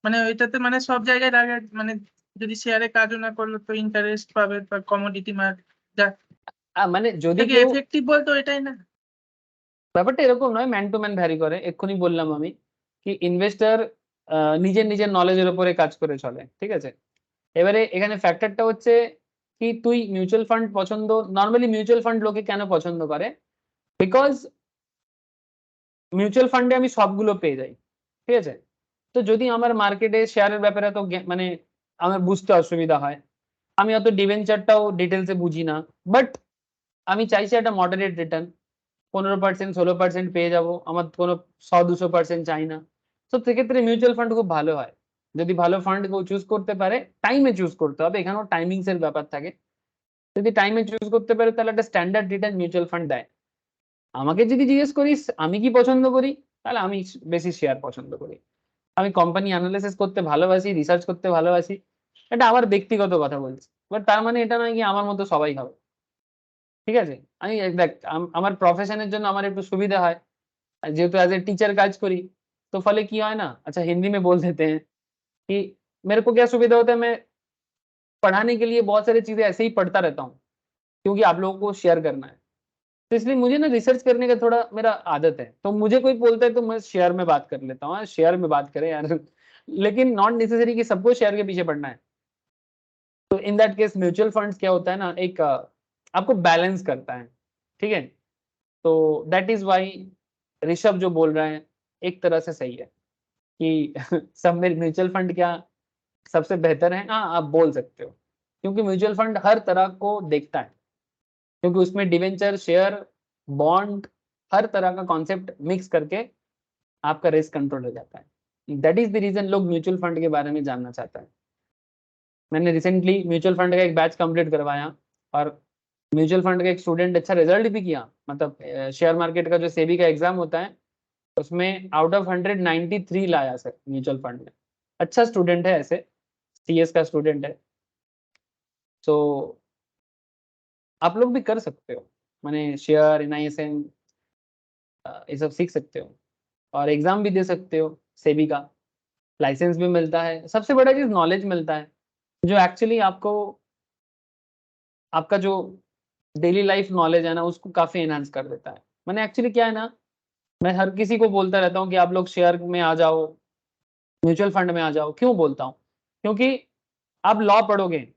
মানে ওইটাতে মানে সব জায়গায় লাগে, মানে যদি শেয়ারে কাজও না করলো তো ইন্টারেস্ট পাবে বা কমোডিটি মার্কেট, মানে যদি কেউ এফেক্টিভ বলতো এটাই না। ব্যাপারটা এরকম নয়, ম্যান টু ম্যান ভ্যারি করে। এক্ষুনি বললাম আমি কি ইনভেস্টর নিজের নিজের নলেজের উপরে কাজ করে চলে, ঠিক আছে। এবারে এখানে ফ্যাক্টরটা হচ্ছে কি তুই মিউচুয়াল ফান্ড পছন্দ, নর্মালি মিউচুয়াল ফান্ড লোকে কেন পছন্দ করে, বিকজ মিউচুয়াল ফান্ডে আমি সবগুলো পেয়ে যাই, ঠিক আছে। তো যদি আমার মার্কেটে শেয়ারের ব্যাপারে তো মানে আমার বুঝতে অসুবিধা হয়, আমি অত ডিভেঞ্চারটাও ডিটেলসে বুঝি না, বাট আমি চাইছি একটা মডারেট রিটার্ন, 15% 16% পেয়ে যাবো, আমার কোনো 100-200% চাই না। তো সেক্ষেত্রে মিউচুয়াল ফান্ড খুব ভালো হয়, যদি ভালো ফান্ড কেউ চুজ করতে পারে, টাইমে চুজ করতে হবে, এখানেও টাইমিংস এর ব্যাপার থাকে। যদি টাইমে চুজ করতে পারে তাহলে একটা স্ট্যান্ডার্ড রিটার্ন মিউচুয়াল ফান্ড দেয়। আমাকে যদি জিজ্ঞেস করিস আমি কি পছন্দ করি, তাহলে আমি বেশি শেয়ার পছন্দ করি। আমি কোম্পানি অ্যানালিসিস করতে ভালোবাসি, রিসার্চ করতে ভালোবাসি, এটা আমার ব্যক্তিগত কথা বলছি। বাট তার মানে এটা নয় কি আমার মতো সবাই হবে, ঠিক আছে? আমি দেখ আমার প্রফেশনের জন্য আমার একটু সুবিধা হয়, আর যেহেতু एज ए टीचर কাজ করি, तो ফলে কি হয় না, अच्छा हिंदी में बोल देते हैं कि मेरे को क्या सुविधा होता है, मैं पढ़ाने के लिए बहुत सारी चीजें ऐसे ही पढ़ता रहता हूँ क्योंकि आप लोगों को शेयर करना है, तो इसलिए मुझे ना रिसर्च करने का थोड़ा मेरा आदत है, तो मुझे कोई बोलता है तो मैं शेयर में बात कर लेता हूँ, शेयर में बात करें यार लेकिन नॉट नेसेसरी कि सबको शेयर के पीछे पड़ना है। तो in that case mutual funds क्या होता है ना, एक आपको बैलेंस करता है, ठीक है? तो दैट इज वाई ऋषभ जो बोल रहे हैं एक तरह से सही है कि सब में म्यूचुअल फंड क्या सबसे बेहतर है, हाँ आप बोल सकते हो, क्योंकि म्यूचुअल फंड हर तरह को देखता है, क्योंकि उसमें डिवेंचर, शेयर, बॉन्ड, हर तरह का कॉन्सेप्ट मिक्स करके आपका रिस्क कंट्रोल हो जाता है। दैट इज द रीजन लोग म्यूचुअल फंड के बारे में जानना चाहता है। मैंने रिसेंटली म्यूचुअल फंड का एक बैच कंप्लीट करवाया और म्यूचुअल फंड का एक स्टूडेंट अच्छा रिजल्ट भी किया, मतलब शेयर मार्केट का जो सेबी का एग्जाम होता है उसमें आउट ऑफ 193 लाया सर म्यूचुअल फंड में। अच्छा स्टूडेंट है, ऐसे सीएस का स्टूडेंट है, तो आप लोग भी कर सकते हो, मैंने शेयर एनआईएसएम ये सब सीख सकते हो और एग्जाम भी दे सकते हो, सेबी का लाइसेंस भी मिलता है, सबसे बड़ा चीज नॉलेज मिलता है जो एक्चुअली आपको आपका जो डेली लाइफ नॉलेज है ना उसको काफी एनहांस कर देता है। मैंने एक्चुअली क्या है ना, मैं हर किसी को बोलता रहता हूँ कि आप लोग शेयर में आ जाओ, म्यूचुअल फंड में आ जाओ। क्यों बोलता हूँ? क्योंकि आप लॉ पढ़ोगे,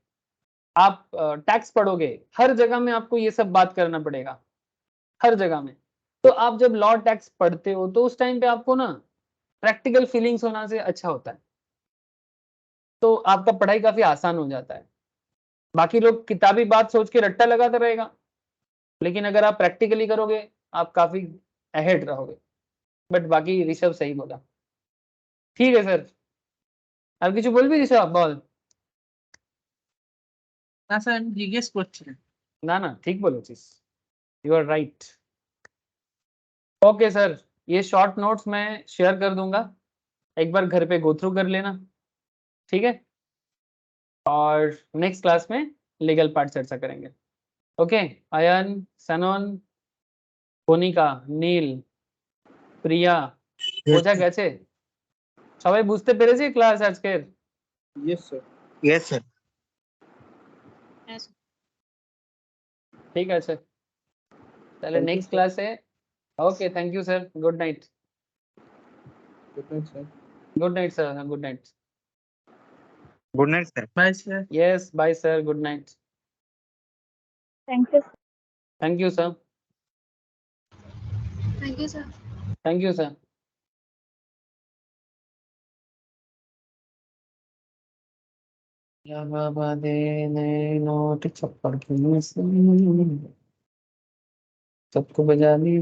आप टैक्स पढ़ोगे, हर जगह में आपको ये सब बात करना पड़ेगा, हर जगह में। तो आप जब लॉ टैक्स पढ़ते हो तो उस टाइम पे आपको ना प्रैक्टिकल फीलिंग्स होना से अच्छा होता है, तो आपका पढ़ाई काफी आसान हो जाता है। बाकी लोग किताबी बात सोच के रट्टा लगाता रहेगा, लेकिन अगर आप प्रैक्टिकली करोगे आप काफी अहेड रहोगे। बट बाकी ऋषभ सही बोला, ठीक है सर। আর কিছু বলবি ঋষভ? বল। না স্যার আমি জিজ্ঞেস করছিলাম। না না ঠিক বলেছিস, you are right. Okay sir, ये शॉर्ट नोट्स मैं शेयर कर दूंगा, एक बार घर पे गो थ्रू कर लेना, ठीक है? और नेक्स्ट क्लास में लीगल पार्ट चर्चा करेंगे। ओके, अयन, सनन, कोनिका, नील, প্রিয়া, বোঝা গেছে? সবাই বুঝতে পেরেছে ক্লাস আজকের? Yes, sir. Yes, sir. Yes. ঠিক আছে, তাহলে Thank you, নেক্সট sir. ক্লাসে। Okay, thank you sir, good night. Good night, sir. Good night sir, good night. Good night, sir. Bye sir. Yes bye sir, good night. Thank you. Thank you sir. Thank you, sir. Thank you sir. या बाबा दे नए note छप्पड़ की सबको बजा दी।